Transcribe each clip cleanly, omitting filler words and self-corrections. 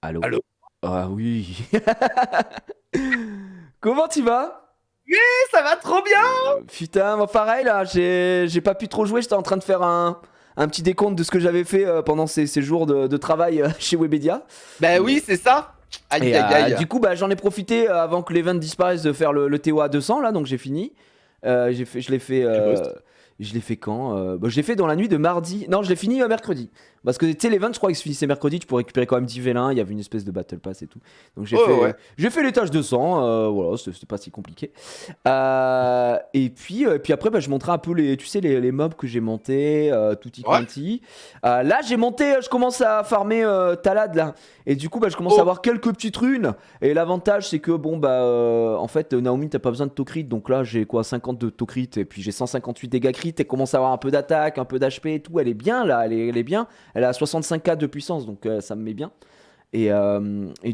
Allô? Allô? Ah oui. Comment tu vas? Ça va trop bien! Putain, moi pareil là, j'ai pas pu trop jouer, j'étais en train de faire un petit décompte de ce que j'avais fait pendant ces jours de travail chez Webedia. Bah oui, c'est ça! Aïe Et aïe aïe! du coup, bah, j'en ai profité avant que l'event disparaisse de faire le TOA 200 là, donc j'ai fini. Je l'ai fait. Tu bosses. Je l'ai fait quand bah, je l'ai fait dans la nuit de mardi. Non, je l'ai fini mercredi. Parce que tu sais, l'event, je crois qu'il se finissait mercredi. Tu peux récupérer quand même 10 vélins. Il y avait une espèce de battle pass et tout. Donc Ouais, ouais, ouais. j'ai fait les tâches de sang. Voilà, c'était pas si compliqué. Et puis après, bah, je montrais un peu les, tu sais, les mobs que j'ai montés, tutti Ouais. quanti. Là, je commence à farmer Talad là. Et du coup, bah, je commence à Oh, avoir quelques petites runes. Et l'avantage, c'est que bon, bah, en fait, Naomi, t'as pas besoin de Tokrit. Donc là, j'ai quoi, 50 de Tokrit. Et puis j'ai 158 dégâts crit. Elle commence à avoir un peu d'attaque, un peu d'HP et tout. Elle est bien là, elle est bien. Elle a 65k de puissance, donc ça me met bien. Et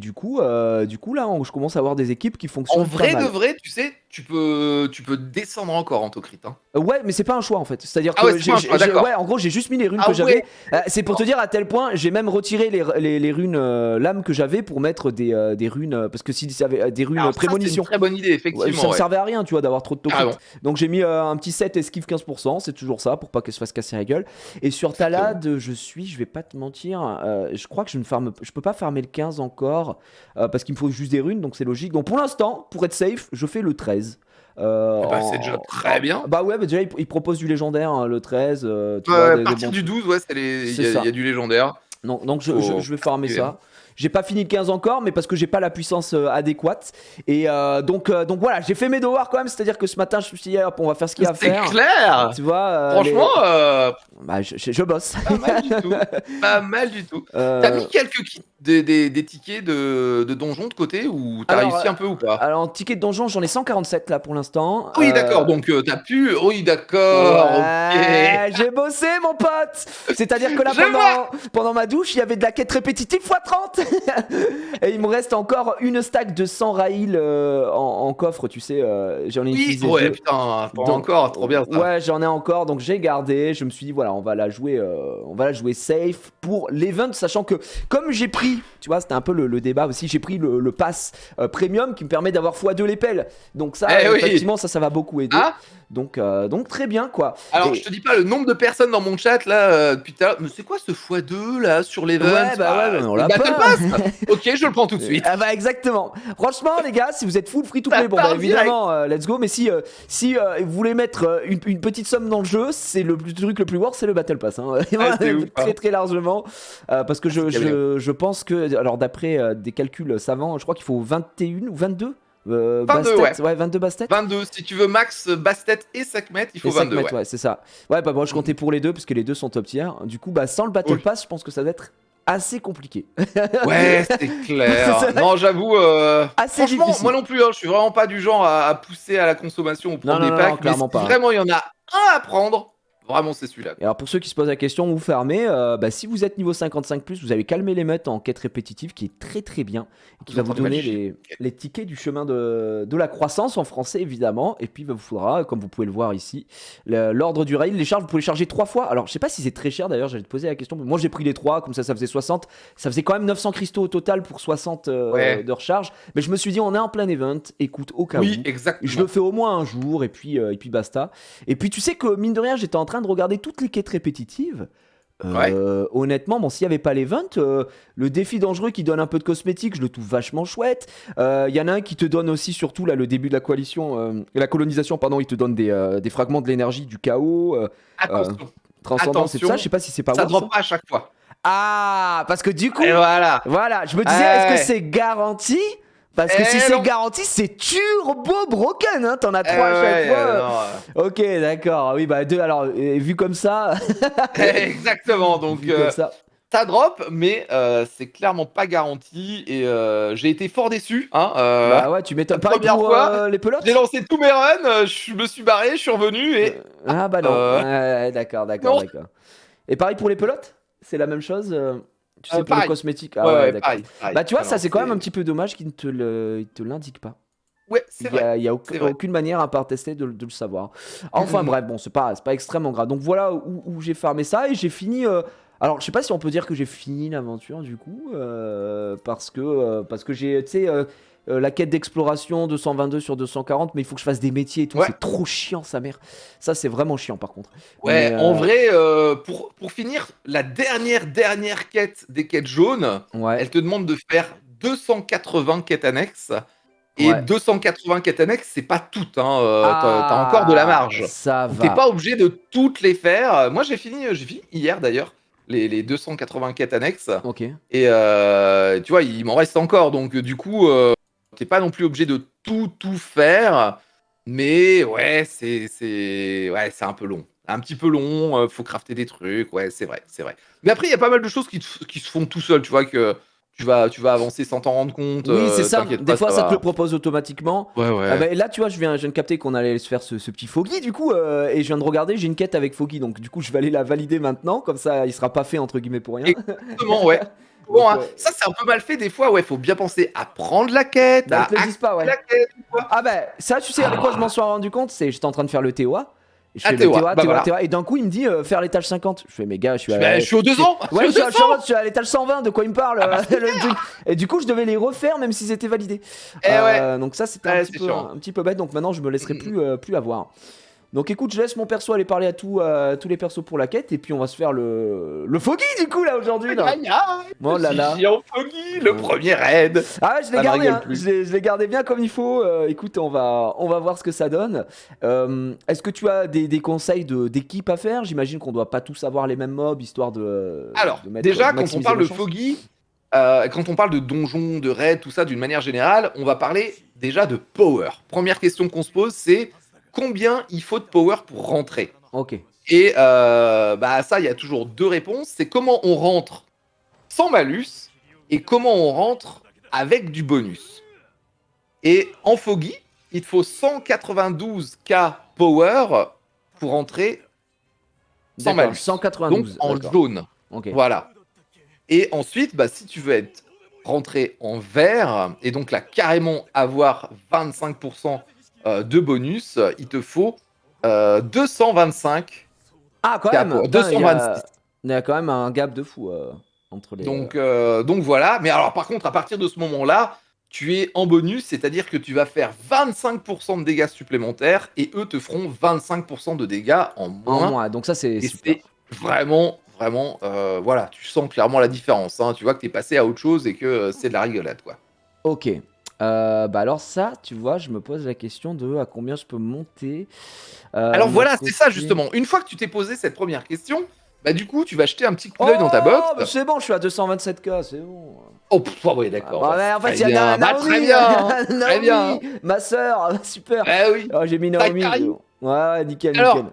du coup, là, je commence à avoir des équipes qui en fonctionnent pas vrai de mal. vrai, tu sais, tu peux descendre encore en Tocrit, hein. Ouais, mais c'est pas un choix en fait. C'est-à-dire Ah ouais, que c'est pas un choix, d'accord. ouais, en gros, j'ai juste mis les runes Ah que ouais! j'avais. C'est pour te dire à tel point, j'ai même retiré les runes lames que j'avais pour mettre des runes. Parce que si ça avait des runes Alors ça, c'est une prémonition, très bonne idée, ouais, ça effectivement, me ouais. servait à rien, tu vois, d'avoir trop de tokrit. Carrément. Donc j'ai mis un petit set esquive 15%, c'est toujours ça, pour pas qu'elle se fasse casser la gueule. Et sur Exactement. Talad, je vais pas te mentir, je crois que je peux pas farmer le 15 encore, parce qu'il me faut juste des runes, donc c'est logique. Donc pour l'instant, pour être safe, je fais le 13. Eh bah, c'est déjà très bien. Bah ouais, bah déjà il propose du légendaire, hein, le 13, tu Ouais, vois, ouais, à des partir bons du trucs. 12, ouais, il C'est y a ça. du légendaire. Donc Faut je vais pas farmer se priver, hein. ça. J'ai pas fini le 15 encore, mais parce que j'ai pas la puissance adéquate. Et donc voilà, j'ai fait mes devoirs quand même. C'est-à-dire que ce matin, je me suis dit, hop, on va faire ce qu'il y a à C'est faire. clair! Tu vois, Franchement, bah, je bosse. pas mal du tout. Pas mal du tout. T'as mis Euh, quelques kits des tickets de donjons de côté ou t'as alors, réussi un peu ou pas? en ticket de donjon, j'en ai 147 là pour l'instant. Ah oui, d'accord, donc tu pu oui, d'accord, OK. Ouais, j'ai bossé mon pote. C'est-à-dire que là Je vois! pendant ma douche, il y avait de la quête répétitive x 30. Et il me reste encore une stack de 100 rails en coffre, tu sais, j'en ai Oui, utilisé ouais, deux. putain, pas Donc encore, trop bien ça. ouais, j'en ai encore, donc j'ai gardé. Je me suis dit voilà, on va la jouer safe pour l'event, sachant que comme j'ai pris, tu vois, c'était un peu le débat aussi, j'ai pris le pass premium qui me permet d'avoir x2 l'épelle. Donc ça, Eh oui! effectivement, ça va beaucoup aider. Ah, Donc très bien quoi. alors je Et te dis pas le nombre de personnes dans mon chat là, depuis tout à l'heure: «Mais c'est quoi ce x2 là sur l'event?» ouais, bah ouais, «Bah, mais on c'est le l'a battle pas. pass!» OK, je le prends tout de suite. Ah bah exactement. Franchement les gars, si vous êtes full free to Ça play, bon bah part direct. évidemment let's go. Mais si vous voulez mettre une petite somme dans le jeu, c'est truc le plus worth, c'est le battle pass. Hein. Ah, c'est ouf, hein. Très très largement. Parce que Ah, c'est caviar. je pense que, alors d'après des calculs savants, je crois qu'il faut 21 ou 22 22, ouais. bastet. Ouais, 22 bastet. 22, si tu veux max Bastet et Sekhmet, il Et faut 5 22, mètres, ouais. ouais, c'est ça. Ouais, bah moi je Mmh comptais mh. pour les deux, parce que les deux sont top tier. Du coup, bah sans le battle Oui. pass, je pense que ça va être assez compliqué. Ouais, c'est clair. C'est Non, j'avoue, assez franchement, moi difficile. non plus, hein, je suis vraiment pas du genre à pousser à la consommation ou Non, prendre non, des non, non, packs, mais clairement si pas. vraiment il y en a un à prendre, vraiment c'est celui-là, Et quoi. alors pour ceux qui se posent la question, où farmer, bah, si vous êtes niveau 55+, vous avez calmé les meutes en quête répétitive, qui est très très bien, et Je qui vous va vous entendez mal donner léger. OK. les tickets du chemin de la croissance en français évidemment. Et puis bah, vous faudra, comme vous pouvez le voir ici, l'ordre du rail. Les charges, vous pouvez les charger 3 fois. Alors je sais pas si c'est très cher d'ailleurs, j'allais te poser la question. Moi j'ai pris les 3, comme ça faisait 60. Ça faisait quand même 900 cristaux au total pour 60 Ouais. de recharge. Mais je me suis dit, on est en plein event, écoute, au cas Oui, où. Je le exactement. fais au moins un jour, et puis basta. Et puis tu sais que mine de rien, j'étais en train de regarder toutes les quêtes répétitives. Ouais. Honnêtement, bon, s'il n'y avait pas l'event, le défi dangereux qui donne un peu de cosmétiques, je le trouve vachement chouette. Il y en a un qui te donne aussi, surtout là, le début de la coalition, la colonisation, pardon, il te donne des fragments de l'énergie, du chaos, euh, Attention, transcendance et tout ça. Je attention, sais pas si c'est pas ça worth ça. drop pas à chaque fois. Ah, parce que du Et coup, voilà. voilà, je me disais, est-ce que Ouais. c'est garanti? Parce que si Eh c'est non. garanti, c'est turbo broken, hein, t'en as Eh 3 à chaque ouais, fois. non, Ok, d'accord, oui, bah deux, alors, vu comme ça, exactement, donc vu comme ça. ça drop, mais c'est clairement pas garanti et j'ai été fort déçu, hein, Bah ouais, tu la m'étonnes. Pareil première pour fois, les j'ai pelotes. lancé tous mes runs, je me suis barré, je suis revenu et Ah bah non. Ouais, d'accord, d'accord, non, d'accord. Et pareil pour les pelotes. C'est la même chose. Tu sais, pour les pareil. cosmétiques. Ah Ouais, ouais, ouais, d'accord. pareil, pareil. Bah tu vois, Non, ça non, c'est quand même un c'est petit peu dommage qu'ils ne il te l'indiquent pas. ouais, c'est vrai, Il y a c'est vrai. aucune manière à part tester de le savoir. Mmh, Enfin mmh. bref, bon, c'est pas extrêmement grave. Donc voilà où j'ai farmé ça et j'ai fini. Alors je sais pas si on peut dire que j'ai fini l'aventure du coup. parce que j'ai, tu sais, la quête d'exploration 222 sur 240, mais il faut que je fasse des métiers et tout. Ouais. C'est trop chiant, sa mère. Ça, c'est vraiment chiant, par contre. Ouais, Mais, en vrai, pour finir, la dernière quête des quêtes jaunes, ouais, elle te demande de faire 280 quêtes annexes. Et ouais. 280 quêtes annexes, c'est pas toutes, hein. T'as encore de la marge. Ça Donc t'es va. pas obligé de toutes les faire. Moi, j'ai fini hier d'ailleurs, les 280 quêtes annexes. Ok. Et tu vois, il m'en reste encore. Donc du coup, t'es pas non plus obligé de tout faire. Mais ouais, c'est un peu long. Un petit peu long, faut crafter des trucs. Ouais, c'est vrai. Mais après, il y a pas mal de choses qui se font tout seul. Tu vois que tu vas avancer sans t'en rendre compte. Oui, c'est ça. T'inquiète Des pas, fois, ça ça te le va. propose automatiquement. Ouais. Bah, là, tu vois, je viens de capter qu'on allait se faire ce petit Foggy, du coup, et je viens de regarder, j'ai une quête avec Foggy, donc du coup, je vais aller la valider maintenant, comme ça, il sera pas fait entre guillemets pour rien. Exactement, ouais. Donc, Bon, hein, ça c'est un peu mal fait des fois, ouais, faut bien penser à prendre la quête, bah, à ils te le disent pas, activer ouais. la quête ou quoi. Ah bah, ça, tu sais, avec quoi je m'en suis rendu compte, c'est j'étais en train de faire le TOA. Je fais le TOA, bah voilà. TOA, et d'un coup, il me dit faire l'étage 50. Je fais, mais gars, je suis Je suis au 200. Ouais, Je suis au 200. je suis à l'étage 120, de quoi il me parle Ah bah, le truc. Et du coup, je devais les refaire, même s'ils étaient validés. ouais. Donc ça, c'était Ouais, c'est chiant. un petit peu bête, donc maintenant, je me laisserai plus avoir. Donc écoute, je laisse mon perso aller parler à tous les persos pour la quête, et puis on va se faire le Foggy du coup là aujourd'hui. Là. Oh là là. Foggy, le premier raid. Ah ouais, je l'ai Ça ne gardé, rigole hein. plus. Je l'ai gardé bien comme il faut. Écoute, on va voir ce que ça donne. Est-ce que tu as des conseils d'équipe à faire? J'imagine qu'on doit pas tous avoir les mêmes mobs, histoire Alors, de déjà, quand on maximiser parle nos de chances. Foggy, quand on parle de donjons, de raids, tout ça, d'une manière générale, on va parler déjà de power. Première question qu'on se pose, c'est combien il faut de power pour rentrer? Ok. Et bah ça, il y a toujours deux réponses. C'est comment on rentre sans malus et comment on rentre avec du bonus. Et en Foggy, il te faut 192k power pour rentrer sans D'accord, malus. 192. Donc en d'accord. jaune. Ok. Voilà. Et ensuite, bah, si tu veux être rentré en vert et donc là carrément avoir 25% de bonus, il te faut 225 Ah, quand Cap, même. Putain, 226. il y a quand même un gap de fou entre les. Donc voilà. Mais alors par contre, à partir de ce moment-là, tu es en bonus, c'est-à-dire que tu vas faire 25% de dégâts supplémentaires et eux te feront 25% de dégâts en En moins. moins. Donc ça, c'est Et super. c'est vraiment, voilà, tu sens clairement la différence. Hein. Tu vois que tu es passé à autre chose et que c'est de la rigolade, quoi. Ok. Bah alors ça, tu vois, je me pose la question de à combien je peux monter. Alors Mon voilà, c'est ça côté- justement. Une fois que tu t'es posé cette première question, bah du coup, tu vas jeter un petit coup Oh, d'œil dans ta box. mais c'est bon, je suis à 227k, c'est bon. Oh, oui, Ah, d'accord. bah, Bah, mais en fait, très il y a bien. Bah, Naomi, très bien. Très Naomi, bien. ma soeur, super. Eh oui. Oh, j'ai mis Ça Naomi. carry. Ouais, nickel, nickel. Alors,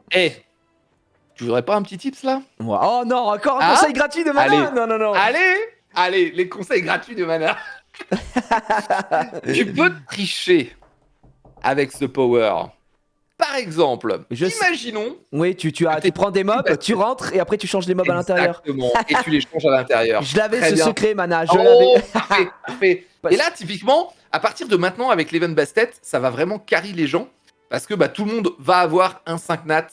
tu voudrais pas un petit tips là? Ouais. Oh non, encore un Ah, conseil gratuit de mana. allez. Non, non, non. Allez, les conseils gratuits de mana. Tu peux tricher avec ce power. Par exemple, imaginons. Oui, tu prends des mobs, tu rentres et après tu changes les mobs à l'intérieur. Exactement. Et tu les changes à l'intérieur. Je l'avais Très ce bien. secret, mana. Je Oh, l'avais. parfait. Et là, typiquement, à partir de maintenant, avec l'Event Bastet, ça va vraiment carry les gens. Parce que bah, tout le monde va avoir un 5 nat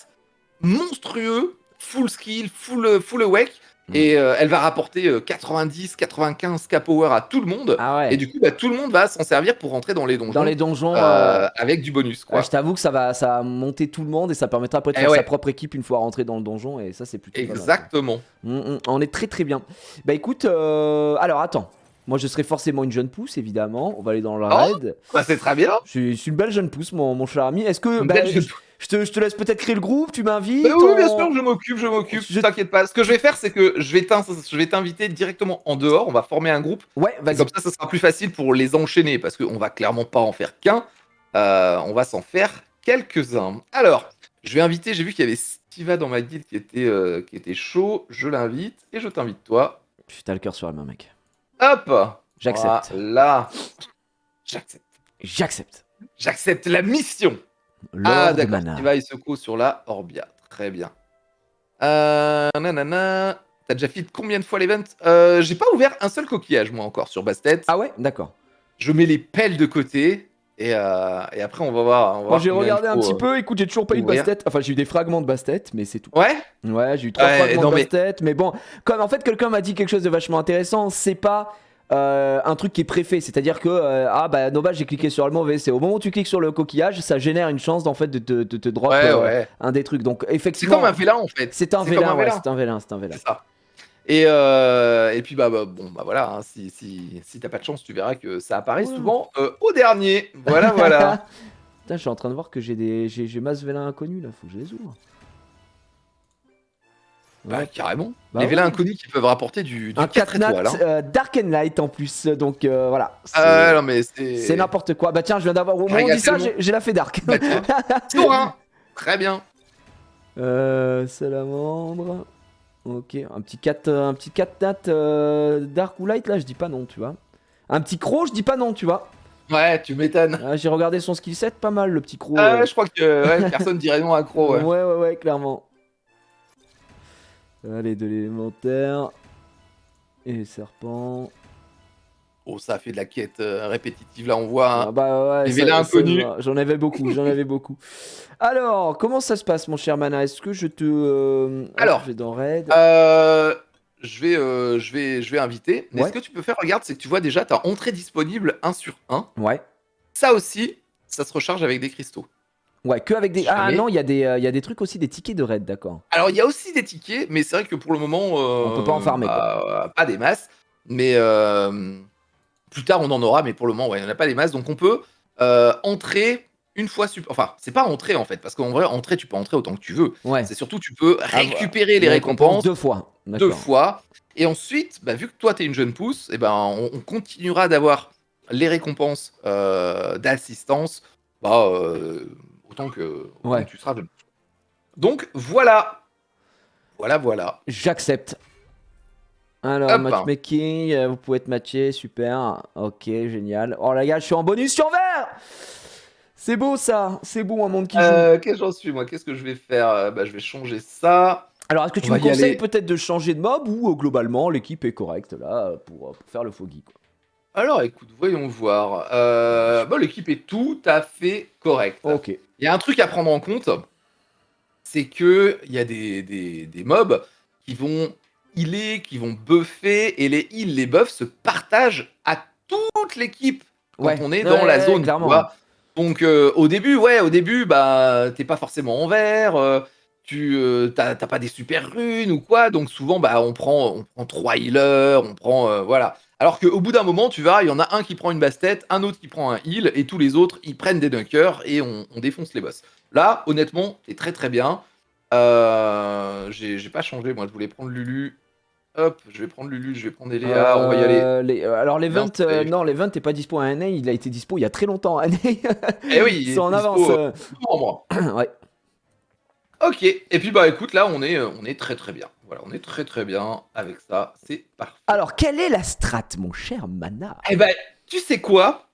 monstrueux, full skill, full awake. Et elle va rapporter 90, 95 k power à tout le monde. Ah ouais. Et du coup, bah, tout le monde va s'en servir pour rentrer dans les donjons. Dans les donjons. Avec du bonus. Quoi. Je t'avoue que ça va monter tout le monde et ça permettra après de faire sa propre équipe une fois rentré dans le donjon. Et ça, c'est plutôt. Exactement. On est très très bien. Bah écoute, alors attends. Moi, je serai forcément une jeune pousse, évidemment. On va aller dans le raid. Bah, c'est très bien. Je suis une belle jeune pousse, mon cher ami. Est-ce que. Je te laisse peut-être créer le groupe, tu m'invites. Oui, bien sûr, je m'occupe. T'inquiète pas. Ce que je vais faire, c'est que je vais t'inviter directement en dehors. On va former un groupe. Ouais, vas-y. Comme ça sera plus facile pour les enchaîner parce qu'on va clairement pas en faire qu'un. On va s'en faire quelques-uns. Alors, je vais inviter. J'ai vu qu'il y avait Stiva dans ma guilde qui était chaud. Je l'invite et je t'invite toi. Putain, le cœur sur la main, mec. Hop. J'accepte. Là. J'accepte la mission. Ah d'accord, Stiva et Soko sur la Orbia. Très bien. Nanana. T'as déjà fait combien de fois l'event? J'ai pas ouvert un seul coquillage moi encore sur Bastet. Ah ouais, d'accord. Je mets les pelles de côté et après on va voir. Bon, j'ai regardé un petit peu. Écoute, j'ai toujours pas eu de Bastet. Enfin, j'ai eu des fragments de Bastet, mais c'est tout. Ouais. Ouais, j'ai eu 3 fragments de Bastet, mais bon, comme en fait quelqu'un m'a dit quelque chose de vachement intéressant, c'est pas un truc qui est préfet, c'est-à-dire que ah bah dommage j'ai cliqué sur le mauvais, c'est au moment où tu cliques sur le coquillage, ça génère une chance en fait de te drop Ouais. un des trucs. Donc C'est effectivement, comme un vélin en fait. c'est un C'est comme vélin, un ouais, vélin. c'est un vélin, c'est un vélin. C'est ça. Et puis bon bah voilà, hein, si t'as pas de chance, tu verras que ça apparaît Oula. souvent au dernier. Voilà. Putain, je suis en train de voir que j'ai masse vélin inconnus là, faut que je les ouvre. Bah Ouais. carrément. Bah Les vélins ouais. inconnus qui peuvent rapporter du Un 4 étoiles. Hein. Dark and Light en plus, donc voilà. Non mais C'est n'importe quoi. Bah tiens, je viens d'avoir. Au moment où on Regarde dit ça, tellement. j'ai la fait Dark. Bah tiens. Saurin. Très bien. Salamandre. Ok, un petit 4 nat Dark ou Light là, je dis pas non, tu vois. Un petit croc, je dis pas non, tu vois. Ouais, tu m'étonnes. Ah, j'ai regardé son skill set, pas mal le petit croc. Je crois que ouais, personne dirait non à Croc. Ouais. Ouais, clairement. Allez, de l'élémentaire. Et les serpents. Oh, ça a fait de la quête répétitive là, on voit. Hein. Ah bah ouais, les vélins inconnus. J'en avais beaucoup. Alors, comment ça se passe, mon cher Mana? Est-ce que je te. Alors, je vais dans Raid. je vais inviter. Mais Ouais. ce que tu peux faire, regarde, c'est que tu vois déjà, tu as entrée disponible 1 sur 1. Ouais. Ça aussi, ça se recharge avec des cristaux. Ouais, que avec des. Ah Jamais. non, il y a des trucs aussi, des tickets de Raid, d'accord. Alors, il y a aussi des tickets, mais c'est vrai que pour le moment, On peut pas en farmer, pas des masses. Mais plus tard, on en aura, mais pour le moment, ouais, il n'y en a pas des masses. Donc, on peut entrer une fois. Enfin, c'est pas entrer en fait, parce qu'en vrai, entrer, tu peux entrer autant que tu veux. Ouais. C'est surtout, tu peux récupérer les récompenses 2 fois. deux fois. Et ensuite, bah, vu que toi, tu es une jeune pousse, et ben, on continuera d'avoir les récompenses d'assistance autant que tu seras jeune. Donc, voilà. J'accepte. Alors, Hop. matchmaking, vous pouvez être matché, super. Ok, génial. Oh les gars, je suis en bonus, je suis en vert. C'est beau ça, c'est beau un monde qui joue. Qu'est-ce que j'en suis moi? Qu'est-ce que je vais faire? Je vais changer ça. Alors, est-ce que tu me conseilles peut-être de changer de mob ou globalement l'équipe est correcte là pour faire le foggy quoi. Alors écoute, voyons voir. L'équipe est tout à fait correcte. Ok. Il y a un truc à prendre en compte, c'est que il y a des mobs qui vont healer, qui vont buffer, et les heals, les buffs se partagent à toute l'équipe quand on est dans la zone. Clairement. Tu vois. Donc au début, t'es pas forcément en vert. T'as pas des super runes ou quoi, donc souvent on prend 3 healers, on prend voilà. Alors qu'au bout d'un moment, tu verras, il y en a un qui prend une basse-tête, un autre qui prend un heal, et tous les autres, ils prennent des dunkers et on défonce les boss. Là, honnêtement, c'est très très bien. J'ai pas changé, moi je voulais prendre Lulu. Hop, je vais prendre Lulu, je vais prendre Eléa, on va y aller. Alors l'event, non, l'event est pas dispo à NA, il a été dispo il y a très longtemps à NA. Eh oui, c'est en avance. Pour moi. Ouais. Ok, et puis écoute, là on est très très bien. Voilà, on est très très bien avec ça, c'est parfait. Alors, quelle est la strat, mon cher Mana? Eh ben, tu sais quoi?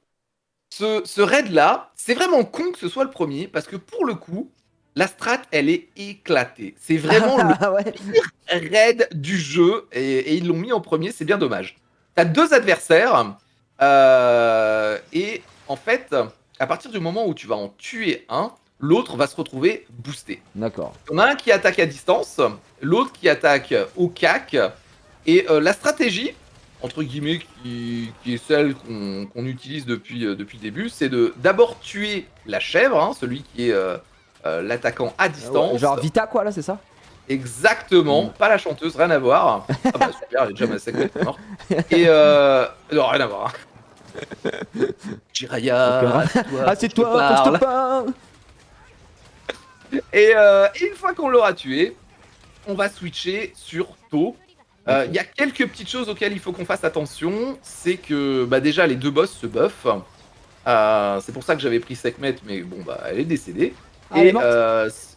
Ce raid là, c'est vraiment con que ce soit le premier, parce que pour le coup, la strat, elle est éclatée. C'est vraiment le pire raid du jeu, et ils l'ont mis en premier, c'est bien dommage. T'as 2 adversaires, et en fait, à partir du moment où tu vas en tuer un, l'autre va se retrouver boosté. D'accord. Il y en a un qui attaque à distance, l'autre qui attaque au cac, et la stratégie, entre guillemets, qui est celle qu'on utilise depuis le début, c'est de d'abord tuer la chèvre, hein, celui qui est l'attaquant à distance. Genre Vita quoi là, c'est ça? Exactement, pas la chanteuse, rien à voir. Ah bah super, elle est déjà massacrée, elle est morte. Et non, rien à voir. Jiraya, c'est toi, je te parle. Et une fois qu'on l'aura tué, on va switcher sur To. Il y a quelques petites choses auxquelles il faut qu'on fasse attention. C'est que déjà les 2 boss se buffent. C'est pour ça que j'avais pris Sekhmet, mais bon elle est décédée. Ah, elle est morte.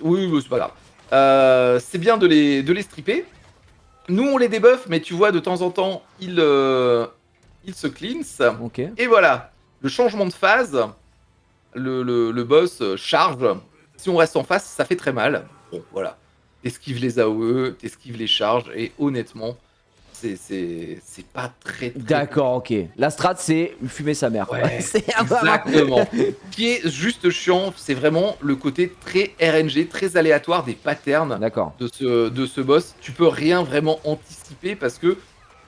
Oui, c'est pas grave. C'est bien de les stripper. Nous on les débuffe, mais tu vois de temps en temps ils se cleanse. Ok. Et voilà, le changement de phase, le boss charge. Si on reste en face, ça fait très mal. Bon, voilà. T'esquives les AOE, t'esquives les charges, et honnêtement, c'est pas très D'accord, ok. La strat, c'est fumer sa mère. Ouais, c'est exactement. Ce qui est juste chiant, c'est vraiment le côté très RNG, très aléatoire des patterns de ce boss. Tu peux rien vraiment anticiper parce que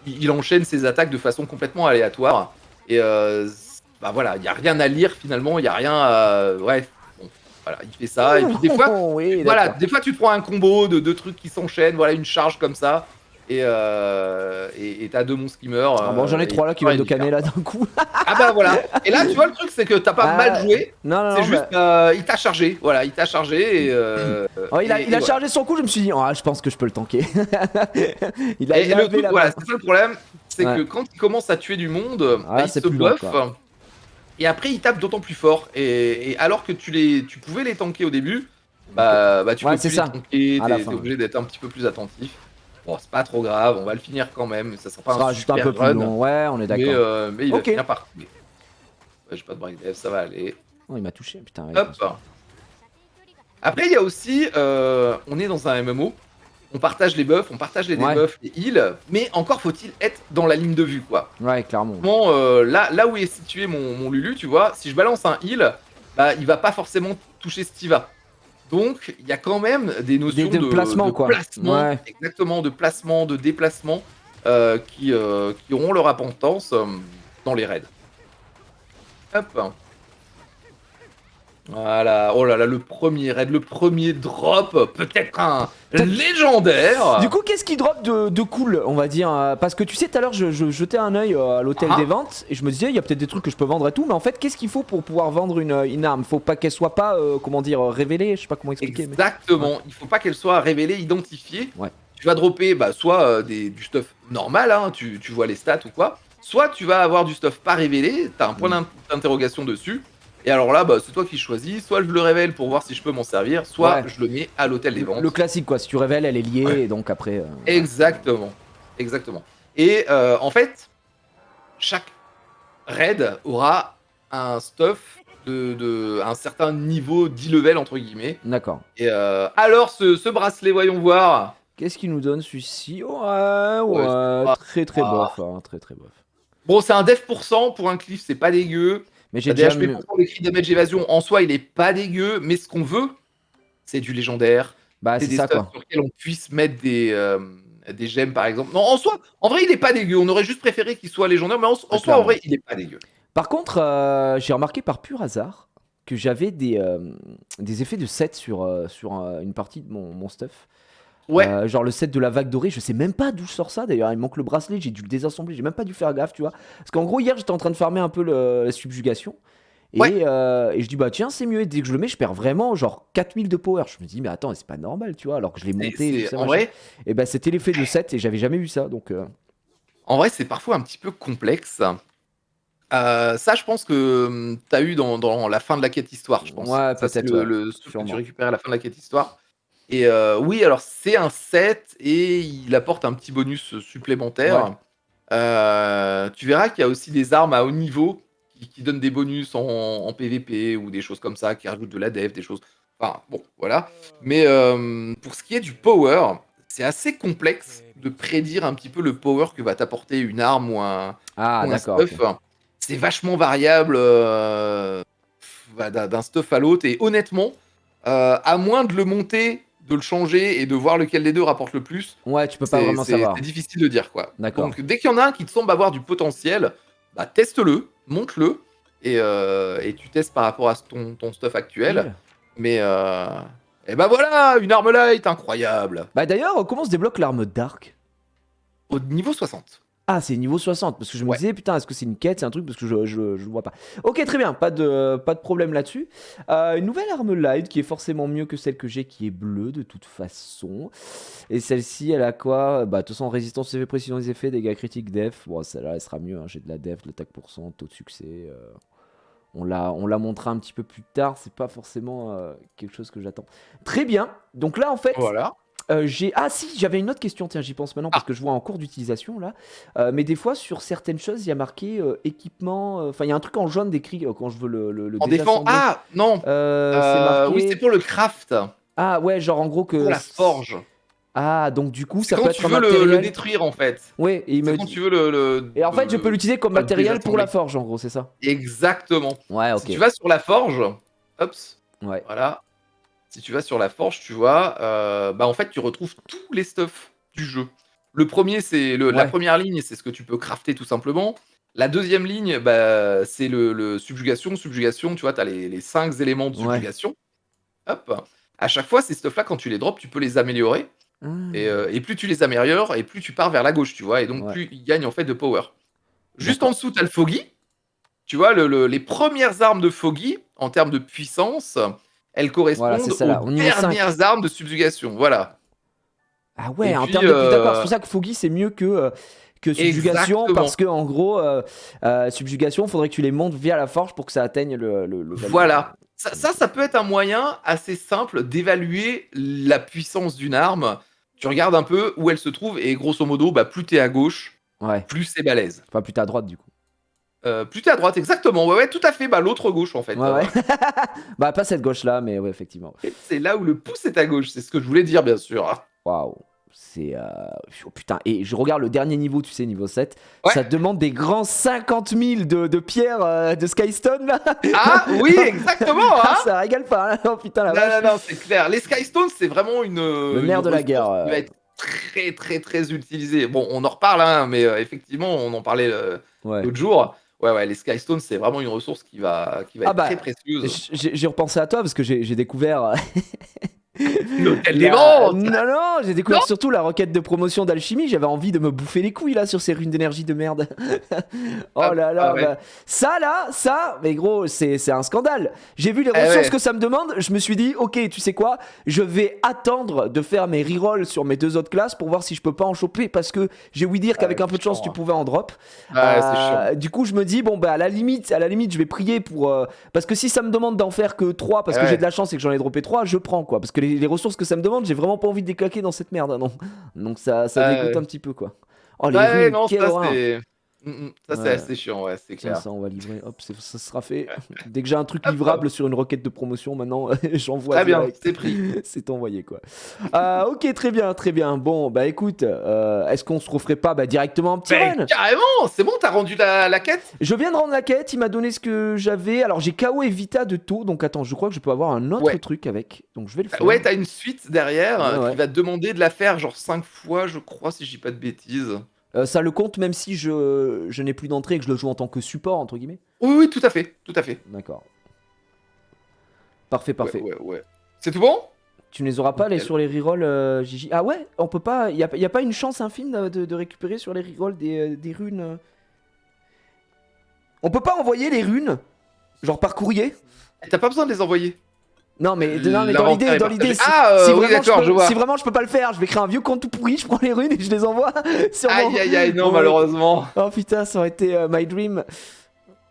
il enchaîne ses attaques de façon complètement aléatoire. Et bah voilà, il n'y a rien à lire finalement, il n'y a rien à... Ouais, bon, voilà, il fait ça. Et puis des fois, Oui, voilà, d'accord. des fois tu te prends un combo de deux trucs qui s'enchaînent, voilà, une charge comme ça. Et t'as deux monstres qui meurent. Ah bon, j'en ai Et 3 là tu qui peux viennent de rien y faire, canner là quoi. d'un coup. Ah bah voilà. Et là, tu vois, le truc, c'est que t'as pas mal Ah, joué. non, non, C'est non, juste, bah. il t'a chargé. Voilà, il t'a chargé. Oh, il Et a voilà. chargé son coup, je me suis dit, je pense que je peux le tanker. Il a Et le lavé truc, la voilà, main. c'est ça le problème. C'est que Ouais. quand il commence à tuer du monde, bah, Ah, il c'est se plus long, buff. quoi. Et après, il tape d'autant plus fort. Et alors que tu pouvais les tanker au début, bah tu Ouais, peux c'est plus les ça. tanker. À la T'es fin. obligé d'être un petit peu plus attentif. Bon, c'est pas trop grave, on va le finir quand même. Ça sera Ce pas un sera juste un peu super plus run, long. Ouais, on est d'accord. mais il va Ok. finir par couler. Ouais, j'ai pas de break dev, ça va aller. Oh, il m'a touché, putain, ouais, attention. Hop. Après, il y a aussi, on est dans un MMO, on partage les buffs, on partage les Ouais, debuffs, les heals, mais encore faut-il être dans la ligne de vue, quoi. ouais, clairement. Bon, là où est situé mon Lulu, tu vois, si je balance un heal, bah il va pas forcément toucher Stiva. Donc, il y a quand même des notions De placement, de quoi. placement, Ouais. exactement, de placement, de déplacement, qui auront leur importance dans les raids. Hop. Voilà, oh là là, le premier raid, le premier drop, peut-être un légendaire. Du coup, qu'est-ce qui drop de cool, on va dire parce que tu sais, tout à l'heure, je jetais un œil à l'hôtel des Ah, ventes et je me disais, il y a peut-être des trucs que je peux vendre et tout, mais en fait, qu'est-ce qu'il faut pour pouvoir vendre une arme? Faut pas qu'elle soit pas, comment dire, révélée, je sais pas comment expliquer, mais. Ouais. exactement, il faut pas qu'elle soit révélée, identifiée. Ouais. Tu vas dropper bah, soit du stuff normal, hein, tu vois les stats ou quoi, soit tu vas avoir du stuff pas révélé, t'as un point Mm. d'interrogation dessus. Et alors là, bah, c'est toi qui choisis, soit je le révèle pour voir si je peux m'en servir, soit Ouais. je le mets à l'hôtel des Le ventes. classique, quoi. Si tu révèles, elle est liée, Ouais. et donc après. Ouais. Exactement, exactement. Et en fait, chaque raid aura un stuff de un certain niveau d'e-level entre guillemets. D'accord. Et alors ce bracelet, voyons voir. Qu'est-ce qu'il nous donne celui-ci? Ouais, Ouais, c'est ouais, pas- très très ah. bof, hein, très très bof. Bon, c'est un def % pour un cliff, c'est pas dégueu. Mais j'ai T'as des déjà HP mieux. % de crit damage évasion, en soi il est pas dégueu, mais ce qu'on veut, c'est du légendaire. Bah, C'est c'est des ça, stuffs quoi. sur lesquels on puisse mettre des gemmes par exemple. Non, en soi, en vrai il est pas dégueu, on aurait juste préféré qu'il soit légendaire, mais en Ah, soi en clairement. vrai il est pas dégueu. Par contre, j'ai remarqué par pur hasard que j'avais des effets de set sur une partie de mon stuff. Ouais, Genre le set de la vague dorée, je sais même pas d'où je sors ça d'ailleurs. Il me manque le bracelet, j'ai dû le désassembler, j'ai même pas dû faire gaffe, tu vois. Parce qu'en gros, hier j'étais en train de farmer un peu la subjugation. ouais. Et je dis, bah tiens, c'est mieux. Et dès que je le mets, je perds vraiment genre 4000 de power. Je me dis, mais attends, c'est pas normal, tu vois, alors que je l'ai monté et tout ça, En machin. vrai, Et bah, c'était l'effet de set et j'avais jamais vu ça. Donc, c'est parfois un petit peu complexe. Ça, je pense que tu as eu dans la fin de la quête histoire, je pense. ouais, Ça, c'est peut-être, ouais. le truc que tu Sûrement. récupères à la fin de la quête histoire. Et oui, alors c'est un set et il apporte un petit bonus Ouais. supplémentaire. Tu verras qu'il y a aussi des armes à haut niveau qui donnent des bonus en PVP ou des choses comme ça, qui rajoutent de la dev, des choses. Enfin, bon, voilà. Mais pour ce qui est du power, c'est assez complexe de prédire un petit peu le power que va t'apporter une arme Ah, ou un d'accord, ok. stuff. C'est vachement variable d'un stuff à l'autre. Et honnêtement, à moins de le monter, de le changer et de voir lequel des deux rapporte le plus, Ouais, tu peux pas vraiment c'est savoir. difficile de dire, quoi. D'accord. Donc dès qu'il y en a un qui te semble avoir du potentiel, bah teste-le, monte-le, et tu testes par rapport à ton stuff actuel. Cool. Mais et bah voilà, une arme light incroyable. Bah, d'ailleurs, comment se débloque l'arme Dark? Au niveau 60. Ah, c'est niveau 60. Parce que je me Ouais. disais, putain, est-ce que c'est une quête? C'est un truc parce que je le vois pas. Ok, très bien. Pas de problème là-dessus. Une nouvelle arme light qui est forcément mieux que celle que j'ai qui est bleue de toute façon. Et celle-ci, elle a quoi? Bah, de toute façon, résistance CV, précision des effets, dégâts critiques, def. Bon, celle-là, elle sera mieux, hein. J'ai de la def, de l'attaque %, taux de succès. On la montrera un petit peu plus tard. C'est pas forcément quelque chose que j'attends. Très bien. Donc là, en fait, Voilà. Ah si, j'avais une autre question, tiens, j'y pense maintenant parce Ah. que je vois en cours d'utilisation là. Mais des fois, sur certaines choses, il y a marqué équipement. Enfin, il y a un truc en jaune décrit quand je veux le En défend. désassembler. Ah non. C'est Oui, c'est marqué. pour le craft. Ah ouais, genre en gros Pour que. la forge. Ah, donc du coup, C'est ça peut quand être tu un veux le matériel. détruire en fait. Ouais, et il C'est me quand tu dit. veux Et en fait, je peux l'utiliser comme le matériel pour la désassembler. forge, en gros, c'est ça? Exactement. Ouais, Si ok. tu vas sur la forge, hop, Ouais. voilà. Si tu vas sur la forge, tu vois, bah en fait, tu retrouves tous les stuffs du jeu. Le premier, c'est la Ouais, première ligne, c'est ce que tu peux crafter tout simplement. La deuxième ligne, bah, c'est le subjugation. Subjugation, tu vois, tu as les 5 éléments de ouais. subjugation. Hop. À chaque fois, ces stuff-là, quand tu les drops, tu peux les améliorer. Ah, Et plus tu les améliores, et plus tu pars vers la gauche, tu vois. Et donc, ouais, plus ils gagnent en fait de power. Juste en d'accord. dessous, tu as le Foggy. Tu vois, les premières armes de Foggy, en termes de puissance, elles Voilà, c'est correspondent ça aux là, au niveau 5. dernières armes de subjugation. Voilà. Ah Et ouais, en puis, termes de plus, d'accord, c'est pour ça que Foggy c'est mieux que Subjugation, parce exactement. que en gros, Subjugation, faudrait que tu les montes via la forge pour que ça atteigne le level. Voilà. Ok. Ça peut être un moyen assez simple d'évaluer la puissance d'une arme. Tu regardes un peu où elle se trouve, et grosso modo, bah, plus t'es à gauche, Ouais, plus c'est balèze. enfin plus t'es à droite du coup. Plus t'es à droite, exactement. Ouais, ouais, tout à fait. Bah, l'autre gauche, en fait. Ouais, ouais. Bah pas cette gauche là, mais ouais, effectivement. C'est là où le pouce est à gauche. C'est ce que je voulais dire, bien sûr. Waouh. C'est. Oh, putain, et je regarde le dernier niveau, tu sais, niveau 7. Ouais. Ça demande des grands 50 000 de pierres de Skystone là. Ah, oui, exactement, Ah, hein. ça régale pas, hein. Oh putain la Non, vache. non, non, c'est clair. Les Skystones, c'est vraiment Le une nerf de la guerre. ressource qui va être très, très, très utilisée. Bon, on en reparle, hein, mais effectivement, on en parlait Ouais. l'autre jour. Ouais, ouais, les Skystones, c'est vraiment une ressource qui va Ah être très bah, précieuse. j'ai repensé à toi parce que j'ai découvert L'hôtel des la... ventes. Non, non, j'ai Non. découvert surtout la requête de promotion d'alchimie. J'avais envie de me bouffer les couilles là sur ces runes d'énergie de merde. Oh Ah, là ah là, ouais. bah, ça là, ça, mais gros, c'est un scandale. J'ai vu les Eh ressources ouais. que ça me demande. Je me suis dit, ok, tu sais quoi, je vais attendre de faire mes rerolls sur mes 2 autres classes pour voir si je peux pas en choper parce que j'ai ouï dire qu'avec un peu C'est de chance, chiant, tu hein. pouvais en drop. Ouais, c'est chiant. Du coup, je me dis, bon, bah, à la limite, je vais prier pour. Parce que si ça me demande d'en faire que 3 parce Eh que j'ai de ouais. la chance et que j'en ai droppé 3 je prends quoi. Parce que les ressources que ça me demande, j'ai vraiment pas envie de les claquer dans cette merde. Hein, non. Donc ça dégoûte Ouais, un petit peu quoi. Oh, les ouais, runes, non, quelle ça, horreur. c'est. Ça, c'est Ouais. assez chiant, ouais, c'est Tiens, clair. ça, on va livrer. Hop, ça sera fait. Dès que j'ai un truc Hop, livrable sur une requête de promotion, maintenant, j'envoie très bien, direct. c'est pris. C'est envoyé, quoi. Ok, très bien, très bien. Bon, bah écoute, est-ce qu'on se referait pas directement un petit Mais run? carrément, c'est bon, t'as rendu la quête? Je viens de rendre la quête, il m'a donné ce que j'avais. Alors, j'ai KO et Vita de taux, donc attends, je crois que je peux avoir un autre Ouais. truc avec. Donc, je vais le faire. Ouais, t'as une suite derrière Ouais, qui ouais. va te demander de la faire genre 5 fois, je crois, si je dis pas de bêtises. Ça le compte même si je n'ai plus d'entrée et que je le joue en tant que support, entre guillemets. Oui, oui, tout à fait, tout à fait. D'accord. Parfait, Ouais, parfait. ouais, ouais. C'est tout bon? Tu ne les auras pas les Nickel. sur les rerolls, Gigi. Ah ouais, on peut pas. Y a pas une chance infime de récupérer sur les rerolls des runes. On peut pas envoyer les runes, genre par courrier. T'as pas besoin de les envoyer. Non mais L'inventaire est dans l'idée, partagé. Ah, oui, d'accord, je vois. si vraiment je peux pas le faire, je vais créer un vieux compte tout pourri, je prends les runes et je les envoie sur Aïe, aïe, aïe, non, mon- malheureusement. Oh putain, ça aurait été my dream.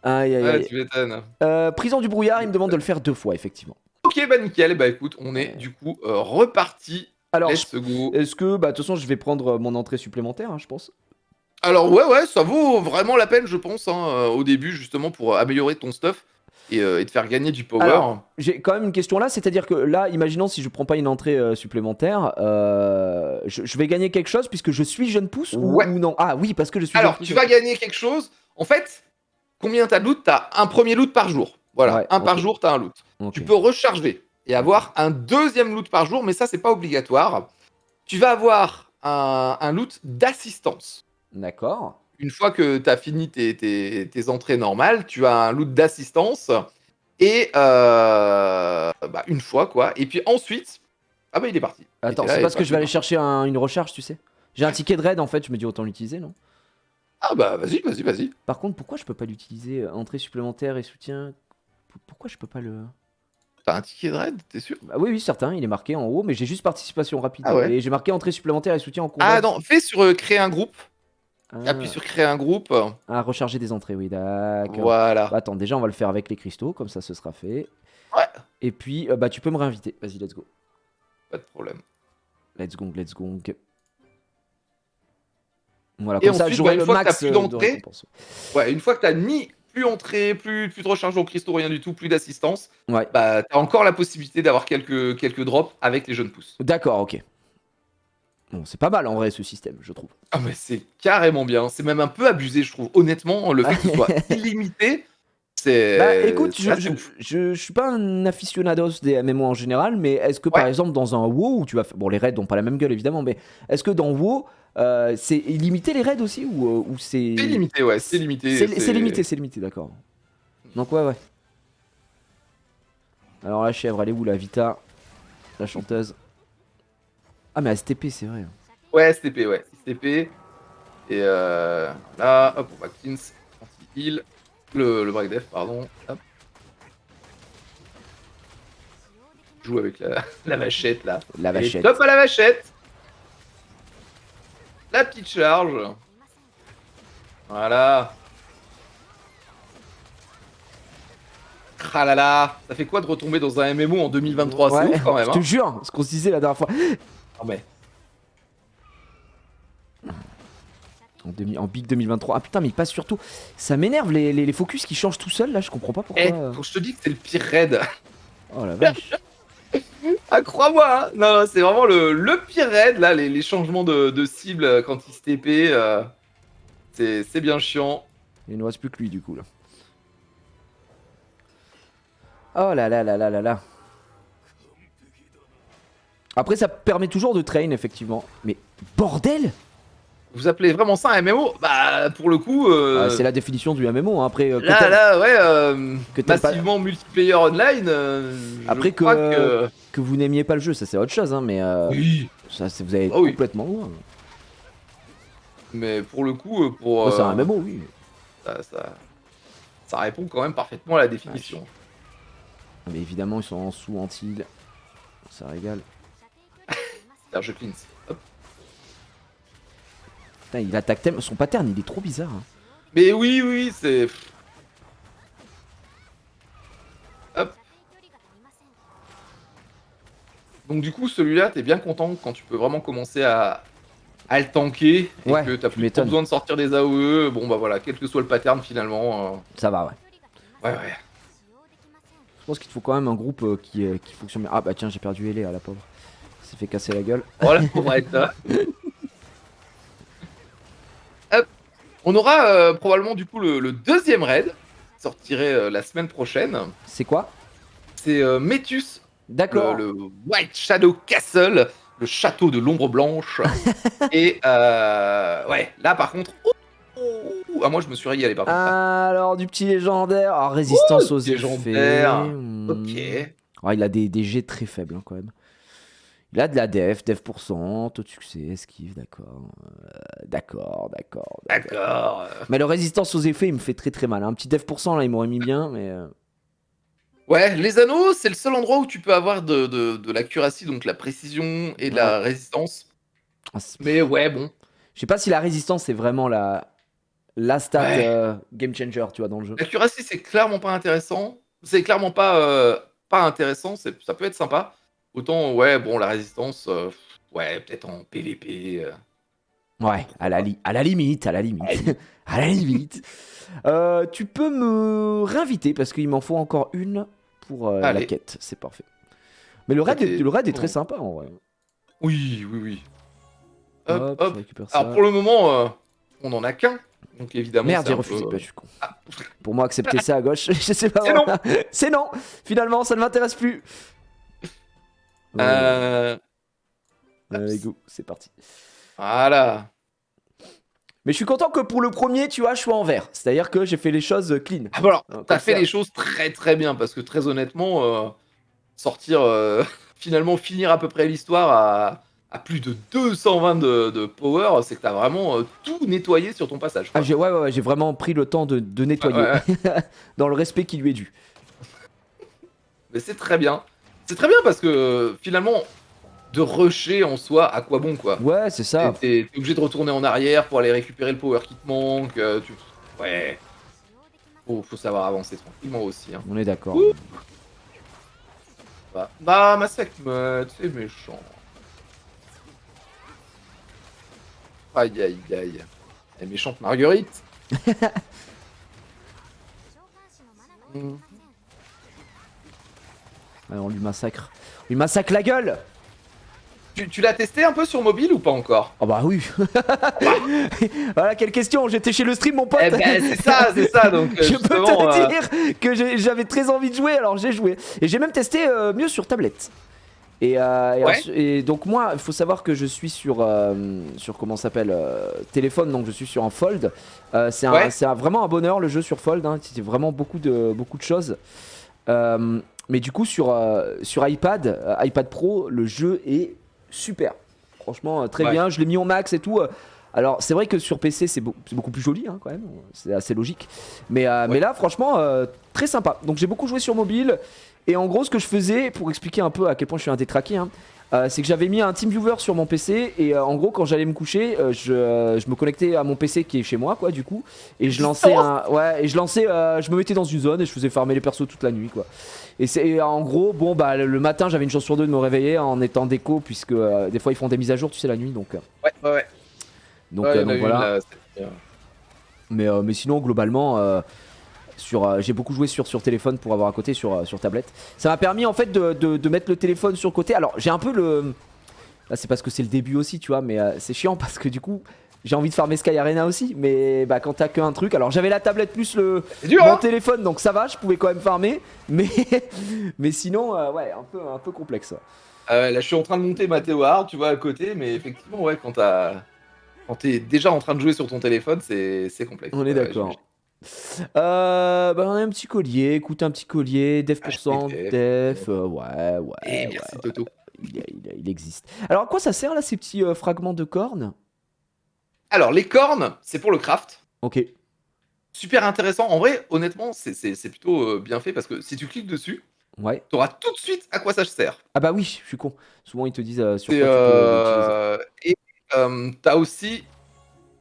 Aïe aïe Ouais, aïe. tu m'étonnes. Prison du brouillard, il me demande de le faire 2 fois, effectivement. Ok, bah nickel. Bah écoute, on est du coup reparti. Alors, Let's go. est-ce que, bah, de toute façon, je vais prendre mon entrée supplémentaire, hein, je pense. Alors, ouais, ouais, ça vaut vraiment la peine, je pense, hein, au début, justement, pour améliorer ton stuff et te faire gagner du power. Alors, j'ai quand même une question là, c'est-à-dire que là, imaginons si je prends pas une entrée supplémentaire, je vais gagner quelque chose puisque je suis jeune pouce Ouais. ou non? Ah oui, parce que je suis jeune Alors, pouce. tu vas gagner quelque chose. En fait, combien t'as de loot? T'as un premier loot par jour. Voilà, Ouais, un ok. par jour, t'as un loot. Ok. Tu peux recharger et avoir un deuxième loot par jour, mais ça, c'est pas obligatoire. Tu vas avoir un loot d'assistance. D'accord. Une fois que tu as fini tes entrées normales, tu as un loot d'assistance. Et bah, une fois, quoi. Et puis ensuite. Ah bah, il est parti. Il Attends, était là, c'est il est parce que parti, je vais il est aller parti. chercher une recharge, tu sais. J'ai un ticket de raid en fait, je me dis autant l'utiliser, non? Ah bah, vas-y, vas-y, vas-y. Par contre, pourquoi je peux pas l'utiliser? Entrée supplémentaire et soutien. Pourquoi je peux pas le. T'as un ticket de raid, t'es sûr? Bah oui, oui, certain, il est marqué en haut, mais j'ai juste participation rapide. Ah ouais. Et j'ai marqué entrée supplémentaire et soutien en combat. Ah non, fais sur créer un groupe. Appuie Ah, sur créer un groupe. recharger des entrées, oui, d'accord. Voilà. Bah attends, déjà on va le faire avec les cristaux, comme ça ce sera fait. Ouais, Et puis, bah tu peux me réinviter. Vas-y, let's go. pas de problème. Let's go, let's go. Voilà, Et comme ça ensuite, j'aurai une le fois que t'as max plus de d'entrées, récompense. ouais, une fois que t'as ni plus entrée, plus de recharge au cristaux, rien du tout, plus d'assistance, Ouais, bah t'as encore la possibilité d'avoir quelques drops avec les jeunes pousses. d'accord, ok. Bon, c'est pas mal en vrai ce système, je trouve. Ah mais c'est carrément bien, c'est même un peu abusé je trouve. Honnêtement, le fait que ce soit illimité, Bah C'est écoute, c'est assez ouf. je suis pas un aficionados des MMO en général, mais est-ce que par Ouais, exemple dans un WoW où tu vas bon les raids n'ont pas la même gueule évidemment, mais est-ce que dans WoW c'est illimité les raids aussi ou c'est c'est limité, ouais, c'est limité. c'est limité d'accord. Donc ouais. Alors la chèvre elle est où la Vita, la chanteuse? Ah mais STP c'est vrai. Ouais, STP, ouais. STP. Et là, hop, on va cleanse, anti-heal. Le break def, pardon. Hop, joue avec la vachette là. La Et vachette. top à la vachette. La petite charge. Voilà. Ah là là, ça fait quoi de retomber dans un MMO en 2023? C'est Ouais, ouf quand je même, te hein. jure, ce qu'on se disait la dernière fois. Non mais, En Big 2023. Ah putain, mais il passe surtout. Ça m'énerve les focus qui changent tout seul là, je comprends pas pourquoi. quand je te dis que c'est le pire raid, Oh la vache. ah crois-moi, hein. Non, non, c'est vraiment le pire raid là, les changements de cible quand il se TP, c'est bien chiant. Il ne reste plus que lui du coup là. Oh là là là là là là. Après, ça permet toujours de train effectivement. Mais bordel! Vous appelez vraiment ça un MMO? Bah pour le coup, C'est la définition du MMO. Hein. Après, là ouais, que t'aimes pas- massivement multiplayer online, je Après crois que que vous n'aimiez pas le jeu, ça c'est autre chose. Hein, mais oui, ça, vous allez ah oui. complètement loin. Mais pour le coup, pour Moi, c'est un MMO, oui. ça, ça répond quand même parfaitement à la définition. Ouais. Mais évidemment, ils sont en sous anti-heal. Ça régale. C'est-à-dire, je cleanse. Hop. Putain, il attaque tellement. Son pattern, il est trop bizarre. Hein. Mais oui, oui, c'est. Hop. Donc du coup, celui-là, t'es bien content quand tu peux vraiment commencer à le tanker et Ouais, que t'as tu plus trop m'étonnes. besoin de sortir des AOE. Bon bah voilà, quel que soit le pattern finalement. Ça va, ouais. Ouais. Je pense qu'il te faut quand même un groupe qui fonctionne bien. Ah bah tiens, j'ai perdu Elé à la pauvre. Il s'est fait casser la gueule. Voilà pour être là. Hop. On aura probablement du coup le deuxième raid qui sortirait la semaine prochaine. C'est quoi? C'est Metus, D'accord. le White Shadow Castle, le château de l'ombre blanche. Et ouais, là par contre, ah, moi je me suis régalé par contre. Alors, du petit légendaire. Ah, résistance aux effets. Légendaire. Ok. Ah, il a des jets très faibles hein, quand même. Il a de la def %, taux de succès, esquive, d'accord. D'accord. D'accord. Mais le résistance aux effets, il me fait très très mal. Un petit def % là, il m'aurait mis bien, mais. Ouais, les anneaux, c'est le seul endroit où tu peux avoir de l'accuracy, donc la précision et de Ouais. la résistance. Ah, Mais ouais, bon. je sais pas si la résistance c'est vraiment la stat Ouais. game changer, tu vois, dans le jeu. L'accuracy, c'est clairement pas intéressant. C'est clairement pas intéressant. Ça peut être sympa. Autant, ouais, bon, la résistance, ouais, peut-être en PVP. Ouais, à la limite. À la limite. À la limite. Tu peux me réinviter parce qu'il m'en faut encore une pour la Allez. quête. C'est parfait. Mais le raid est très sympa en vrai. Oui. Hop, Hop. je récupère ça. Alors pour le moment, on en a qu'un. Donc évidemment, Merde, c'est j'ai un refusé. peu- Bah, je suis con. Pour moi, accepter ça à gauche, je sais pas. C'est non. C'est non. Finalement, ça ne m'intéresse plus. Allez, go, c'est parti. Voilà. Mais je suis content que pour le premier, tu vois, je sois en vert. C'est-à-dire que j'ai fait les choses clean. Ah, bah alors, Comme t'as fait ça. les choses très très bien parce que très honnêtement, sortir finalement finir à peu près l'histoire à plus de 220 de power, c'est que t'as vraiment tout nettoyé sur ton passage. Ah, Quoi. ouais, j'ai vraiment pris le temps de nettoyer. Ouais. Dans le respect qui lui est dû. Mais c'est très bien. C'est très bien parce que finalement, de rusher en soi, à quoi bon quoi. Ouais, c'est ça. T'es obligé de retourner en arrière pour aller récupérer le power qui te manque. Ouais. Faut savoir avancer tranquillement aussi. Hein. On est d'accord. Ouh. Bah, ma Sekhmet, c'est méchant. Aïe. Elle est méchante Marguerite. Alors, on lui massacre. On lui massacre la gueule. Tu l'as testé un peu sur mobile ou pas encore? Ah bah oui. Bah, Voilà, quelle question. J'étais chez le stream, mon pote. eh ben c'est ça, donc Je peux justement. te dire que j'avais très envie de jouer, alors j'ai joué. Et j'ai même testé mieux sur tablette. Ouais, Et donc moi, il faut savoir que je suis sur comment ça s'appelle, téléphone, donc je suis sur un Fold. ouais, Vraiment un bonheur le jeu sur Fold, hein, c'est vraiment beaucoup de choses. Mais du coup sur iPad Pro, le jeu est super. Franchement, très ouais. bien, je l'ai mis en max et tout. Alors c'est vrai que sur PC c'est beaucoup plus joli hein, quand même, c'est assez logique. Mais Ouais. là franchement très sympa. Donc j'ai beaucoup joué sur mobile. Et en gros ce que je faisais, pour expliquer un peu à quel point je suis un détraqué, hein, c'est que j'avais mis un TeamViewer sur mon PC. Et en gros quand j'allais me coucher, je me connectais à mon PC qui est chez moi quoi du coup. Et je lançais Distance. je me mettais dans une zone et je faisais farmer les persos toute la nuit quoi. Et en gros, bon bah le matin j'avais une chance sur deux de me réveiller en étant déco puisque des fois ils font des mises à jour tu sais la nuit Ouais, ouais, ouais. Ouais, il y en a donc une voilà. là. Mais sinon globalement j'ai beaucoup joué sur téléphone pour avoir à côté sur tablette. Ça m'a permis en fait de mettre le téléphone sur le côté. Alors j'ai un peu le... Là c'est parce que c'est le début aussi tu vois mais c'est chiant parce que du coup j'ai envie de farmer Sky Arena aussi. Mais bah quand t'as qu'un truc... Alors j'avais la tablette plus C'est dur, mon hein? téléphone donc ça va je pouvais quand même farmer. Mais, mais sinon ouais un peu complexe. Ouais. Là, je suis en train de monter Matteo Hard, tu vois, à côté, mais effectivement, ouais, quand t'es déjà en train de jouer sur ton téléphone, c'est complexe. On est Ouais, j'imagine. d'accord. Bah on a un petit collier, écoute un petit collier, def pour cent, HPTF. def, Et merci Toto. il existe. Alors à quoi ça sert là ces petits fragments de cornes? Alors, les cornes, c'est pour le craft. Ok, Super intéressant. En vrai, honnêtement, c'est plutôt bien fait parce que si tu cliques dessus, ouais. tu auras tout de suite à quoi ça sert. Ah bah oui, je suis con. Souvent ils te disent sur C'est, quoi tu peux l'utiliser. et t'as aussi,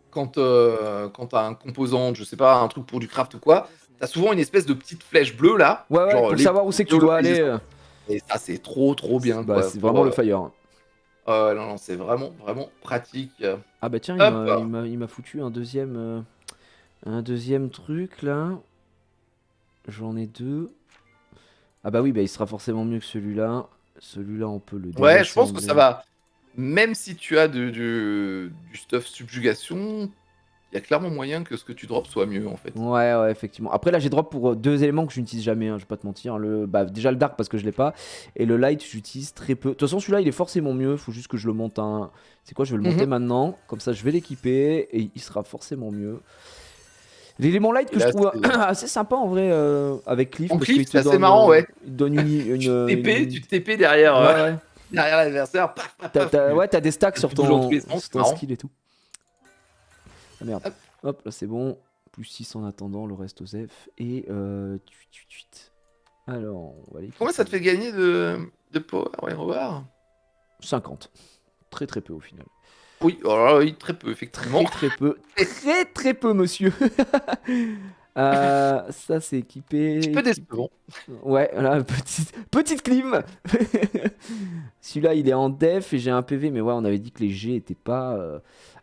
quand t'as un composant, je sais pas, un truc pour du craft ou quoi, t'as souvent une espèce de petite flèche bleue là, Ouais, genre pour les savoir où c'est que tu dois géolocalisations. aller. Et ça, c'est trop bien, Bah quoi. c'est vraiment le fire. Hein. Non, non, c'est vraiment pratique. Ah bah tiens, Hop! il m'a foutu un deuxième truc là. J'en ai deux. Ah bah oui, bah il sera forcément mieux que celui-là. Celui-là on peut le Ouais, je pense que ça désassembler. va. Même si tu as du stuff subjugation, il y a clairement moyen que ce que tu drops soit mieux, en fait. Ouais, effectivement. Après, là, j'ai drop pour deux éléments que je n'utilise jamais, hein, je vais pas te mentir. Bah, déjà le dark parce que je l'ai pas. Et le light, j'utilise très peu. De toute façon, celui-là, il est forcément mieux. Faut juste que je le monte un. C'est quoi, je vais le monter Mmh. maintenant. Comme ça, je vais l'équiper et il sera forcément mieux. L'élément light Et que je là, trouve c'est assez sympa en vrai avec Cliff en parce cliff, qu'il te c'est assez donne, marrant, ouais. il te donne Tu te TP derrière, Ouais, ouais. derrière l'adversaire, paf, paf, paf, Ouais, t'as des stacks tu bouges dans tous les sens, sur c'est ton marrant. skill et tout. Ah merde. Hop. Hop, là c'est bon. Plus 6 en attendant, le reste aux F. Et alors, on va l'équiper. Combien ça te fait gagner de power? Ouais, on va voir. 50. Très peu au final. Oui, alors là, oui, très peu, effectivement. Très peu. Très peu, monsieur. Ça c'est équipé. Un petit peu décevant. Ouais, voilà, petite clim. Celui-là il est en def et j'ai un PV, mais ouais, on avait dit que les G étaient pas.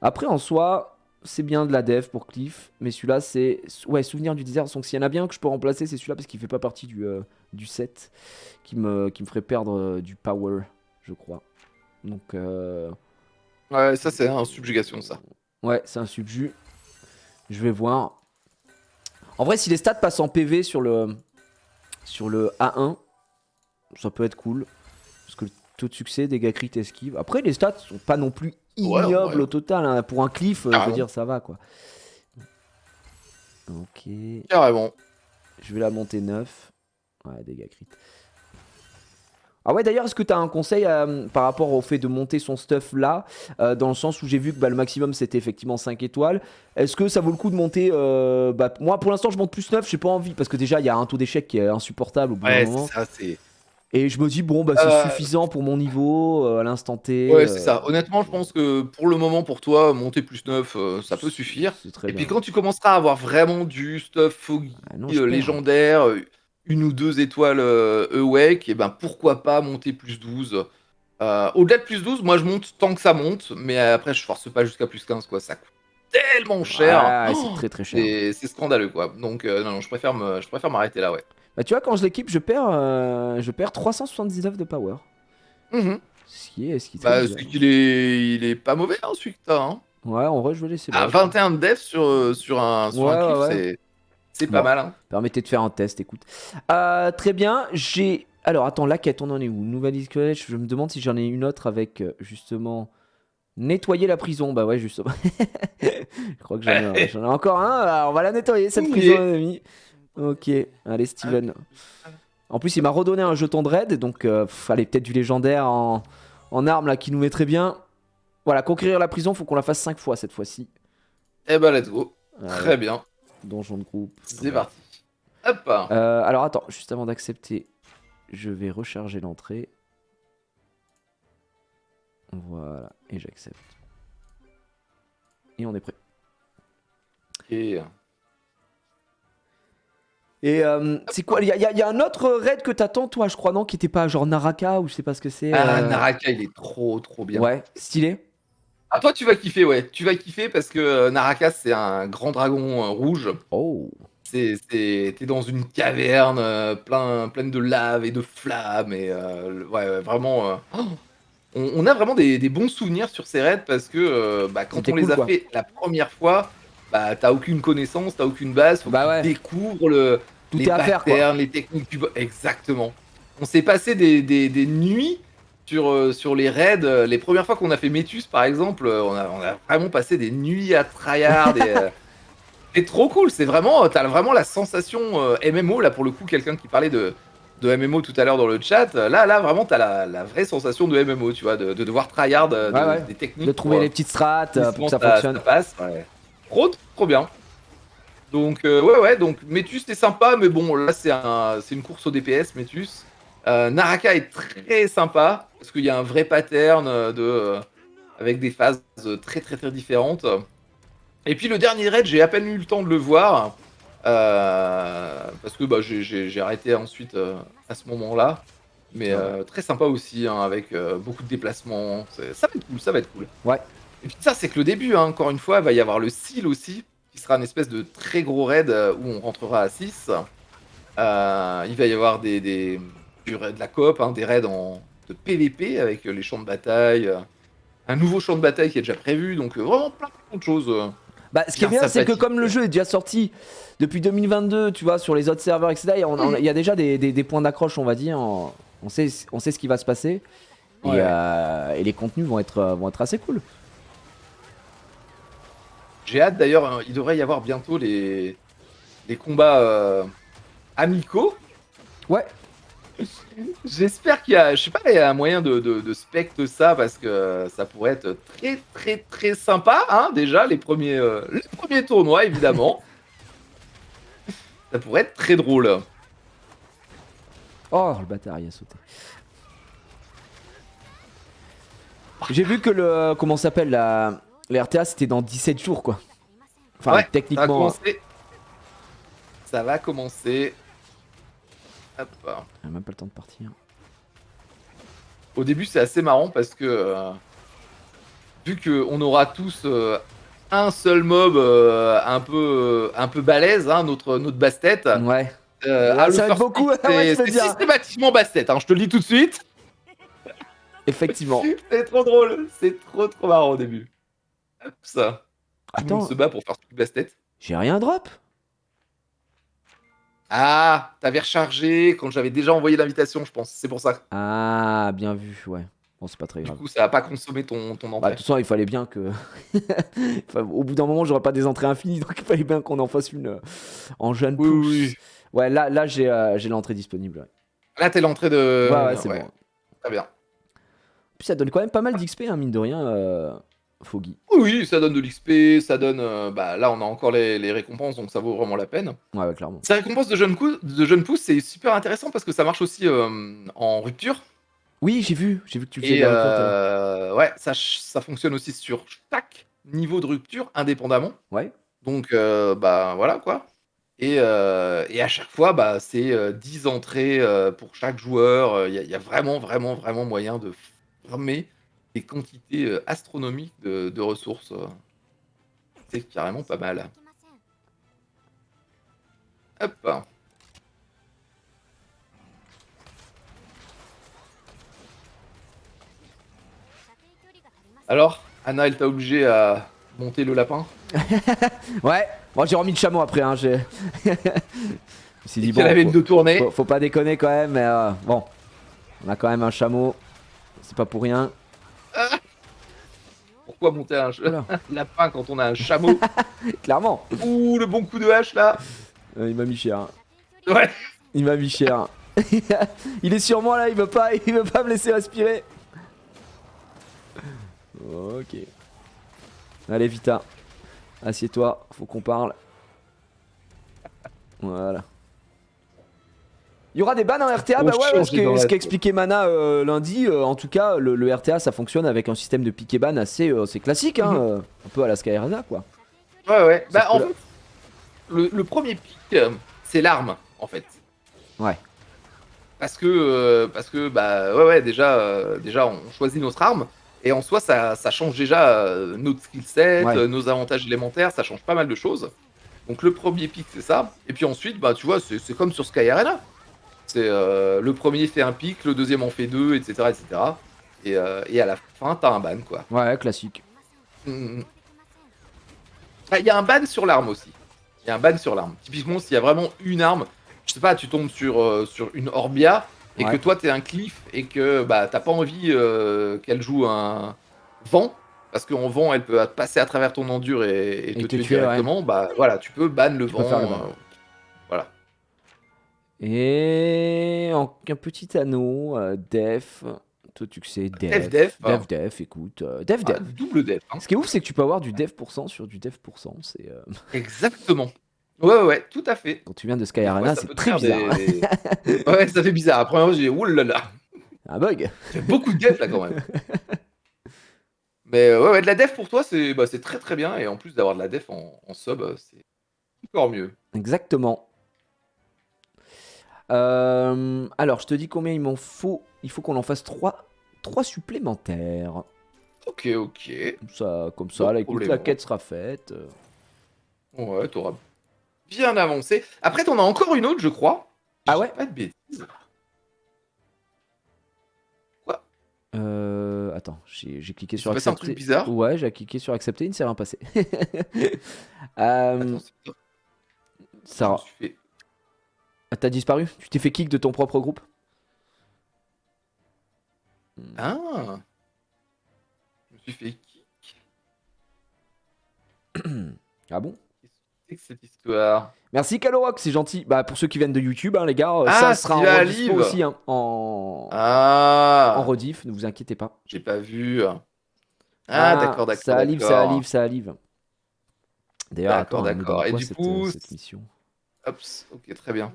Après, en soi, c'est bien de la def pour Cliff, mais celui-là c'est. Ouais, souvenir du désert. Donc s'il y en a bien que je peux remplacer, c'est celui-là parce qu'il fait pas partie du set qui me ferait perdre du power, je crois. Donc, Ouais, ça, c'est un subjugation, ça. ouais, c'est un subjus. Je vais voir. En vrai, si les stats passent en PV sur le A1, ça peut être cool. Parce que le taux de succès, dégâts crit, esquive. Après, les stats sont pas non plus Ouais, en ignobles vrai, au total. Hein. Pour un cliff, je veux carrément. dire, ça va quoi. Ok. Carrément. Je vais la monter 9. Ouais, dégâts crit. Ah ouais, d'ailleurs, est-ce que tu as un conseil par rapport au fait de monter son stuff là, dans le sens où j'ai vu que bah, le maximum c'était effectivement 5 étoiles. Est-ce que ça vaut le coup de monter moi pour l'instant je monte plus 9, j'ai pas envie parce que déjà il y a un taux d'échec qui est insupportable au bout d'un Ouais, c'est moment. ça, c'est. Et je me dis bon bah c'est Euh, suffisant pour mon niveau à l'instant T. Ouais, c'est ça. Honnêtement, je pense que pour le moment, pour toi, monter plus 9, ça peut suffire. C'est très Et puis bien. quand tu commenceras à avoir vraiment du stuff foggy, Ah non, je perds. légendaire, une ou deux étoiles awake, et ben pourquoi pas monter plus 12. Au-delà de plus 12, moi je monte tant que ça monte, mais après je force pas jusqu'à plus 15, quoi. Ça coûte tellement cher. Ouais, c'est Oh, très cher. c'est scandaleux, quoi. Donc non, non, je préfère m'arrêter là, ouais. Bah tu vois quand je l'équipe je perds 379 de power. Mhm. Ce qui est très Bah, bizarre. c'est qu'il est pas mauvais, hein, celui que t'as. Hein. Ouais, en vrai, je vais laisser. Ah, Bah, 21 de def sur ouais, un ouais, cuve, ouais. c'est pas Bon, mal. Hein. permettez de faire un test, écoute. Très bien, j'ai... Alors, attends, la quête, on en est où? Nouvelle escalade, je me demande si j'en ai une autre avec, justement, nettoyer la prison. Bah ouais, justement. Je crois que j'en ai encore un. Alors, on va la nettoyer, cette On y prison, est. les amis. Ok, allez, Hop, Steven. En plus, il m'a redonné un jeton de raid, donc fallait peut-être du légendaire en arme, là, qui nous mettrait bien. Voilà, conquérir la prison, faut qu'on la fasse 5 fois, cette fois-ci. eh ben, let's go. Allez, Très bien. donjon de groupe. C'est Ouais. parti. Hop. Alors attends, juste avant d'accepter, je vais recharger l'entrée. Voilà, et j'accepte. Et on est prêt. Ok. Et c'est quoi? Il y a un autre raid que t'attends, toi, je crois, non? Qui était pas genre Naraka ou je sais pas ce que c'est. Ah, Naraka, il est trop bien. Ouais, stylé. Ah, toi, tu vas kiffer, ouais. Tu vas kiffer parce que Naraka, c'est un grand dragon rouge. Oh. T'es dans une caverne pleine de lave et de flammes. Et ouais, vraiment. On a vraiment des bons souvenirs sur ces raids parce que bah, quand C'était on les cool, a quoi. fait la première fois, bah, t'as aucune connaissance, t'as aucune base, faut que Bah tu ouais, découvres tout les est à faire, quoi. patterns, les techniques du exactement. On s'est passé des nuits sur les raids. Les premières fois qu'on a fait Metus, par exemple, on a vraiment passé des nuits à tryhard. C'est trop cool, t'as vraiment la sensation MMO, là pour le coup, quelqu'un qui parlait de MMO tout à l'heure dans le chat, là vraiment t'as la vraie sensation de MMO, tu vois, de devoir tryhard Ouais, ouais. des De techniques trouver les petites strats pour que doucement ça ça fonctionne. passe. Ouais. Trop bien. Donc ouais, donc Metus c'est sympa, mais bon, là c'est une course au DPS, Metus. Naraka est très sympa, parce qu'il y a un vrai pattern avec des phases très différentes. Et puis le dernier raid, j'ai à peine eu le temps de le voir. Parce que bah, j'ai arrêté ensuite à ce moment-là. Mais Ouais. très sympa aussi, hein, avec beaucoup de déplacements. Ça va être cool, ça va être cool. Ouais. Et puis ça, c'est que le début, hein, encore une fois, il va y avoir le seal aussi, qui sera une espèce de très gros raid où on rentrera à 6. Il va y avoir de la coop, hein, des raids de PVP avec les champs de bataille. Un nouveau champ de bataille qui est déjà prévu, donc vraiment plein de choses. Bah, ce qui est Bien bien, c'est que sympathique. comme le jeu est déjà sorti depuis 2022, tu vois, sur les autres serveurs, etc., il y a déjà des points d'accroche, on va dire. On sait ce qui va se passer. Ouais. Et les contenus vont être assez cool. J'ai hâte d'ailleurs, hein, il devrait y avoir bientôt les combats amicaux. Ouais. J'espère qu'il y a, je sais pas, il y a un moyen de spectre ça parce que ça pourrait être très sympa, hein, déjà, les premiers tournois, évidemment. Ça pourrait être très drôle. Oh, le bâtard, il a sauté. J'ai vu que comment ça s'appelle, les RTA, c'était dans 17 jours, quoi. Enfin, Ouais, ça va techniquement. commencer. Ça va commencer. Hop. On a même pas le temps de partir. Au début, c'est assez marrant parce que vu qu'on aura tous un seul mob un peu balèze, hein, notre basse-tête, Ouais. le Ça va être first beaucoup, pick, ouais, je c'est peux c'est dire. systématiquement basse-tête, hein, je te le dis tout de suite. Effectivement. C'est trop drôle, c'est trop marrant au début. Hop, ça. Tout le monde se Attends, bat pour faire pick basse-tête. j'ai rien drop. Ah, t'avais rechargé quand j'avais déjà envoyé l'invitation, je pense, c'est pour ça. Ah, bien vu, ouais. Bon, c'est pas très Du grave. coup, ça va pas consommer ton Bah, de entrée. toute façon, il fallait bien que. Enfin, au bout d'un moment, j'aurais pas des entrées infinies, donc il fallait bien qu'on en fasse une en jeune Oui, oui, pouce. oui. Ouais, là j'ai l'entrée disponible. Ouais, Là, t'es l'entrée ouais, ouais, de... c'est Ouais, bon. très bien. Puis ça donne quand même pas mal d'XP, hein, mine de rien, Foggy. Oui, oui, ça donne de l'XP, ça donne... bah, là, on a encore les récompenses, donc ça vaut vraiment la peine. Ouais, ouais, clairement. Ces récompenses de jeunes pousses, c'est super intéressant parce que ça marche aussi en rupture. Oui, j'ai vu que tu faisais Et des ruptures tout à l'heure. ouais, ça fonctionne aussi sur chaque niveau de rupture indépendamment. Ouais. Donc, bah voilà quoi. Et à chaque fois, bah, c'est 10 entrées pour chaque joueur. Il y a vraiment moyen de farmer des quantités astronomiques de ressources. C'est carrément pas mal. Hop. Alors, Anna, elle t'a obligé à monter le lapin. Ouais, bon, j'ai remis le chameau après, hein, j'ai... Je me suis dit, Et qu'elle bon, avait le dos tourné. faut pas déconner quand même, mais bon, on a quand même un chameau, c'est pas pour rien. Pourquoi monter un Oula. lapin quand on a un chameau? Clairement. Ouh, le bon coup de hache là. Il m'a mis cher. Ouais. Il m'a mis cher. Il est sur moi là, il veut pas me laisser respirer. Ok. Allez Vita, assieds-toi, faut qu'on parle. Voilà. Il y aura des bans en RTA, bah ouais, ce qu'a expliqué Mana lundi, en tout cas le RTA ça fonctionne avec un système de pick et ban assez classique, hein, un peu à la Skyarena quoi. Ouais. Bah en fait, le premier pick, c'est l'arme en fait. Ouais. Parce que bah ouais déjà on choisit notre arme et en soi ça change déjà notre skill set, nos avantages élémentaires, ça change pas mal de choses. Donc le premier pick c'est ça et puis ensuite bah tu vois c'est comme sur Sky Arena. C'est le premier fait un pick, le deuxième en fait deux, etc. Et à la fin t'as un ban quoi. Ouais, classique. Il y a un ban sur l'arme aussi. Il y a un ban sur l'arme. Typiquement s'il y a vraiment une arme, je sais pas, tu tombes sur une Orbia et que toi t'es un Cliff et que bah t'as pas envie qu'elle joue un vent parce qu'en vent elle peut passer à travers ton endure et te tuer directement. Bah voilà, tu peux ban le vent. Voilà. Et un petit anneau, def. Toi tu sais, def, écoute. Def. Double def. Hein. Ce qui est ouf, c'est que tu peux avoir du dev % sur du dev %. C'est. Exactement. Ouais, tout à fait. Quand tu viens de Sky Arena, c'est très bizarre. Ouais, ça fait bizarre. Après, moi, j'ai dit, oulala. Un bug. Il y a beaucoup de def là quand même. Mais ouais, de la def pour toi, c'est très très bien. Et en plus d'avoir de la def en sub, c'est encore mieux. Exactement. Alors, je te dis combien il m'en faut. Il faut qu'on en fasse 3 supplémentaires. Ok. Comme ça, là, écoute, la quête sera faite. Ouais, t'auras bien avancé. Après, t'en as encore une autre, je crois. Ah ouais? Pas de bêtises. Quoi? Attends, j'ai cliqué sur accepter. C'est un truc bizarre. Ouais, j'ai cliqué sur accepter, il ne s'est rien passé. Attends, ça. T'as disparu? Tu t'es fait kick de ton propre groupe? Ah. Je me suis fait kick. Ah bon? Qu'est-ce que c'est que cette histoire? Merci Calorox, c'est gentil. Bah pour ceux qui viennent de YouTube, hein, les gars, ça sera en rediff aussi, hein, en rediff, ne vous inquiétez pas. J'ai pas vu. Ah, d'accord. Ça arrive. D'ailleurs, attends, d'accord. Et du coup, cette mission. Hop, ok, très bien.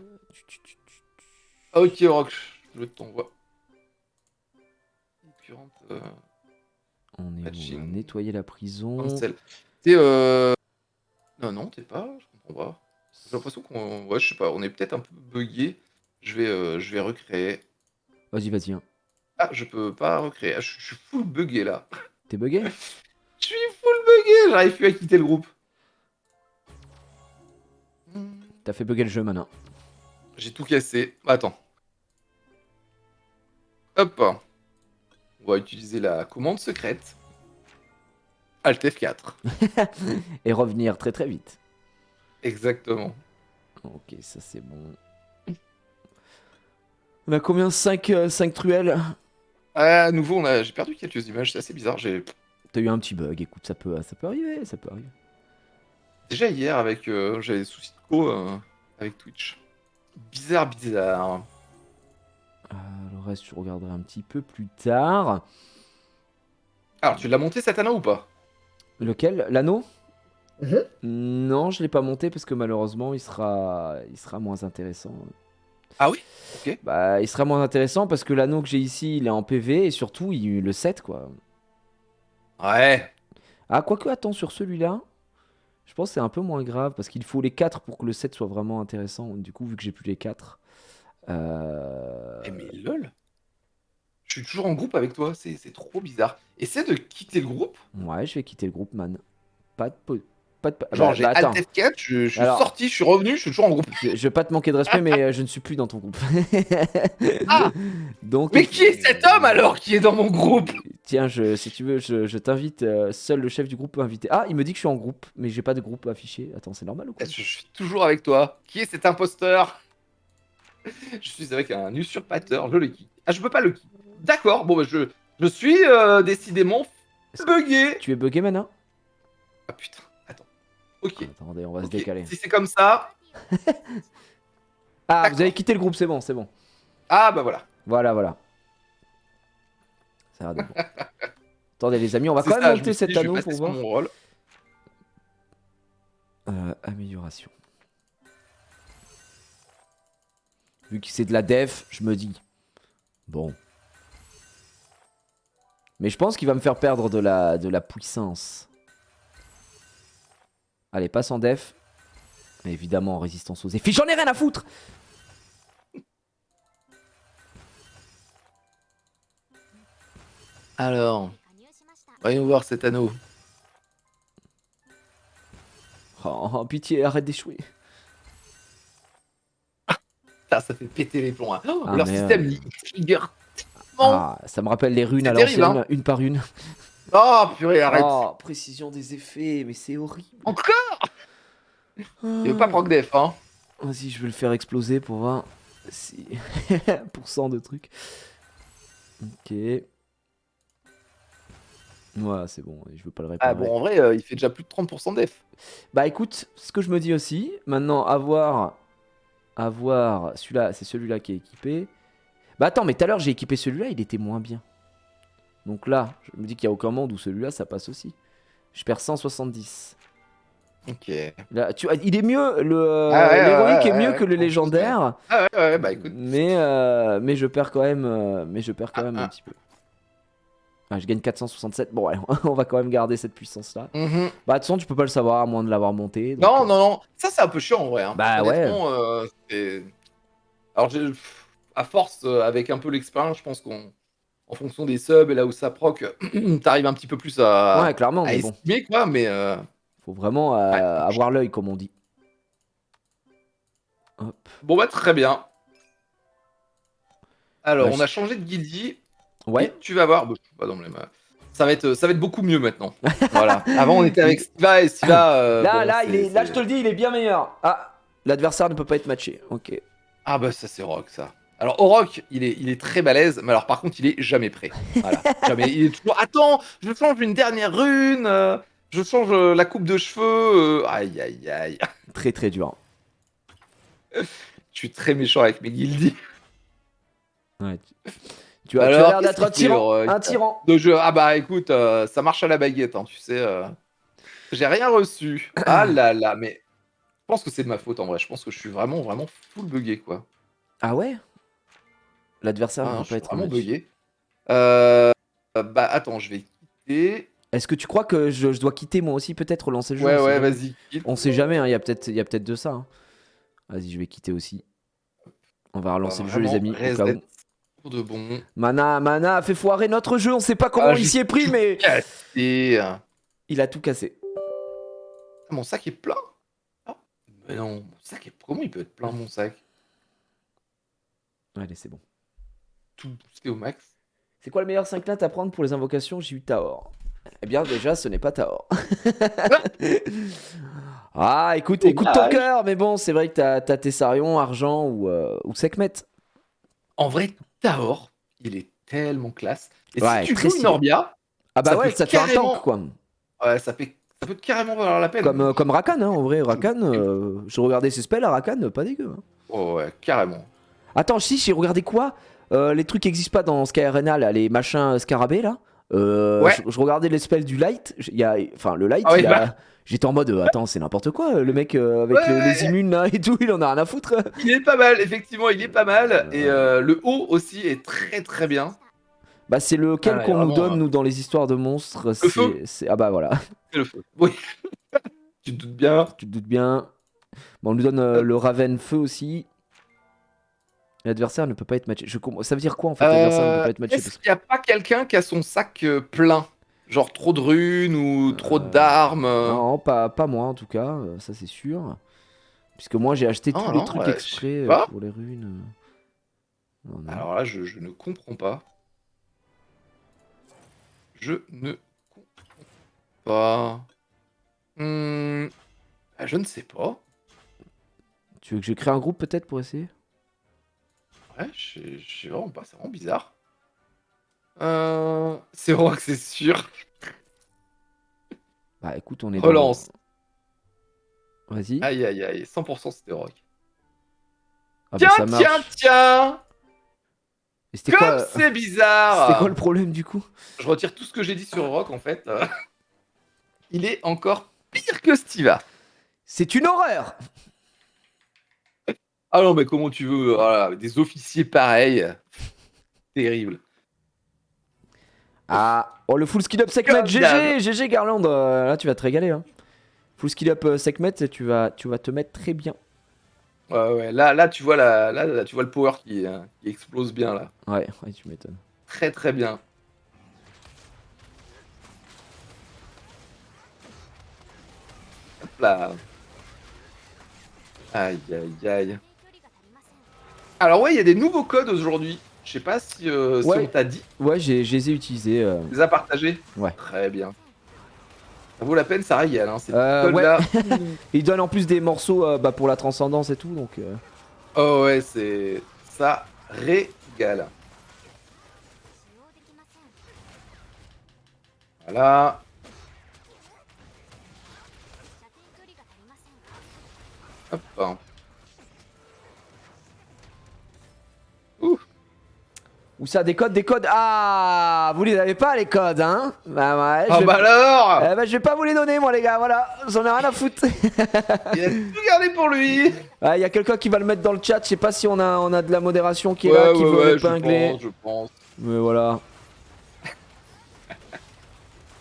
Ok, Rock, je t'envoie. On est où? Nettoyer la prison. T'es Non, t'es pas. Je comprends pas. J'ai l'impression qu'on. Ouais, je sais pas. On est peut-être un peu bugué. Je vais recréer. Vas-y. Hein. Ah, je peux pas recréer. Je suis full bugué là. T'es bugué? Je suis full bugué. J'arrive plus à quitter le groupe. T'as fait bugger le jeu maintenant. J'ai tout cassé. Attends. Hop. On va utiliser la commande secrète. Alt F4. Et revenir très très vite. Exactement. Ok, ça c'est bon. On a combien? 5 truelles? À nouveau, j'ai perdu quelques images, c'est assez bizarre. T'as eu un petit bug, écoute, ça peut arriver, Déjà hier, j'avais des soucis de co avec Twitch. Bizarre. Le reste, je regarderai un petit peu plus tard. Alors, tu l'as monté cette année ou pas? Lequel? L'anneau? Non, je l'ai pas monté parce que malheureusement, il sera moins intéressant. Ah oui? Ok. Bah, il sera moins intéressant parce que l'anneau que j'ai ici, il est en PV et surtout, il le 7 quoi. Ouais. Ah, quoique, attends, sur celui-là, je pense que c'est un peu moins grave parce qu'il faut les 4 pour que le 7 soit vraiment intéressant. Du coup, vu que j'ai plus les 4. Mais lol. Je suis toujours en groupe avec toi, c'est trop bizarre. Essaie de quitter le groupe. Ouais, je vais quitter le groupe, man. Genre, j'ai Alt F4, je suis sorti, je suis revenu, je suis toujours en groupe. Je vais pas te manquer de respect, mais je ne suis plus dans ton groupe. Ah. Donc, mais qui est cet homme alors qui est dans mon groupe? Tiens, si tu veux, je t'invite. Seul le chef du groupe peut inviter. Ah, il me dit que je suis en groupe, mais j'ai pas de groupe affiché. Attends, c'est normal ou quoi? Je suis toujours avec toi. Qui est cet imposteur? Je suis avec un usurpateur, je le quitte. Ah, je peux pas le quitter. D'accord, bon, bah, je suis décidément bugué. Tu es bugué maintenant? Ah putain, attends. Ok. Attendez, on va se Ok. décaler. Si c'est comme ça. Ah, vous avez D'accord. quitté le groupe, c'est bon, c'est bon. Ah, bah voilà. Voilà. Ça a l'air de bon. Attendez, les amis, on va C'est quand même ça, je me monter suis dit, cet je vais anneau passer pour sur voir. mon rôle. Amélioration. Vu que c'est de la def, je me dis. Bon. Mais je pense qu'il va me faire perdre de la puissance. Allez, passe en def. Évidemment, en résistance aux effets. J'en ai rien à foutre! Alors, voyons voir cet anneau. Oh, pitié, arrête d'échouer. Ça fait péter les plombs. Hein. Oh, Ah, leur merde. système, il trigger tellement. Ah, ça me rappelle les runes C'est à terrible, l'ancienne, hein. une par une. Oh, purée, arrête. Oh, précision des effets, mais c'est horrible. Encore. Il veut pas Ah. proc def, hein. Vas-y, je vais le faire exploser pour voir si... % de trucs. Ok. Voilà, c'est bon, je veux pas le réparer. Ah bon, en vrai, il fait déjà plus de 30% def. Bah écoute, ce que je me dis aussi, maintenant avoir celui-là, c'est celui-là qui est équipé. Bah attends, mais tout à l'heure j'ai équipé celui-là, il était moins bien. Donc là, je me dis qu'il y a aucun monde où celui-là ça passe aussi. Je perds 170. Ok. Là, il est mieux, Ah ouais, l'héroïque ouais, est mieux ouais, que le en plus, légendaire. Ah ouais, bah écoute. Mais je perds quand même, un Ah. petit peu. Ah, je gagne 467. Bon, allez, on va quand même garder cette puissance-là. Mhm. Bah, de toute façon, tu peux pas le savoir à moins de l'avoir monté. Donc, Non. Ça, c'est un peu chiant en vrai. Hein. Bah ouais. Honnêtement, alors, à force, avec un peu l'expérience, je pense qu'en fonction des subs et là où ça proc, t'arrives un petit peu plus Ouais, clairement, à mais bon. estimer, quoi. Mais Faut vraiment ouais, avoir l'œil, comme on dit. Hop. bon, bah très bien. Alors, Bah, on a changé de guildie. Ouais. Et tu vas voir. Bah, je suis pas dans les mains. Ça va être beaucoup mieux maintenant. Voilà. Avant, on était avec Stiva et Stiva. Bon, là, là, je te le dis, il est bien meilleur. Ah, l'adversaire ne peut pas être matché. Ok. Ah bah ça c'est Rock ça. Alors Rock, il est très balèze, mais alors par contre il est jamais prêt. Voilà, jamais. Il est toujours. Attends, je change une dernière rune, je change la coupe de cheveux. Aïe aïe aïe. Très très dur. Je suis très méchant avec mes guildies. Ouais. Tu as Alors l'air qu'est-ce d'être un qu'il fait, tyran. Rock Un tyran. de jeu. Ah bah écoute, ça marche à la baguette, hein, tu sais. J'ai rien reçu. Ah là là, mais je pense que c'est de ma faute en vrai. Je pense que je suis vraiment full buggé quoi. Ah ouais. L'adversaire ne Ah, peut je pas suis être vraiment matché. buggé. Bah attends, je vais quitter. Est-ce que tu crois que je dois quitter moi aussi, peut-être relancer le jeu? Ouais, vas-y, quitte. On sait jamais, hein, il y a peut-être de ça. Hein. Vas-y, je vais quitter aussi. On va relancer le jeu, les Vraiment, amis, au cas reset où. pour de bon. Mana a fait foirer notre jeu, on sait pas comment Ah, il j'ai s'y est pris, tout mais cassé. Ah, il a tout cassé. mon sac est plein. Ah, mais non, mon sac est... Comment il peut être plein, mon sac? Allez, c'est bon. Tout boosté au max. C'est quoi le meilleur 5 lattes à prendre pour les invocations? J'ai eu Taor. Eh bien, déjà, ce n'est pas Taor. Ah, écoute ton Dommage. cœur, mais bon, c'est vrai que t'as Tessarion, Argent ou Sekhmet. En vrai, Taor, il est tellement classe. Et Ouais, si tu très joues une stylé. Orbia, Ah bah ouais, peut ça te fait un tank, carrément... quoi. Ouais, ça peut carrément valoir la peine. Comme Rakan, hein, en vrai, Rakan, je regardais ses spells à Rakan, pas dégueu. Hein. Oh, ouais, carrément. Attends, si, j'ai regardé quoi? Les trucs qui existent pas dans Sky Arena, là, les machins scarabées, là. Ouais. Je regardais les spells du Light. Enfin, le Light, Ah ouais, bah, j'étais en mode, attends, c'est n'importe quoi. Le mec avec ouais, les immunes, là, et tout, il en a rien à foutre. il est pas mal, effectivement, il est pas mal. Et le haut aussi est très très bien. Bah, c'est lequel Ah, qu'on nous vraiment, donne, nous, dans les histoires de monstres. le feu. Ah bah voilà, C'est le feu. Oui, tu te doutes bien. tu te doutes bien. Bon, on nous donne le Raven Feu aussi. L'adversaire ne peut pas être matché. Ça veut dire quoi en fait, l'adversaire ne peut pas être matché? Est-ce qu'il n'y a pas quelqu'un qui a son sac plein? Genre trop de runes ou trop d'armes? Non, pas moi en tout cas, ça c'est sûr. Puisque moi j'ai acheté tous les trucs Je exprès sais pas. pour les runes. Non. Alors là, je ne comprends pas. Je ne comprends pas. Je ne sais pas. Tu veux que je crée un groupe peut-être pour essayer? Ouais, je sais vraiment pas, c'est vraiment bizarre. C'est vrai que c'est sûr. Bah écoute, on est Relance. Vas-y. Aïe aïe aïe, 100% c'était rock. Ah bah Tiens, ça tiens, marche. tiens! Et c'était Comme quoi c'est C'était bizarre! quoi le problème du coup? Je retire tout ce que j'ai dit sur rock en fait. Il est encore pire que Stiva. C'est une horreur! Ah non, mais comment tu veux? Voilà, des officiers pareils. Terrible. Ah, oh le full skill up Sekhmet, Comme d'hab. GG, GG Garland, là tu vas te régaler hein. Full skill up Sekhmet, tu vas te mettre très bien. Ouais, ouais, là, tu vois là, tu vois le power qui explose bien là. Ouais, tu m'étonnes. Très très bien. Hop là. Aïe aïe aïe. Alors ouais, il y a des nouveaux codes aujourd'hui. Je sais pas si on t'a dit. Ouais, je les ai utilisés. Tu les as partagés? Ouais. Très bien. Ça vaut la peine, ça régale, hein, ces petits codes ouais. là. Ils donnent en plus des morceaux pour la transcendance et tout, donc... Oh ouais, c'est... Ça régale. Voilà. Hop. Ouh. Où ça, des codes, Ah, vous les avez pas les codes, hein? Bah ouais, Ah bah alors! bah je vais pas vous les donner moi les gars, voilà, j'en ai rien à foutre. Il a tout gardé pour lui! Ah, y a quelqu'un qui va le mettre dans le chat, je sais pas si on a de la modération qui est là, qui veut l'épingler. Je pense. Mais voilà.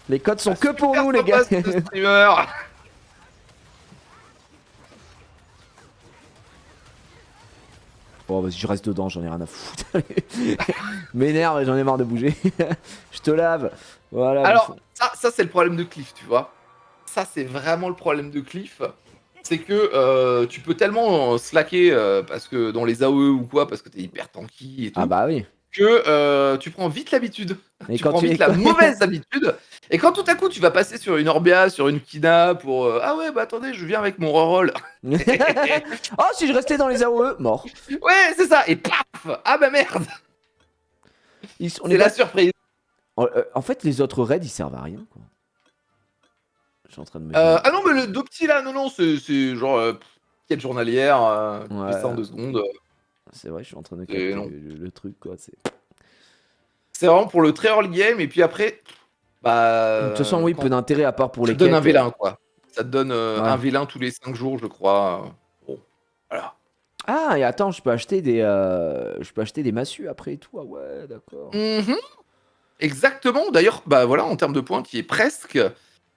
Les codes sont que pour nous les gars. Streamer. Bon, vas-y, je reste dedans, j'en ai rien à foutre. M'énerve, j'en ai marre de bouger. Je te lave. Voilà. Alors, ça c'est le problème de Cliff, tu vois. Ça, c'est vraiment le problème de Cliff. C'est que tu peux tellement slacker parce que dans les AOE ou quoi, parce que t'es hyper tanky et tout, Ah bah oui. que tu prends vite l'habitude. Et Tu quand prends tu vite la mauvaise habitude. Et quand tout à coup, tu vas passer sur une Orbia, sur une Kina pour ah ouais, bah attendez, je viens avec mon reroll. Oh, si je restais dans les AOE, mort. Ouais, c'est ça. Et paf! Ah bah merde! C'est la surprise. En fait, les autres raids ils servent à rien quoi. Je suis en train de me dire. Ah non, mais le Dopti là, non, c'est genre quête journalière, tu fais ça en Ouais. 2 secondes. C'est vrai, je suis en train de capter non. le truc quoi. C'est vraiment pour le très early game, et puis après, bah. De toute façon, oui, peu d'intérêt à part pour les ça te donne un quêtes. V1 quoi. Ça te donne un V1 tous les 5 jours, je crois. Bon, voilà. Ah, et attends, je peux acheter des massues après et tout. Ah ouais, d'accord. Exactement. D'ailleurs, bah voilà, en termes de points, qui est presque.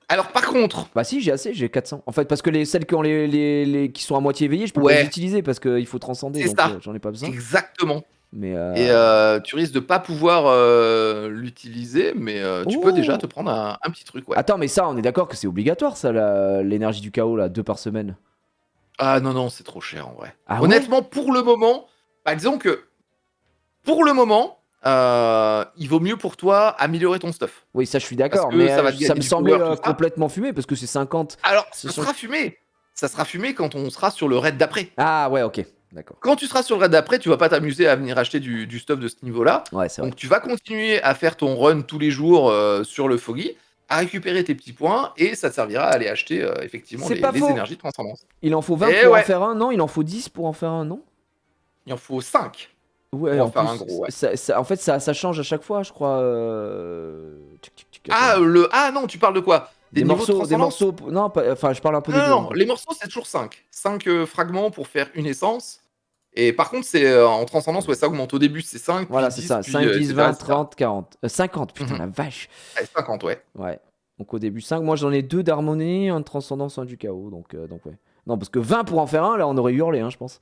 Alors par contre. Bah si, j'ai assez, j'ai 400. En fait, parce que celles qui ont qui sont à moitié éveillées, je peux pas les utiliser parce qu'il faut transcender, donc j'en ai pas besoin. Exactement. Mais Et tu risques de pas pouvoir l'utiliser, mais tu peux déjà te prendre un petit truc, ouais. Attends, mais ça, on est d'accord que c'est obligatoire, ça, l'énergie du chaos, là, 2 par semaine. Ah non, c'est trop cher en vrai. Ah honnêtement, pour le moment, bah, disons que pour le moment, il vaut mieux pour toi améliorer ton stuff. Oui, ça, je suis d'accord, Parce que mais ça me semblait complètement fumé parce que c'est 50. Alors, ça sera fumé. Ça sera fumé quand on sera sur le raid d'après. Ah ouais, ok, d'accord. Quand tu seras sur le raid d'après, tu vas pas t'amuser à venir acheter du stuff de ce niveau-là. Ouais, c'est vrai. Donc tu vas continuer à faire ton run tous les jours sur le Foggy, à récupérer tes petits points, et ça te servira à aller acheter effectivement les énergies de transcendance. Il en faut 20 pour en faire un, non? Il en faut 10 pour en faire un, non? Il en faut 5 ouais, pour en faire un gros, ouais. En fait, ça change à chaque fois, je crois. Ah non, tu parles de quoi? Des morceaux, non, enfin, je parle un peu des Non, les morceaux, c'est toujours 5. 5 fragments pour faire une essence. Et par contre, c'est en transcendance, ouais, ça augmente. Au début, c'est 5. Voilà, puis c'est 10, ça. puis, 5, 10, 20, 30, 40. 50, putain, Mhm. la vache. 50, ouais. Ouais. Donc au début 5. Moi, j'en ai 2 d'harmonie, un de transcendance, un du chaos. Donc ouais. Non, parce que 20 pour en faire un, là, on aurait hurlé, hein, je pense.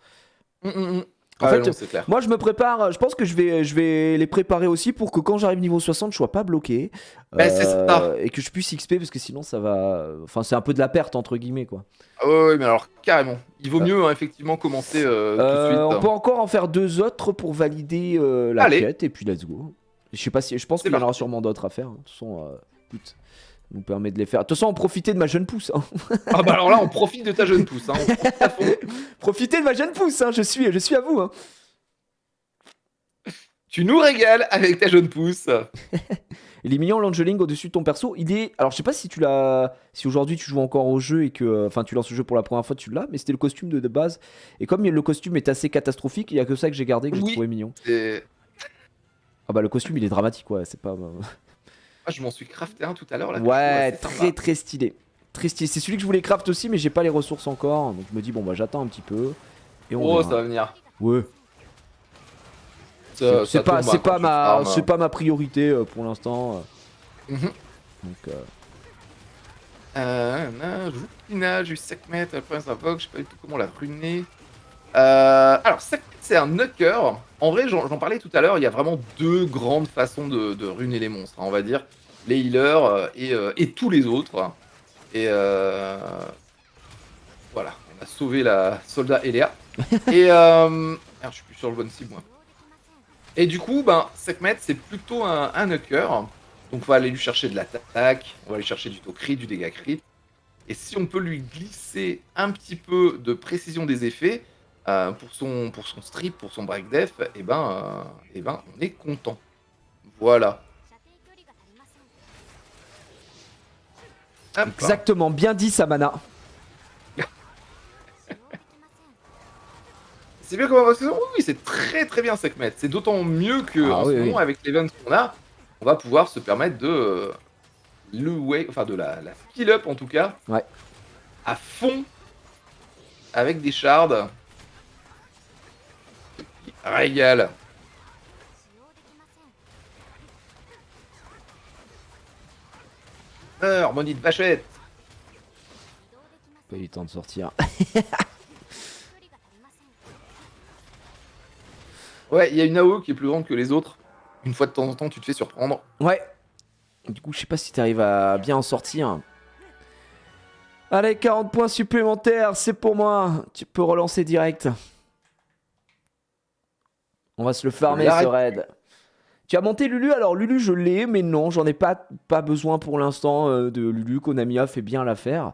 En fait, non, c'est clair. moi je me prépare, je pense que je vais les préparer aussi pour que quand j'arrive niveau 60, je sois pas bloqué. C'est ça. Et que je puisse XP parce que sinon ça va. Enfin, c'est un peu de la perte entre guillemets quoi. Ah ouais, mais alors carrément. Il vaut mieux effectivement commencer tout de suite. On peut encore en faire 2 autres pour valider la quête et puis let's go. Je sais pas si, je pense C'est qu'il y en aura parti. sûrement d'autres à faire. De toute façon, écoute, ça nous permet de les faire. De toute façon, on profitait de ma jeune pousse. Hein. Ah bah alors là, on profite de ta jeune pousse, hein, on profite à fond. Profitez de ma jeune pousse, hein. Je suis à vous. Hein. Tu nous régales avec ta jeune pousse. Il est mignon l'Angeling au-dessus de ton perso. Il est. Alors je sais pas si tu l'as. Si aujourd'hui tu joues encore au jeu et que. Enfin tu lances le jeu pour la première fois, tu l'as, mais c'était le costume de base. Et comme le costume est assez catastrophique, il y a que ça que j'ai gardé, que j'ai Oui. trouvé mignon. Et... Ah bah le costume il est dramatique, ouais, c'est pas. Ah, je m'en suis crafté un tout à l'heure là. Ouais, que je trouve assez sympa. très stylé. Très stylé. C'est celui que je voulais craft aussi, mais j'ai pas les ressources encore. Donc je me dis, bon bah j'attends un petit peu. Et on Oh, verra. ça va venir. Ouais. Ça C'est pas, tombe, hein, quand tu farmes. c'est pas ma priorité pour l'instant. Mhm. Donc. Joupina, j'ai eu Sekhmet, le prince invoque, je sais pas du tout comment la ruiner. Alors, Sekhmet, c'est un knocker. En vrai, j'en parlais tout à l'heure, il y a vraiment deux grandes façons de ruiner les monstres, hein, on va dire. Les healers et tous les autres. Et voilà, on a sauvé la soldat Eléa. Et alors, je suis plus sur le bon cible, moi. Et du coup, ben, Sekhmet, c'est plutôt un knocker. Donc, on va aller lui chercher de l'attaque, on va aller chercher du taux crit, du dégât crit. Et si on peut lui glisser un petit peu de précision des effets pour son strip, pour son break def, et ben, on est content. Voilà. Hop. Exactement, bien dit Samana. C'est bien comme invocation. Oui, c'est très bien Sekhmet. C'est d'autant mieux que en ce moment, avec l'event qu'on a, on va pouvoir se permettre de de la skill up en tout cas. Ouais. À fond avec des shards. Régale. Harmonie de vachette. Pas eu le temps de sortir. Ouais, il y a une AO qui est plus grande que les autres. Une fois de temps en temps, tu te fais surprendre. Ouais. Du coup, je sais pas si t'arrives à bien en sortir. Allez, 40 points supplémentaires, c'est pour moi. Tu peux relancer direct. On va se le farmer ce raid. Tu as monté Lulu? Alors Lulu je l'ai, mais non, j'en ai pas besoin pour l'instant de Lulu. Konami a fait bien l'affaire.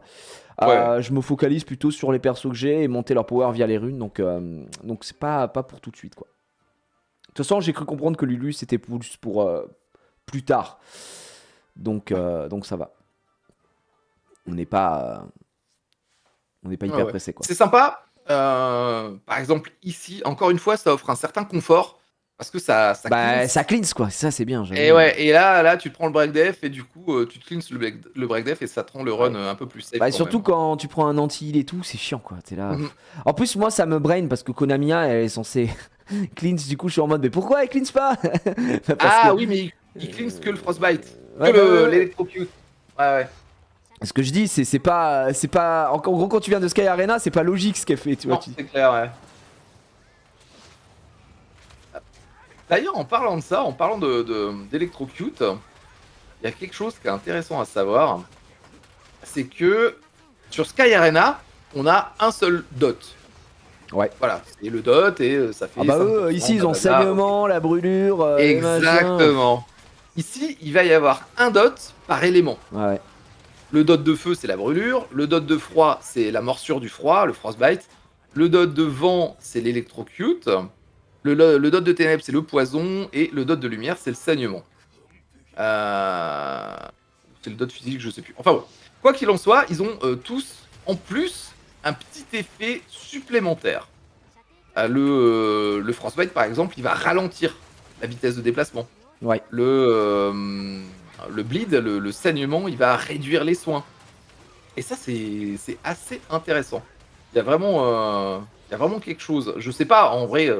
Ouais. Je me focalise plutôt sur les persos que j'ai et monter leur power via les runes. Donc c'est pas pour tout de suite quoi. De toute façon j'ai cru comprendre que Lulu c'était plus pour plus tard. Donc ça va. On n'est pas hyper pressé quoi. C'est sympa. Par exemple ici, encore une fois, ça offre un certain confort. Parce que ça cleanse. Ça cleanse quoi, ça c'est bien. Et ouais, et là tu te prends le break def et du coup tu te cleanses le break def et ça te rend le run un peu plus safe. Bah, surtout quand tu prends un anti-heal et tout, c'est chiant quoi. T'es là. En plus, moi ça me brain parce que Konamiya elle est censée cleanse, du coup je suis en mode mais pourquoi elle cleanse pas? Oui, mais il cleanse que le frostbite, que l'électrocute. Ouais. Ce que je dis, c'est pas. En gros, quand tu viens de Sky Arena, c'est pas logique ce qu'elle fait, tu vois. Non, c'est clair, ouais. D'ailleurs, en parlant de ça, en parlant d'électrocute, il y a quelque chose qui est intéressant à savoir. C'est que sur Sky Arena, on a un seul dot. Ouais. Voilà, c'est le dot et ça fait. Ah bah eux, ici ils ont saignement, la brûlure. Exactement. Ici, il va y avoir un dot par élément. Ouais. Le dot de feu, c'est la brûlure. Le dot de froid, c'est la morsure du froid, le frostbite. Le dot de vent, c'est l'électrocute. Le dot de ténèbres, c'est le poison. Et le dot de lumière, c'est le saignement. C'est le dot physique, je sais plus. Enfin bon. Quoi qu'il en soit, ils ont tous, en plus, un petit effet supplémentaire. Le frostbite, par exemple, il va ralentir la vitesse de déplacement. Ouais. Le bleed, le saignement, il va réduire les soins. Et ça, c'est assez intéressant. Il y a vraiment quelque chose. Je sais pas, en vrai,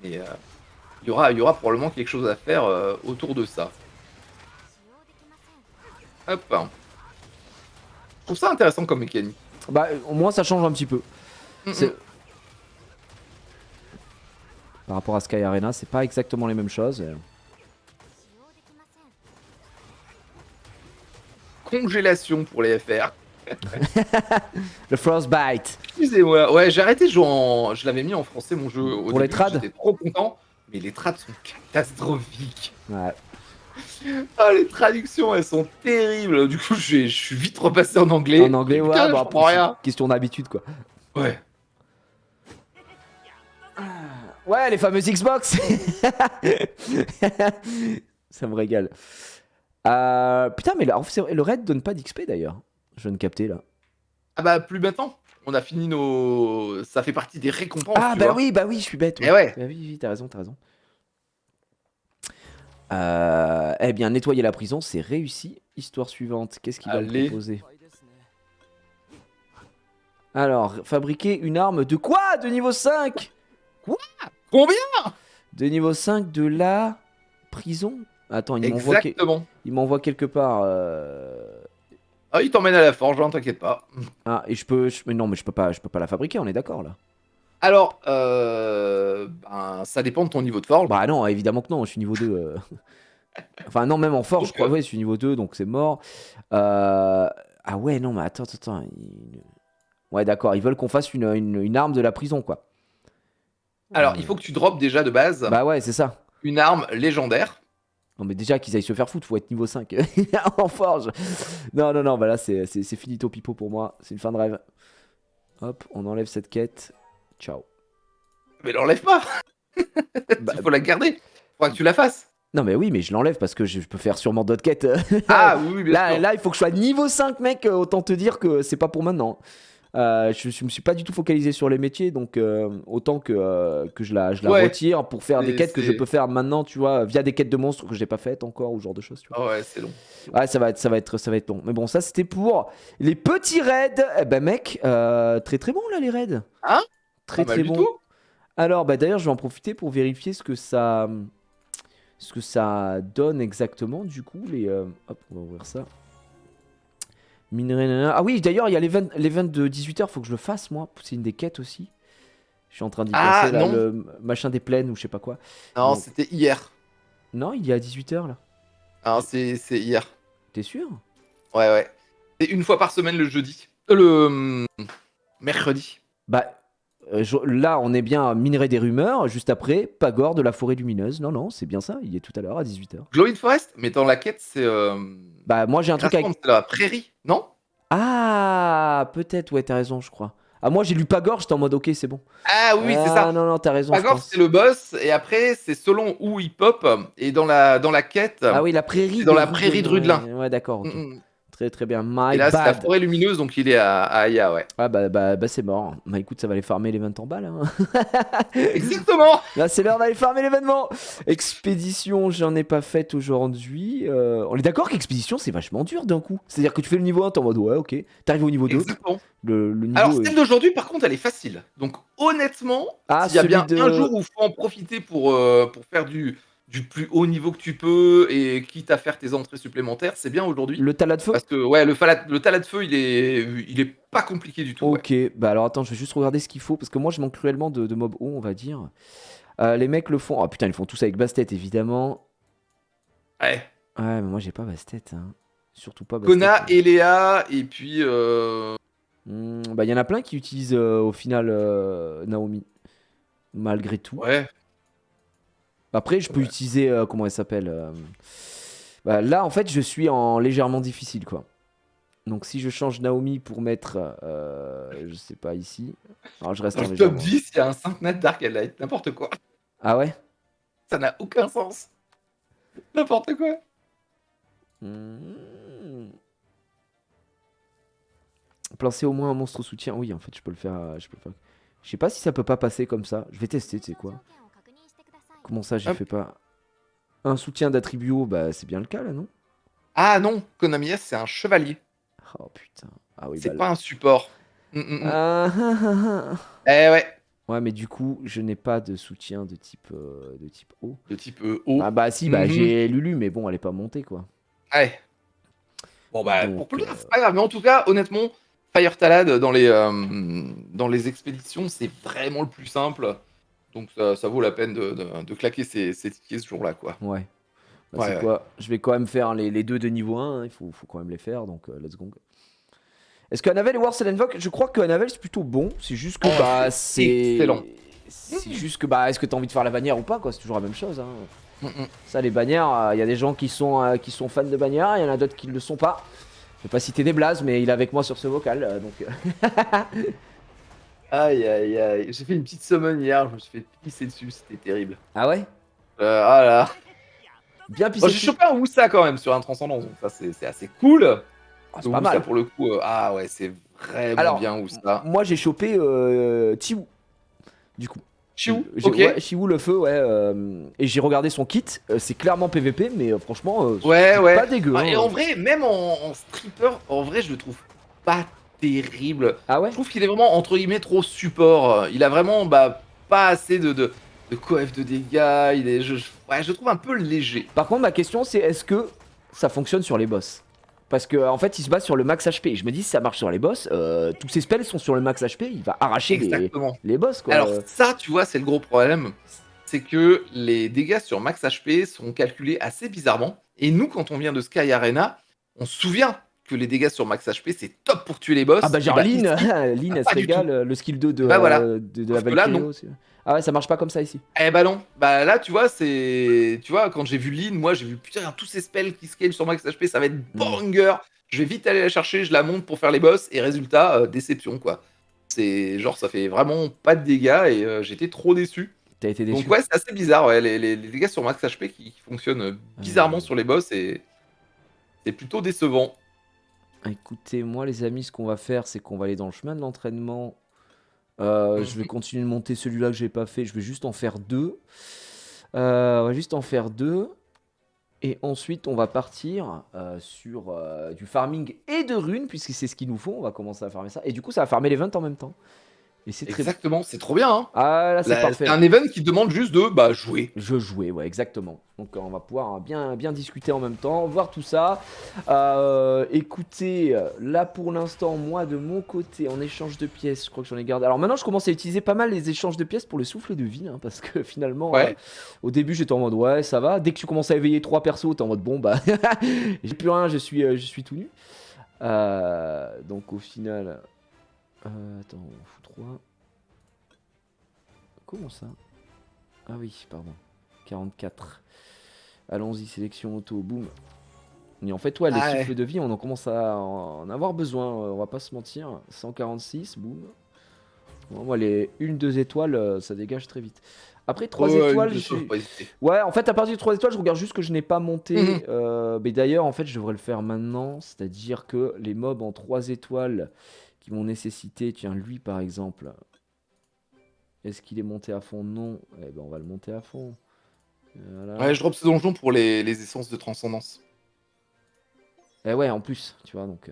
mais il y aura probablement quelque chose à faire autour de ça. Hop. Je trouve ça intéressant comme mécanique. Bah, au moins, ça change un petit peu. Par rapport à Sky Arena, c'est pas exactement les mêmes choses. Congélation pour les FR. Le Frostbite. Excusez-moi, ouais, j'ai arrêté de jouer je l'avais mis en français mon jeu. Pour les trades. J'étais trop content. Mais les trades sont catastrophiques. Ouais. Ah, les traductions, elles sont terribles. Du coup, je suis vite repassé en anglais. En anglais, ouais, Putain, bah je après, comprends rien. question d'habitude, quoi. Ouais. Ouais, les fameuses Xbox. Ça me régale. Putain, mais là, le raid donne pas d'XP d'ailleurs. Je viens de capter là. Ah bah, plus maintenant. On a fini nos. Ça fait partie des récompenses, Ah, tu vois. bah oui, je suis bête. Eh ouais. Bah oui, t'as raison, t'as raison. Eh bien, nettoyer la prison, c'est réussi. Histoire suivante, qu'est-ce qu'il va me Allez. proposer? Alors, fabriquer une arme de quoi? De niveau 5? Combien? De niveau 5 de la prison? Attends, Exactement. il m'envoie quelque part. Ah, il t'emmène à la forge, hein, t'inquiète pas. Ah, et mais non, mais je peux pas la fabriquer, on est d'accord là. Alors, ben, ça dépend de ton niveau de forge. Bah non, évidemment que non, je suis niveau 2. Enfin, non, même en force, je Donc, crois, ouais, je suis niveau 2, donc c'est mort. Ah ouais, non, mais attends. Ouais, d'accord, ils veulent qu'on fasse une arme de la prison, quoi. Alors, il faut que tu droppes déjà de base Bah ouais, c'est ça. une arme légendaire. Non, mais déjà qu'ils aillent se faire foutre, faut être niveau 5 en forge. Non, bah là, c'est finito pipo pour moi, c'est une fin de rêve. Hop, on enlève cette quête. Ciao. Mais l'enlève pas. Bah, Il faut la garder. Faudra que tu la fasses. non, mais oui, mais je l'enlève parce que je peux faire sûrement d'autres quêtes. Ah oui, bien sûr. Là, il faut que je sois niveau 5, mec. Autant te dire que c'est pas pour maintenant. Je me suis pas du tout focalisé sur les métiers, donc autant que je la Ouais. retire pour faire des quêtes que je C'est- peux faire maintenant, tu vois, via des quêtes de monstres que j'ai pas faites encore ou ce genre de choses, tu vois. Ah ouais, c'est long. Ouais, ça va être long. Mais bon, ça c'était pour les petits raids. Eh ben, mec, très très bon là les raids. Hein? Très Pas mal très du bon. tout. Alors, bah d'ailleurs, je vais en profiter pour vérifier ce que ça donne exactement. Du coup, hop, on va ouvrir ça. Minerai, nanana. Ah oui, d'ailleurs, il y a l'event de 18h, faut que je le fasse, moi. C'est une des quêtes aussi. Je suis en train d'y Ah penser, là, non. le machin des plaines ou je sais pas quoi. Non, Donc- c'était hier. Non, il y a 18h, là. Ah, c'est hier. T'es sûr? Ouais. C'est une fois par semaine le jeudi. Le mercredi. Bah, là, on est bien à Minerai des rumeurs, juste après, Pagore de la forêt lumineuse. Non, c'est bien ça, il est tout à l'heure, à 18h. Glowing Forest, mais dans la quête, c'est. Bah, moi, j'ai un truc Grassland, avec... c'est la prairie, non? Ah, peut-être, ouais, t'as raison, je crois. Ah, moi, j'ai lu Pagore, j'étais en mode, ok, c'est bon. Ah oui, c'est Ah, ça. non, t'as raison, je Pagor, pense. c'est le boss, et après, c'est selon où il pop. Et dans la quête, Ah oui, la prairie c'est dans de la prairie de Rudelin. Ouais, d'accord, ok. Mm. Très très bien. Et My là, c'est la bad. forêt lumineuse, donc il est à Aya, ouais. Ah bah c'est mort. Bah écoute, ça va aller farmer les 20 en bas là. Exactement. Là, c'est l'heure d'aller farmer l'événement. Expédition, j'en ai pas faite aujourd'hui. On est d'accord qu'expédition, c'est vachement dur d'un coup. C'est-à-dire que tu fais le niveau 1, t'es en mode ouais, ok. T'arrives au niveau 2. Exactement. Le niveau. Alors, celle d'aujourd'hui, par contre, elle est facile. Donc, honnêtement, Ah, s'il y a bien celui de- un jour où il faut en profiter pour faire du plus haut niveau que tu peux et quitte à faire tes entrées supplémentaires, c'est bien aujourd'hui. Le talat de feu. Parce que, ouais, le talat de feu, il est pas compliqué du tout. Ouais. Ok, bah alors attends, je vais juste regarder ce qu'il faut. Parce que moi, je manque cruellement de mobs hauts, on va dire. Les mecs le font. Oh putain, ils le font tous avec Bastet, évidemment. Ouais. Ouais, mais moi, j'ai pas Bastet. Hein. Surtout pas Bastet. Kona, Eléa, et puis. Bah, il y en a plein qui utilisent au final Naomi. Malgré tout. Ouais. Après, je peux Ouais. utiliser. Comment elle s'appelle bah, là, en fait, je suis en légèrement difficile, quoi. Donc, si je change Naomi pour mettre. Je sais pas, ici. Alors, je reste Dans en le top légèrement. 10, il y a un 5 net Dark Light, n'importe quoi. Ah ouais. Ça n'a aucun sens. N'importe quoi. Placer au moins un monstre soutien. Oui, en fait, je peux le faire. Je sais pas si ça peut pas passer comme ça. Je vais tester, tu sais quoi. Comment ça, j'ai Hop. fait pas. Un soutien d'attribut haut, bah, c'est bien le cas là, non? Ah non, Konami S, c'est un chevalier. Oh putain. Ah oui, C'est bah. pas un support. Ah, ah, ah, ah. Eh ouais, Ouais, mais du coup, je n'ai pas de soutien de type haut. de type haut. Ah bah si, bah Mhm. j'ai Lulu, mais bon, elle est pas montée quoi. Ouais. Bon bah, Donc, pour plus tard, c'est pas grave. Mais en tout cas, honnêtement, Fire Talad dans les expéditions, c'est vraiment le plus simple. Donc ça vaut la peine de claquer ces tickets ce jour-là, quoi. Ouais. Bah, Ouais, c'est ouais. quoi? Je vais quand même faire les deux de niveau 1, hein, il faut quand même les faire, donc let's go. Est-ce que Anavel et War Invoke, je crois que Anavel c'est plutôt bon, c'est juste que Oh, bah c'est excellent. c'est juste que est-ce que t'as envie de faire la bannière ou pas quoi, c'est toujours la même chose. Hein. Mm. Ça, les bannières, il y a des gens qui sont fans de bannières, il y en a d'autres qui ne le sont pas. Je vais pas citer des blazes, mais il est avec moi sur ce vocal, donc. Aïe aïe aïe. J'ai fait une petite summon hier, je me suis fait pisser dessus, c'était terrible. Ah ouais? Ah là. Bien Bon, pissé j'ai dessus. chopé un Wusa quand même sur un transcendance, donc ça c'est assez cool. Ah, c'est Le pas Wusa mal. pour le coup, ah ouais, c'est vraiment Alors, bien Wusa. moi j'ai chopé Chiwu, du coup. Chiou, Ouais, ok. Chiwu le feu, ouais. Et j'ai regardé son kit, c'est clairement PVP, mais franchement, Ouais, c'est ouais. pas dégueu. Et Hein. en vrai, même en stripper, en vrai, je le trouve pas terrible. Ah ouais? Je trouve qu'il est vraiment, entre guillemets, trop support. Il a vraiment pas assez de coef de dégâts. Ouais, je le trouve un peu léger. Par contre, ma question c'est est-ce que ça fonctionne sur les boss? Parce que en fait, il se base sur le max HP. Et je me dis, si ça marche sur les boss, tous ses spells sont sur le max HP, il va arracher Exactement. les boss quoi. Alors ça, tu vois, c'est le gros problème. C'est que les dégâts sur max HP sont calculés assez bizarrement. Et nous, quand on vient de Sky Arena, on se souvient que les dégâts sur max HP, c'est top pour tuer les boss. Ah bah Et genre ici, Lynn, Lynn elle se pas du tout. régale, le skill 2 Et bah voilà. de la Sauf que là, non. Valkyrie aussi. Ah ouais, ça marche pas comme ça ici. Eh bah non, bah là tu vois, tu vois, quand j'ai vu Lynn, moi j'ai vu putain tous ces spells qui scale sur max HP, ça va être banger. Je vais vite aller la chercher, je la monte pour faire les boss et résultat, déception quoi. C'est genre ça fait vraiment pas de dégâts et j'étais trop déçu. T'as été déçu? Donc ouais, c'est assez bizarre, ouais, les dégâts sur max HP qui fonctionnent bizarrement sur les boss et c'est plutôt décevant. Écoutez, moi les amis, ce qu'on va faire, c'est qu'on va aller dans le chemin de l'entraînement. Je vais continuer de monter celui-là que j'ai pas fait. Je vais juste en faire deux. On va juste en faire deux. Et ensuite, on va partir sur du farming et de runes, puisque c'est ce qu'il nous faut. On va commencer à farmer ça. Et du coup, ça va farmer l'event en même temps. Et c'est très... Exactement, c'est trop bien. Hein. Ah là, c'est parfait. C'est un event qui demande juste de jouer. Je jouais, ouais, exactement. Donc on va pouvoir bien discuter en même temps, voir tout ça. Écoutez, là pour l'instant, moi de mon côté, en échange de pièces, je crois que j'en ai gardé. Alors maintenant, je commence à utiliser pas mal les échanges de pièces pour le souffle de vie, hein, parce que finalement, Ouais. au début, j'étais en mode ouais, ça va. Dès que tu commences à éveiller 3 persos, t'es en mode bon, bah, j'ai plus rien, je suis tout nu. Donc au final, attends, on fout 3. Comment ça? Ah oui, pardon. 44. Allons-y, sélection auto, boum. Et en fait, ouais, les souffles de vie, on en commence à en avoir besoin, on va pas se mentir. 146, boum. Bon, moi, les 1-2 étoiles, ça dégage très vite. Après, 3 étoiles, ouais, en fait, à partir de 3 étoiles, je regarde juste que je n'ai pas monté. Mais d'ailleurs, en fait, je devrais le faire maintenant. C'est-à-dire que les mobs en 3 étoiles qui vont nécessiter, tiens, lui par exemple. Est-ce qu'il est monté à fond? Non. Eh ben, on va le monter à fond. Voilà. Ouais, je drop ce donjon pour les essences de transcendance. Eh ouais, en plus, tu vois, donc...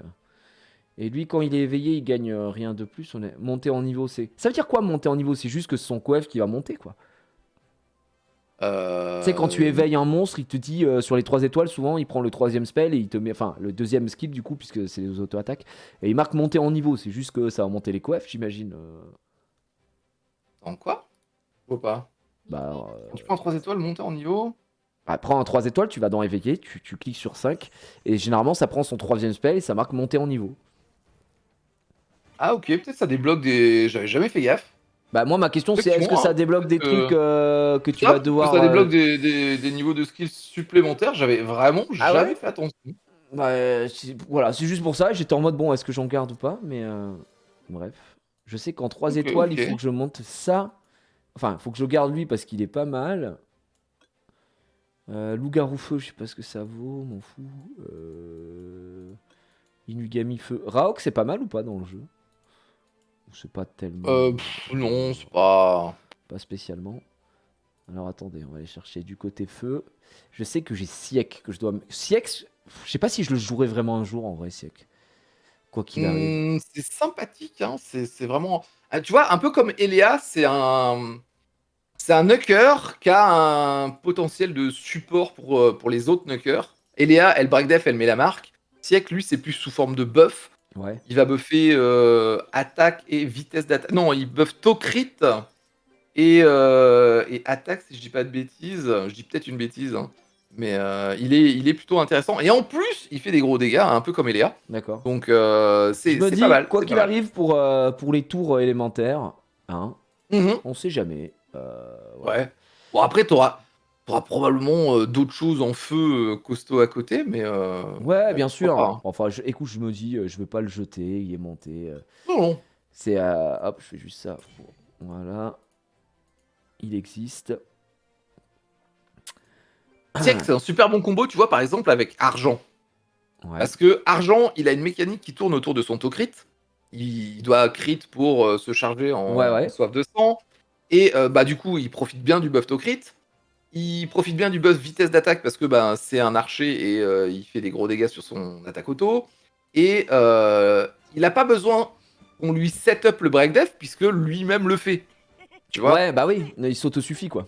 Et lui, quand il est éveillé, il gagne rien de plus. On est monté en niveau, c'est... Ça veut dire quoi, monter en niveau? C'est juste que c'est son coef qui va monter, quoi. Tu sais, quand tu éveilles un monstre, il te dit, sur les 3 étoiles, souvent, il prend le 3e spell et il te met... Enfin, le 2e skill, du coup, puisque c'est les auto-attaques. Et il marque monter en niveau. C'est juste que ça va monter les coefs, j'imagine. En quoi? Je vois pas. Bah, Quand tu prends 3 étoiles, monter en niveau. Bah, prends un 3 étoiles, tu vas dans éveiller, tu cliques sur 5. Et généralement, ça prend son 3e spell et ça marque monter en niveau. Ah ok, peut-être ça débloque des... J'avais jamais fait gaffe. Bah moi ma question c'est est-ce que ça débloque des trucs que tu vas devoir... Ça débloque des niveaux de skills supplémentaires, j'avais vraiment jamais fait attention. Bah voilà, c'est juste pour ça, j'étais en mode bon est-ce que j'en garde ou pas, mais bref. Je sais qu'en 3 étoiles il faut que je monte ça. Enfin, il faut que je garde lui parce qu'il est pas mal. Loup-garou feu, je sais pas ce que ça vaut, m'en fous. Inugami feu. Raok c'est pas mal ou pas dans le jeu? C'est pas tellement... non, c'est pas... Pas spécialement. Alors attendez, on va aller chercher du côté feu. Je sais que j'ai Siek que je dois... Siek, je sais pas si je le jouerai vraiment un jour en vrai, Siek. Quoi qu'il arrive. C'est sympathique, hein. C'est vraiment... Ah, tu vois, un peu comme Elia, c'est un... C'est un Nucker qui a un potentiel de support pour les autres Nuckers. Elia, elle break def, elle met la marque. Siek, lui, c'est plus sous forme de buff. Ouais. Il va buffer attaque et vitesse d'attaque. Non, il buff to crit et attaque, si je dis pas de bêtises. Je dis peut-être une bêtise, hein. Mais il est plutôt intéressant. Et en plus, il fait des gros dégâts, un peu comme Elia. D'accord. Donc c'est pas mal. Quoi qu'il arrive pour les tours élémentaires, hein, Mhm. On sait jamais. Voilà. Ouais. Bon, après, t'auras probablement d'autres choses en feu costauds à côté, Ouais, mais bien pourquoi pas, sûr. hein. Enfin, écoute, je me dis, je veux pas le jeter, il est monté. Non, non. C'est. Hop, je fais juste ça. Voilà. Il existe. Tu sais que c'est un super bon combo, tu vois, par exemple, avec Argent. Ouais. Parce que Argent, il a une mécanique qui tourne autour de son taux crit. Il doit crit pour se charger Ouais, en ouais. soif de sang. Et bah, du coup, il profite bien du buff taux crit. Il profite bien du buff vitesse d'attaque parce que bah, c'est un archer et il fait des gros dégâts sur son attaque auto. Et il n'a pas besoin qu'on lui set up le break def puisque lui-même le fait. Tu vois. Ouais, bah oui, il s'autosuffit quoi.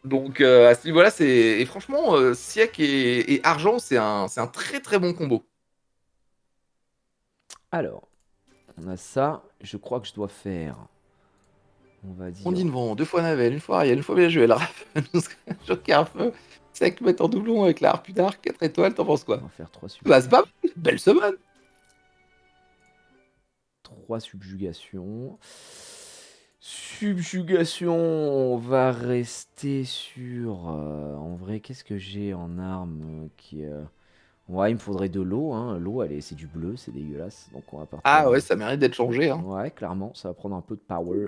Donc à ce niveau-là, c'est. Et franchement, Siek et Argent, c'est un très très bon combo. Alors, on a ça. Je crois que je dois faire. On va On dire. dit vent, 2 fois Navel, 1 fois Ariel, 1 fois bien joué. Le Joker à feu, Sec met en doublon avec la harpe d'art, 4 étoiles, t'en penses On quoi? va faire 3 Bah, c'est pas mal, belle semaine. subjugations. Subjugation, on va rester sur. En vrai, qu'est-ce que j'ai en arme qui. Ouais, il me faudrait de l'eau. Hein. L'eau, c'est du bleu, c'est dégueulasse. Donc on va partir. Ah ouais, ça mérite d'être changé, hein. Ouais, clairement, ça va prendre un peu de power.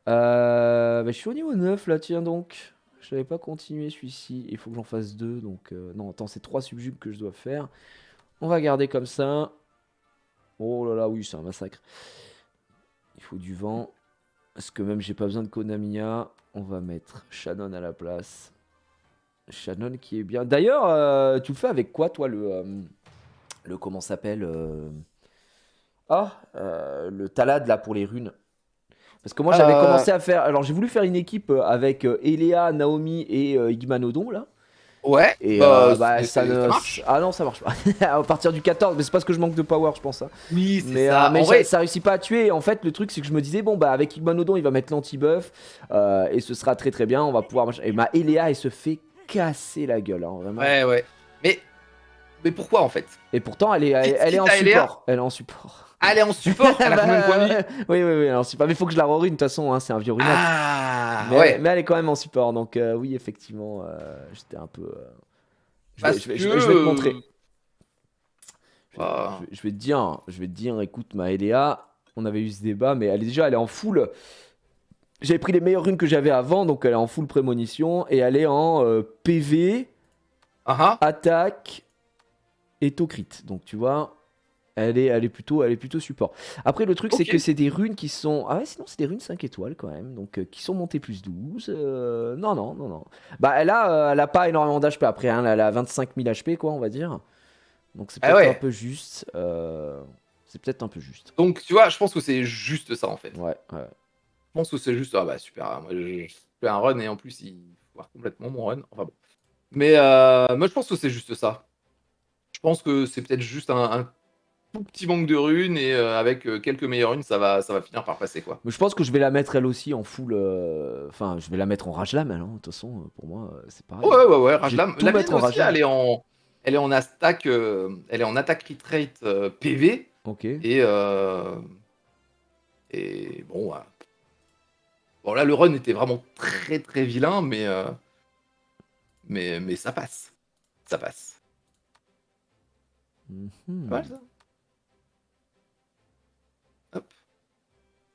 Bah, je suis au niveau 9 là, tiens donc. Je n'avais pas continué celui-ci. Il faut que j'en fasse 2. Donc, non, attends, c'est 3 subjugues que je dois faire. On va garder comme ça. Oh là là, oui, c'est un massacre. Il faut du vent. Parce que même j'ai pas besoin de Konamiya. On va mettre Shannon à la place. Shannon qui est bien. D'ailleurs, tu le fais avec quoi, toi, le comment s'appelle le Talad là pour les runes. Parce que moi j'avais Euh, commencé à faire. Alors j'ai voulu faire une équipe avec Eléa, Naomi et Igmanodon là. ouais, Et bah, bah ça ça ne. marche. Ah non, ça marche pas. À partir du 14, mais c'est parce que je manque de power, je pense. Hein. Oui, c'est Mais, ça. En ça, vrai, ça réussit pas à tuer. En fait, le truc, c'est que je me disais, bon, bah, avec Igmanodon, il va mettre l'anti-buff. Et ce sera très très bien. On va pouvoir. Et ma Eléa, elle se fait casser la gueule, hein, vraiment. ouais, ouais. Mais pourquoi en fait? Et pourtant, elle est Si en t'as Eléa, support. Elle est en support. elle est en support, elle a combien de points de vie? Oui, oui, oui, elle est en support. Mais il faut que je la rerune, de toute façon, hein, c'est un vieux runac. Ah, Mais ouais. elle est quand même en support. Donc, oui, effectivement, j'étais un peu. Parce que. Je vais te montrer. Ah. Je vais te dire, écoute, ma Eléa, on avait eu ce débat, mais elle est en full. J'avais pris les meilleures runes que j'avais avant, donc elle est en full prémonition et elle est en PV, Ah, ah. attaque et taux crit. Donc tu vois, elle est plutôt support. Après le truc c'est Ok. que c'est des runes qui sont ah ouais sinon c'est des runes 5 étoiles quand même, donc qui sont montées plus 12. Non non non non. Bah elle a pas énormément d'HP après, hein, elle a 25 000 HP quoi on va dire. Donc c'est Ah peut-être un ouais. peu juste. C'est peut-être un peu juste. Donc, tu vois, je pense que c'est juste ça en fait. Ouais ouais. Je pense que c'est juste. Ah bah super. Moi, je fais un run et en plus, il faut voir complètement mon run. Enfin bon. Mais moi, je pense que c'est juste ça. Je pense que c'est peut-être juste un tout petit manque de runes et avec quelques meilleures runes, ça va finir par passer quoi. Mais je pense que je vais la mettre elle aussi en full. Enfin, je vais la mettre en rage lame, elle, hein. De toute façon, pour moi, c'est pareil. Ouais, Hein. ouais, ouais. Je vais Rajlam. tout La mettre mienne en aussi, rage lame. elle est en attaque, elle est en attaque crit rate PV Ok. et et bon, bon là le run était vraiment très très vilain, mais ça passe, ça passe. Pas mal Mhm. ça. Hop.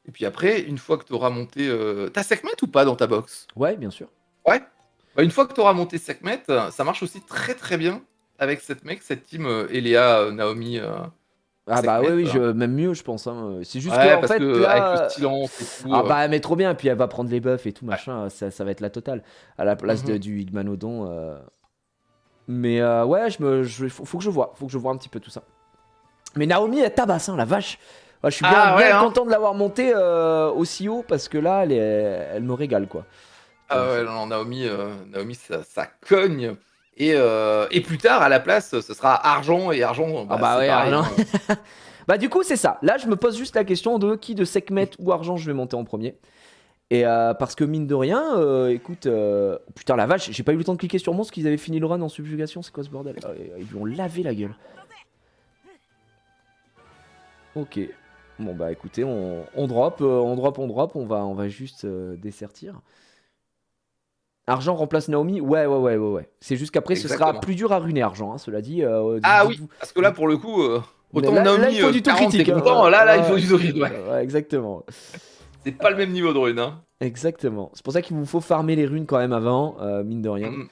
Et puis après, une fois que tu auras monté, t'as Sekhmet ou pas dans ta box? Ouais, bien sûr. Ouais. Bah, une fois que tu auras monté Sekhmet, ça marche aussi très très bien avec cette team Eléa, Naomi, Ah bah oui, Sekhmet. oui, même mieux, je pense. Hein. C'est juste que Ouais, en parce fait que avec le là, silence et tout. ah bah mais trop bien. Puis elle va prendre les buffs et tout Ouais. machin. Ça va être la totale à la place Mhm. du Igmanodon. Mais ouais, faut que je vois, un petit peu tout ça. Mais Naomi, elle tabasse, hein, la vache. Ouais, je suis bien, Ah ouais, bien hein. content de l'avoir montée aussi haut parce que là, elle me régale quoi. Ah ouais, non, non, Naomi, ça cogne. Et plus tard, à la place, ce sera argent et argent, Ah bah, bah c'est ouais, pareil, Argent. hein. Bah du coup, c'est ça. Là, je me pose juste la question de qui de Sekhmet ou Argent je vais monter en premier. Et parce que mine de rien, écoute, putain la vache, j'ai pas eu le temps de cliquer sur monstre qu'ils avaient fini le run en subjugation, c'est quoi ce bordel? Ils lui ont lavé la gueule. Ok. Bon bah écoutez, on drop, on va juste dessertir. Argent remplace Naomi? Ouais. C'est juste qu'après, ce sera Exactement. plus dur à ruiner Argent, hein, cela dit. Ah oui, Dites-vous. parce que là, pour le coup, autant Là, il Naomi, faut du tout 40, t'es critique, hein. content, là, il faut du tout critique, ouais. Ouais, exactement. C'est pas le même niveau de rune, hein. Exactement. C'est pour ça qu'il vous faut farmer les runes quand même avant, mine de rien. Mm.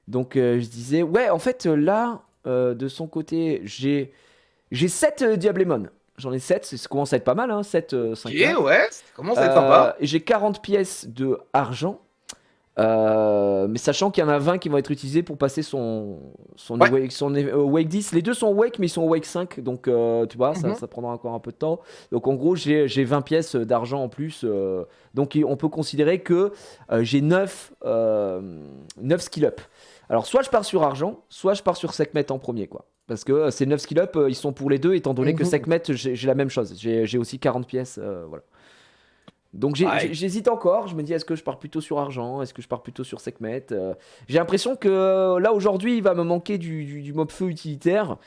Donc je disais, ouais, en fait, là, de son côté, j'ai 7 Diablemon. J'en ai 7, ça commence à être pas mal, hein, 7 5 Ok, ouais, ça commence à être sympa. Et j'ai 40 pièces de argent. Mais sachant qu'il y en a 20 qui vont être utilisés pour passer son Ouais. Wake 10. Les deux sont Wake, mais ils sont Wake 5. Donc, tu vois, Mhm. ça prendra encore un peu de temps. Donc, en gros, j'ai 20 pièces d'argent en plus. Donc, on peut considérer que j'ai 9 skill up. Alors, soit je pars sur argent, soit je pars sur Sekhmet en premier, quoi. Parce que ces 9 skill up, ils sont pour les deux, étant donné que Mhm. Sekhmet, j'ai la même chose. J'ai aussi 40 pièces. Voilà. Donc Ouais. j'hésite encore, je me dis est-ce que je pars plutôt sur argent, est-ce que je pars plutôt sur Sekhmet. J'ai l'impression que là aujourd'hui il va me manquer du mob feu utilitaire.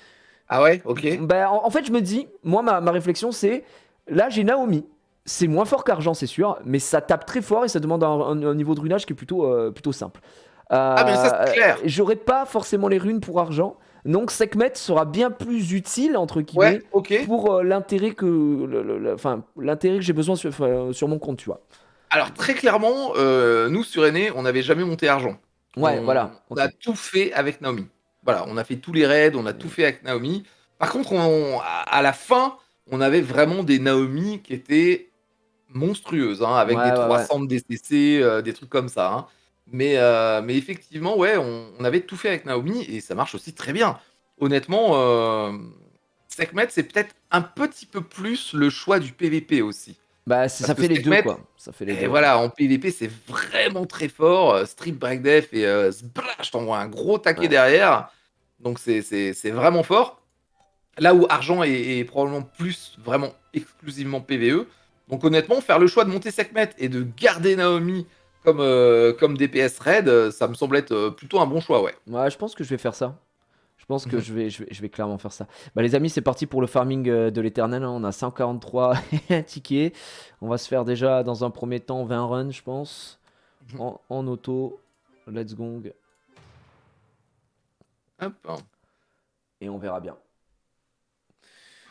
Ah ouais, ok. Ben, en fait je me dis, moi ma réflexion c'est, là j'ai Naomi, c'est moins fort qu'argent c'est sûr, mais ça tape très fort et ça demande un niveau de runage qui est plutôt simple. Ah, mais ça, c'est clair. J'aurais pas forcément les runes pour argent, donc Sekhmet sera bien plus utile entre Ouais, guillemets ok. pour l'intérêt que enfin l'intérêt que j'ai besoin sur mon compte, tu vois. Alors, très clairement, nous, sur Aîné, on n'avait jamais monté argent. Ouais, On voilà, ok. a tout fait avec Naomi. Voilà, on a fait tous les raids, on a tout fait avec Naomi. Par contre, à la fin, on avait vraiment des Naomi qui étaient monstrueuses, hein, avec des Ouais. 300 de DCC, des trucs comme ça, hein. Mais effectivement, ouais, on avait tout fait avec Naomi et ça marche aussi très bien. Honnêtement, Sekhmet, c'est peut-être un petit peu plus le choix du PVP aussi. Bah, Parce ça que fait les deux, Sekhmet, quoi. Ça fait les et deux, ouais. voilà, en PVP, c'est vraiment très fort. Strip Break Def et Splash, t'envoies un gros taquet Ouais. derrière. Donc c'est vraiment fort. Là où Argent est probablement plus vraiment exclusivement PVE. Donc honnêtement, faire le choix de monter Sekhmet et de garder Naomi comme DPS raid, ça me semble être plutôt un bon choix, ouais. Ouais, je pense que je vais faire ça. Je pense que Mhm. je vais clairement faire ça. Bah, les amis, c'est parti pour le farming de l'éternel, hein. On a 143 tickets. On va se faire déjà, dans un premier temps, 20 runs, je pense. Mhm. En auto. Let's go. Hop. Et on verra bien.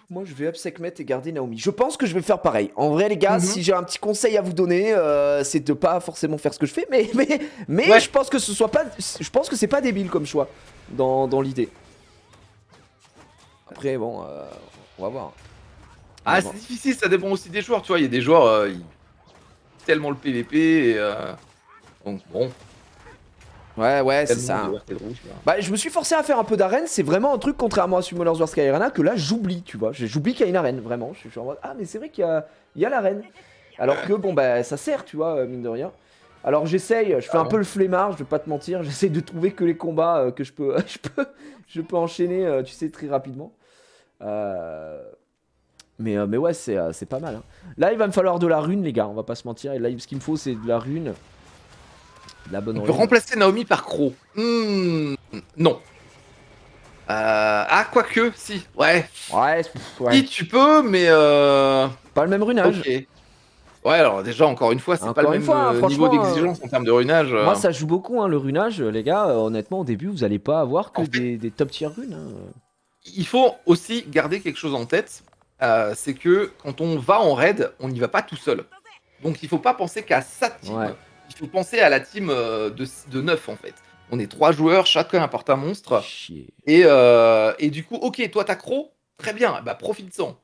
Moi, je vais up Sekhmet et garder Naomi. Je pense que je vais faire pareil. En vrai, les gars, Mhm. si j'ai un petit conseil à vous donner, c'est de pas forcément faire ce que je fais, mais Ouais. je pense que ce soit pas, je pense que c'est pas débile comme choix dans l'idée. Après, bon, on va voir. On va Ah, voir. c'est difficile, ça dépend aussi des joueurs, tu vois. Il y a des joueurs, ils tellement le PVP et donc bon, Ouais, c'est tellement de ça. RT de rouge, là. Bah, je me suis forcé à faire un peu d'arène. C'est vraiment un truc, contrairement à Summoners War Sky Arena, que là, j'oublie, tu vois. J'oublie qu'il y a une arène, vraiment. Je suis en mode, ah, mais c'est vrai qu'il y a l'arène. Alors que, bon, bah, ça sert, tu vois, mine de rien. Alors j'essaye, je fais un peu le flemmard, je vais pas te mentir, j'essaye de trouver que les combats que je peux, je peux enchaîner, tu sais, très rapidement. Euh, mais ouais, c'est pas mal, hein. Là, il va me falloir de la rune, les gars, on va pas se mentir. Et là, ce qu'il me faut, c'est de la rune, de la bonne On peut rune. remplacer Naomi par Crow. Non. Ah, quoique, si. Ouais. Ouais, Si, ouais. tu peux, mais Pas le même runage. ok. Ouais, alors déjà, encore une fois, c'est pas le Encore une même fois, hein, niveau franchement, d'exigence en termes de runage. moi ça joue beaucoup, hein, le runage, les gars. Honnêtement, au début, vous allez pas avoir que En fait, des top tier runes, hein. il faut aussi garder quelque chose en tête. C'est que quand on va en raid, on n'y va pas tout seul. Donc il faut pas penser qu'à sa Ouais. team. Il faut penser à la team de 9 en fait. On est 3 joueurs, chacun apporte un monstre. Chier. Et du coup, ok, toi t'as Crow, très bien, bah profite-en.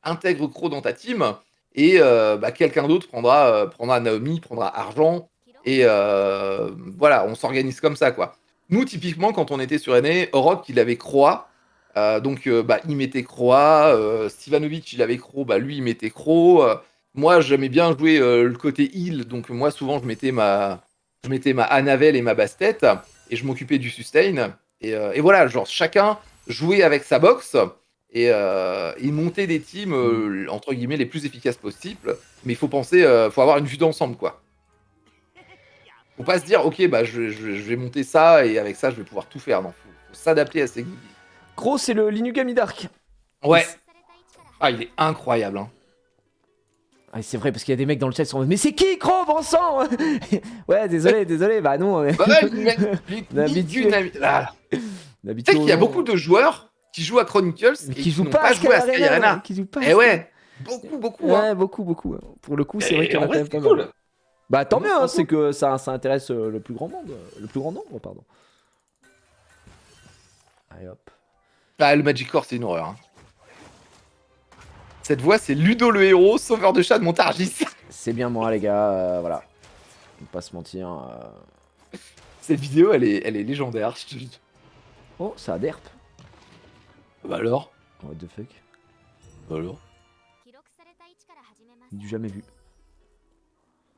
Intègre Crow dans ta team et bah, quelqu'un d'autre prendra Naomi, prendra Argent. Et voilà, on s'organise comme ça quoi. Nous, typiquement, quand on était sur NA, Rock il avait Croix. Donc bah, il mettait Croix. Stivanovic il avait Crow, bah, lui il mettait Crow. Moi j'aimais bien jouer le côté heal, donc moi souvent je mettais ma Anavel et ma Bastet et je m'occupais du sustain. Et voilà, genre chacun jouait avec sa box et monter des teams Hmm. entre guillemets les plus efficaces possibles. Mais il faut penser, faut avoir une vue d'ensemble quoi. Faut pas se dire ok bah je vais monter ça et avec ça je vais pouvoir tout faire. Non, faut s'adapter à ses guildes. Gros, c'est le Linugami Dark. Ouais, ah il est incroyable. Hein. Ah, c'est vrai, parce qu'il y a des mecs dans le chat qui sont en mode, mais c'est qui, Chrome, on sang? Ouais, désolé, bah non. Ouais, D'habitude. Ah. Tu sais qu'il y a beaucoup de joueurs qui jouent à Chronicles mais et qui jouent n'ont pas à joué à Sky Arena. qui jouent pas Eh ouais, beaucoup. Ouais, Hein. beaucoup. Pour le coup, c'est vrai qu'il y en a en quand vrai, même pas c'est cool. mal. Bah tant En vrai, mieux, hein, c'est c'est que ça intéresse le plus grand monde, le plus grand nombre, pardon. Allez hop. Ah, le Magic Core, c'est une horreur. Hein. Cette voix, c'est Ludo le héros, sauveur de chat de Montargis. C'est bien moi, les gars, voilà. On va pas se mentir. Cette vidéo, elle est légendaire. Oh, ça a derp. Bah alors What the fuck. Bah alors Du jamais vu.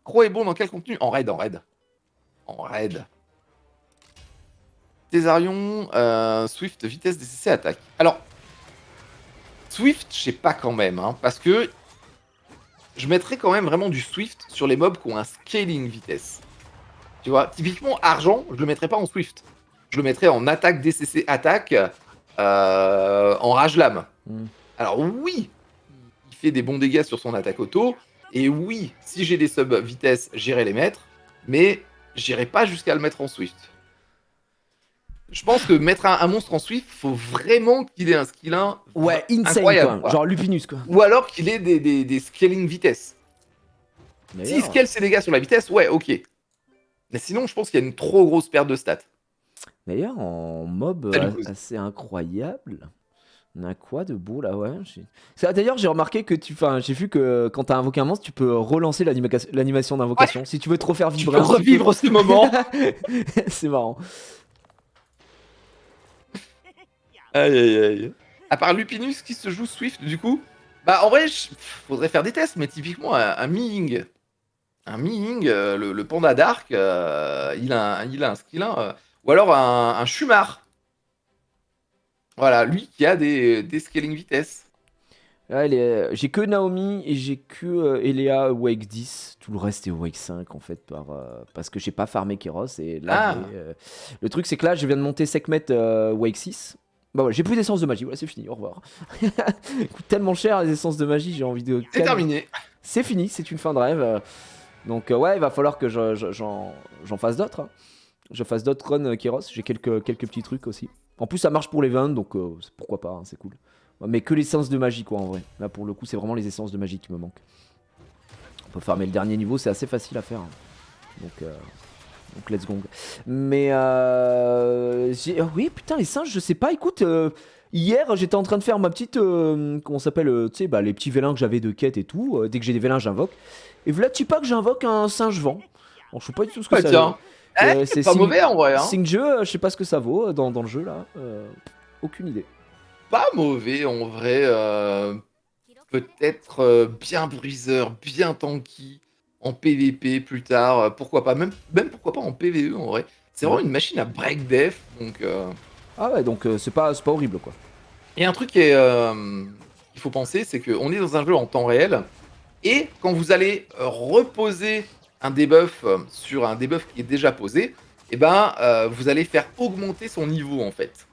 Croc est bon dans quel contenu? En raid. En raid. Thésarion, Swift, vitesse, DCC, attaque. Alors, Swift, je sais pas quand même, hein, parce que je mettrais quand même vraiment du Swift sur les mobs qui ont un scaling vitesse. Tu vois, typiquement, argent, je le mettrais pas en Swift. Je le mettrais en attaque, DCC, attaque, en rage lame. Alors oui, il fait des bons dégâts sur son attaque auto, et oui, si j'ai des sub vitesse, j'irai les mettre, mais j'irai pas jusqu'à le mettre en Swift. Je pense que mettre un monstre en Swift, faut vraiment qu'il ait un skill 1 Ouais, insane incroyable, quoi. Genre Lupinus quoi. ou alors qu'il ait des scaling vitesse. S'il scale ses dégâts sur la vitesse, ouais, ok. Mais sinon, je pense qu'il y a une trop grosse perte de stats. D'ailleurs, en mob assez incroyable, on a quoi de beau là, ouais. D'ailleurs, j'ai remarqué que j'ai vu que quand t'as invoqué un monstre, tu peux relancer l'animation d'invocation. Ouais. Si tu veux trop faire vibrer. Tu peux revivre ce moment. C'est marrant. Aïe. À part Lupinus qui se joue Swift, du coup, bah en vrai, faudrait faire des tests, mais typiquement un Ming. Un Ming, le panda Dark, il a un skill 1. Ou alors un Shumar. Voilà, lui qui a des scaling vitesse. Ouais, j'ai que Naomi et j'ai que Eléa Wake 10. Tout le reste est Wake 5 en fait, parce que j'ai pas farmé Keros. Et là, le truc c'est que là, je viens de monter Sekhmet Wake 6. Bah ouais, j'ai plus d'essence de magie, voilà, c'est fini, au revoir. Coûte tellement cher les essences de magie, j'ai envie de... C'est terminé. C'est fini, c'est une fin de rêve. Donc ouais, il va falloir que j'en fasse d'autres. Hein. Je fasse d'autres runs Keros, j'ai quelques petits trucs aussi. En plus ça marche pour les 20, donc pourquoi pas, hein, c'est cool. Mais que l'essence de magie quoi en vrai. Là pour le coup c'est vraiment les essences de magie qui me manquent. On peut farmer le dernier niveau, c'est assez facile à faire. Hein. Donc let's go. Mais oui putain les singes je sais pas, écoute, hier j'étais en train de faire ma petite, comment ça s'appelle, tu sais bah, les petits vélins que j'avais de quête et tout, dès que j'ai des vélins j'invoque. Et voilà tu pas que j'invoque un singe vent. Alors, je sais pas du tout ce que ça vaut. C'est pas mauvais en vrai. Hein. Sing jeu, je sais pas ce que ça vaut dans le jeu là. Aucune idée. Pas mauvais en vrai. Peut-être bien briseur, bien tanky. En PVP plus tard, pourquoi pas, même pourquoi pas en PVE en vrai. C'est vraiment une machine à break def, donc... Ah ouais, donc c'est pas horrible quoi. Et un truc qu'il faut penser, c'est qu'on est dans un jeu en temps réel, et quand vous allez reposer un debuff sur un debuff qui est déjà posé, et ben vous allez faire augmenter son niveau en fait.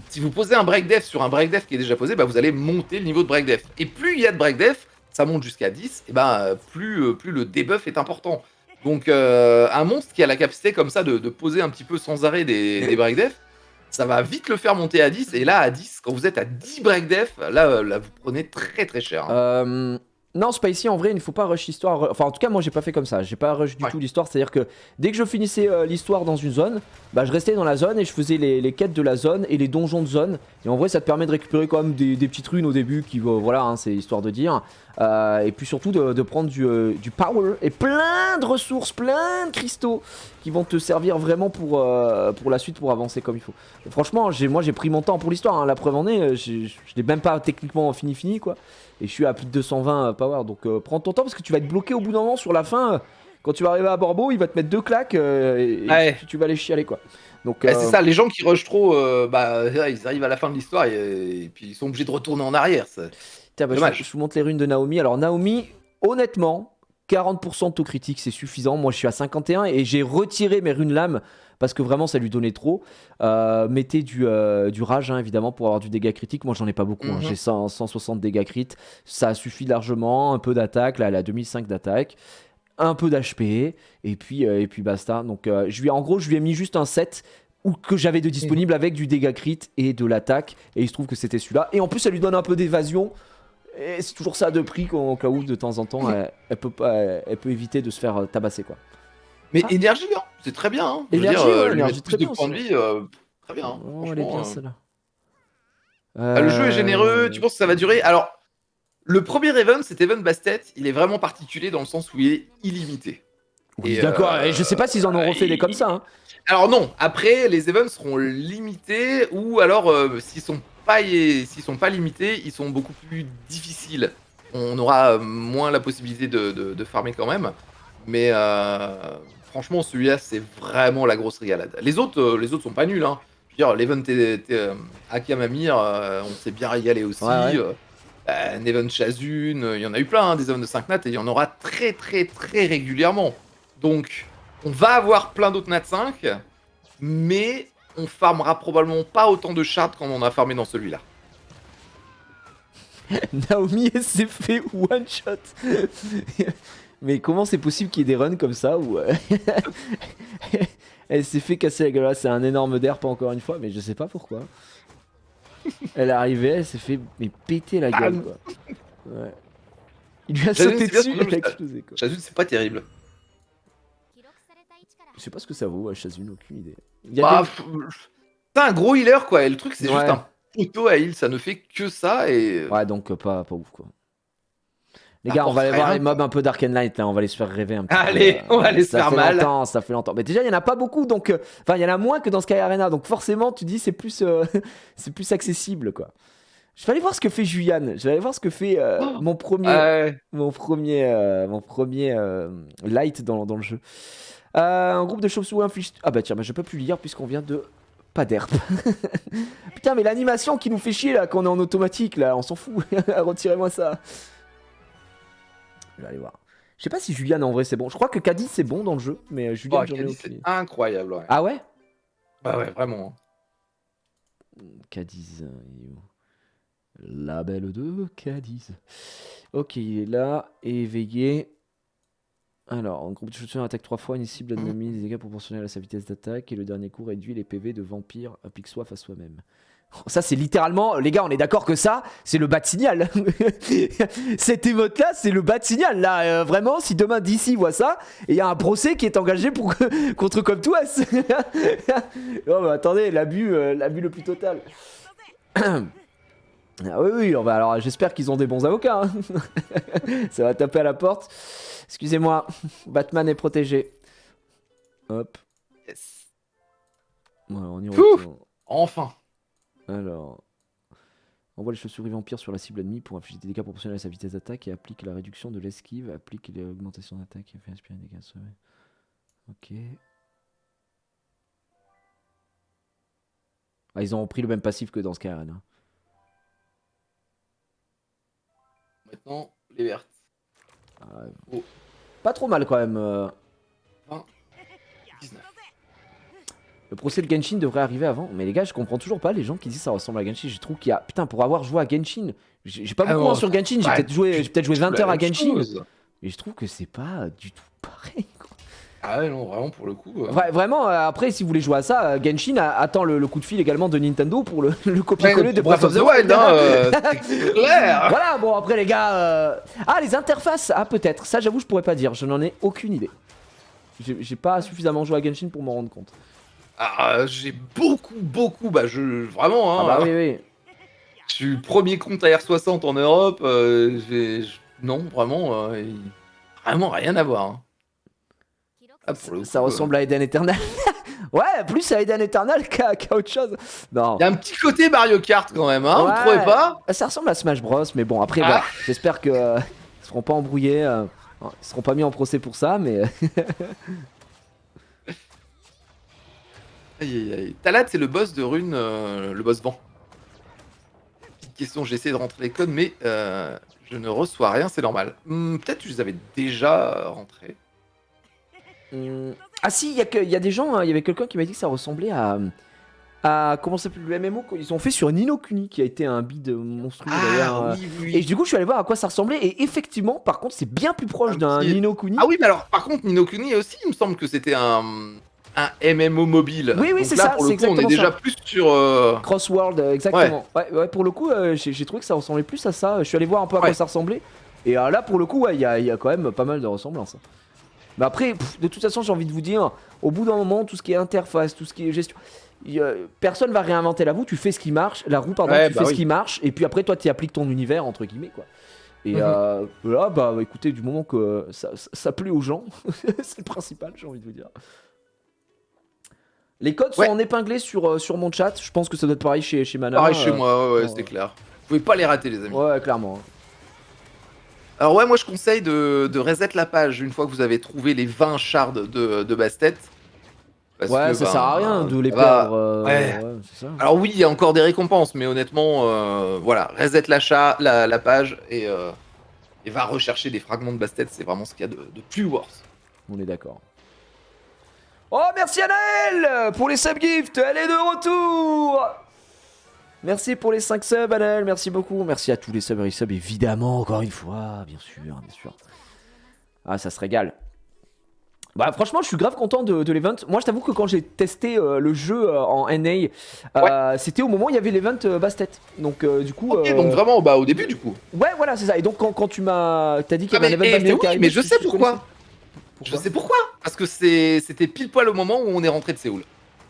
Si vous posez un break def sur un break def qui est déjà posé, bah, vous allez monter le niveau de break def. Et plus il y a de break def, ça monte jusqu'à 10, et ben plus le debuff est important. Donc un monstre qui a la capacité comme ça de poser un petit peu sans arrêt des break def, ça va vite le faire monter à 10. Et là à 10, quand vous êtes à 10 break def, là vous prenez très très cher. Hein. Non, Spicy, en vrai, il ne faut pas rush l'histoire. Enfin, en tout cas, moi, j'ai pas fait comme ça. J'ai pas rush du tout l'histoire. C'est-à-dire que dès que je finissais l'histoire dans une zone, bah, je restais dans la zone et je faisais les quêtes de la zone et les donjons de zone. Et en vrai, ça te permet de récupérer quand même des petites runes au début qui, voilà, hein, c'est histoire de dire. Et puis surtout de prendre du power et plein de ressources, plein de cristaux qui vont te servir vraiment pour la suite, pour avancer comme il faut. Et franchement, moi, j'ai pris mon temps pour l'histoire. Hein. La preuve en est, je l'ai même pas techniquement fini, quoi. Et je suis à plus de 220 power, donc prends ton temps parce que tu vas être bloqué au bout d'un moment sur la fin. Quand tu vas arriver à Borbo, il va te mettre 2 claques et tu vas aller chialer quoi. Donc c'est ça, les gens qui rushent trop, ils arrivent à la fin de l'histoire et puis ils sont obligés de retourner en arrière. Tiens, je vous montre les runes de Naomi. Alors Naomi, honnêtement, 40% de taux critique, c'est suffisant. Moi, je suis à 51 et j'ai retiré mes runes lames parce que vraiment, ça lui donnait trop. Mettez du rage, hein, évidemment, pour avoir du dégât critique. Moi, j'en ai pas beaucoup. Hein. J'ai 160 dégâts crit. Ça suffit largement. Un peu d'attaque. Là, elle a 2005 d'attaque. Un peu d'HP. Et puis basta. Donc, en gros, je lui ai mis juste un set que j'avais de disponible avec du dégât crit et de l'attaque. Et il se trouve que c'était celui-là. Et en plus, ça lui donne un peu d'évasion. Et c'est toujours ça de prix qu'au cas où de temps en temps elle peut éviter de se faire tabasser quoi. Mais énergie, hein, c'est très bien. Hein. Énergie, ouais, énergie plus très de bien, points de vie, très bien. Hein, oh, elle est bien celle-là. Le jeu est généreux, tu penses que ça va durer? Alors, le premier event, cet event Bastet, il est vraiment particulier dans le sens où il est illimité. Oui, d'accord, je sais pas s'ils en ont refait des comme ça. Hein. Alors non, après, les events seront limités ou alors, s'ils sont pas limités, ils sont beaucoup plus difficiles. On aura moins la possibilité de farmer quand même. Mais franchement, celui-là, c'est vraiment la grosse régalade. Les autres sont pas nuls. Hein. Je veux dire, l'event Akamamir, on s'est bien régalé aussi. Ouais. Un event Shazun, il y en a eu plein, hein, des events de 5 nats, et il y en aura très régulièrement. Donc, on va avoir plein d'autres nat 5, mais on farmera probablement pas autant de shards qu'on en a farmé dans celui-là. Naomi, elle s'est fait one shot. Mais comment c'est possible qu'il y ait des runs comme ça où elle s'est fait casser la gueule? C'est un énorme derp encore une fois, mais je sais pas pourquoi. Elle est arrivée, elle s'est fait péter la gueule quoi. Ouais. Il lui a sauté dessus, elle a explosé quoi. Shazun, c'est pas terrible. Je sais pas ce que ça vaut, Shazun, aucune idée. C'est un gros healer quoi, et le truc c'est juste un poteau à heal, ça ne fait que ça et. Ouais, donc pas ouf quoi. Les gars, on va aller voir les mobs un peu Dark and Light là, on va aller se faire rêver un petit peu. Allez, on va aller se faire mal. Ça fait longtemps. Mais déjà, il y en a pas beaucoup, donc il y en a moins que dans Sky Arena, donc forcément, tu dis c'est plus accessible quoi. Je vais aller voir ce que fait Julian. Je vais aller voir ce que fait mon premier light dans le jeu. Un groupe de chauves-souris inflige. Ah bah tiens, je peux plus lire puisqu'on vient de pas d'herbe. Putain, mais l'animation qui nous fait chier là, quand on est en automatique là, on s'en fout. Retirez-moi ça. Je vais aller voir. Je sais pas si Julian en vrai c'est bon. Je crois que Cadiz c'est bon dans le jeu, mais Julian j'en ai aucune. C'est incroyable. Ouais. Ah ouais? Ouais, vraiment. Cadiz. La belle de Cadiz. Ok, il est là, éveillé. Alors, un groupe de chaussures attaque 3 fois une cible ennemie, des dégâts proportionnels à sa vitesse d'attaque, et le dernier coup réduit les PV de vampire, applique soif à soi-même. Ça, c'est littéralement, les gars, on est d'accord que ça, c'est le bas de signal. Cet émote là, c'est le bas de signal. Là, vraiment, si demain DC voit ça, et il y a un procès qui est engagé contre Comtois. Oh, bah, attendez, l'abus le plus total. Ah oui, alors j'espère qu'ils ont des bons avocats. Hein. Ça va taper à la porte. Excusez-moi, Batman est protégé. Hop. Yes. Voilà, on y retourne. Enfin. Alors, envoie les chauves-souris vampires sur la cible ennemie pour infliger des dégâts proportionnels à sa vitesse d'attaque et applique la réduction de l'esquive, applique l'augmentation d'attaque et fait inspirer des dégâts. Ok. Ah, ils ont repris le même passif que dans Skyrim. Hein. Maintenant, les vertes. Oh. Pas trop mal quand même. 20, 19. Le procès de Genshin devrait arriver avant. Mais les gars, je comprends toujours pas les gens qui disent ça ressemble à Genshin. Je trouve qu'il y a. Putain, pour avoir joué à Genshin, j'ai pas beaucoup sur Genshin. J'ai peut-être joué 20 heures à Genshin. Et je trouve que c'est pas du tout pareil. Quoi. Ah ouais, non, vraiment pour le coup. Vraiment, après, si vous voulez jouer à ça, Genshin attend le coup de fil également de Nintendo pour le copier-coller de Breath of the Wild. C'est clair. Voilà, bon, après, les gars. Ah, les interfaces. Ah, peut-être. Ça, j'avoue, je pourrais pas dire. Je n'en ai aucune idée. J'ai pas suffisamment joué à Genshin pour m'en rendre compte. Ah, j'ai beaucoup. Vraiment, hein. Ah, bah oui. Je suis premier compte à R60 en Europe. Non, vraiment, vraiment rien à voir. Hein. Ah, ça ressemble à Eden Eternal. Ouais, plus à Eden Eternal qu'à autre chose. Non. Il y a un petit côté Mario Kart quand même, hein, vous trouvez pas? Ça ressemble à Smash Bros, mais bon, après, voilà, j'espère que ils seront pas embrouillés, ils seront pas mis en procès pour ça, mais. Aïe. Talat, c'est le boss de Rune, le boss vent. Petite question, j'ai essayé de rentrer les codes, mais Je ne reçois rien, c'est normal. Peut-être que je les avais déjà rentrés. Ah si, il y a des gens, hein, il y avait quelqu'un qui m'a dit que ça ressemblait à comment ça s'appelle le MMO qu'ils ont fait sur Ni no Kuni, qui a été un bid monstrueux d'ailleurs. Oui. Et du coup, je suis allé voir à quoi ça ressemblait, et effectivement, par contre, c'est bien plus proche Un d'un petit- Ni no Kuni. Ah oui, mais alors, par contre, Ni no Kuni aussi, il me semble que c'était un MMO mobile. Oui, Donc c'est là, ça, pour c'est le coup, on est exactement déjà ça. plus sur. Crossworld, exactement. Ouais, pour le coup, j'ai trouvé que ça ressemblait plus à ça. Je suis allé voir un peu à quoi ça ressemblait. Et là, pour le coup, ouais, il y a quand même pas mal de ressemblances. Mais après, de toute façon, j'ai envie de vous dire, au bout d'un moment, tout ce qui est interface, tout ce qui est gestion, personne va réinventer la roue. Tu fais ce qui marche, la roue, pardon, Ouais, tu bah fais ce oui. qui marche, et puis après, toi, tu appliques ton univers entre guillemets, quoi. Et Mhm. là, bah, écoutez, du moment que ça plaît aux gens, c'est le principal, j'ai envie de vous dire. Les codes sont Ouais, en épinglés sur mon chat. Je pense que ça doit être pareil chez Mana. pareil chez moi, ouais, c'est clair. Vous pouvez pas les rater, les amis. Ouais, clairement. Alors ouais, moi je conseille de reset la page une fois que vous avez trouvé les 20 shards de Bastet. Parce que Ouais, ça sert à rien ben de les ça perdre. va. Ouais. Ouais, c'est ça. Alors oui, il y a encore des récompenses, mais honnêtement, voilà, reset la page et va rechercher des fragments de Bastet, c'est vraiment ce qu'il y a de plus worse. On est d'accord. Oh, merci Anaël pour les subgifts. Elle est de retour. Merci pour les 5 subs, Anaël. Merci beaucoup. Merci à tous les subs et resubs, évidemment, encore une fois. Bien sûr, bien sûr. Ah, ça se régale. Bah franchement je suis grave content de l'event. Moi je t'avoue que quand j'ai testé le jeu en NA, Ouais. c'était au moment où il y avait l'event Bastet. Donc du coup... Ok, donc vraiment, bah au début du coup. Ouais voilà c'est ça. Et donc quand tu m'as dit qu'il y Ah avait un event Bastet oui, qui arrivait, mais je sais connaissais. pourquoi. Je Pourquoi? sais pourquoi. Parce que c'était pile poil au moment où on est rentré de Séoul.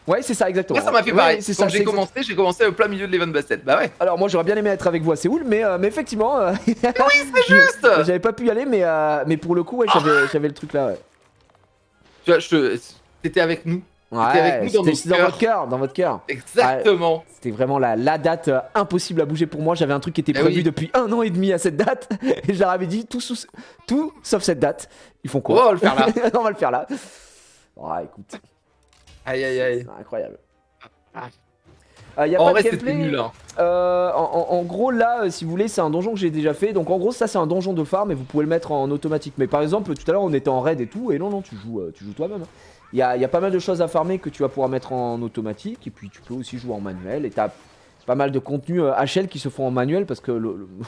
Ouais c'est ça exactement. Moi ça m'a fait Ouais, pareil. c'est Quand ça, j'ai commencé au plein milieu de l'event Bastet. Bah ouais. Alors moi j'aurais bien aimé être avec vous à Séoul, mais effectivement, Oui, c'est juste. j'avais pas pu y aller, mais pour le coup ouais j'avais le truc là. Ouais, Tu vois, t'étais avec nous. T'étais avec nous dans nos c'était dans votre cœur, dans votre cœur. Ouais, Exactement. c'était vraiment la date impossible à bouger pour moi. J'avais un truc qui était Eh prévu oui. depuis 1 an et demi à cette date. Et je leur avais dit tout sauf cette date. Ils font On va quoi? le faire là. On va le faire là. Ah écoute, Aïe aïe aïe. c'est incroyable. Ah. Y a En pas vrai, de c'était gameplay. nul. Hein. En gros là, si vous voulez, c'est un donjon que j'ai déjà fait. Donc en gros ça c'est un donjon de farm et vous pouvez le mettre en automatique. Mais par exemple tout à l'heure on était en raid et tout. Et non, tu joues toi-même. Hein. Il y a pas mal de choses à farmer que tu vas pouvoir mettre en automatique. Et puis tu peux aussi jouer en manuel. Et t'as pas mal de contenus HL qui se font en manuel parce que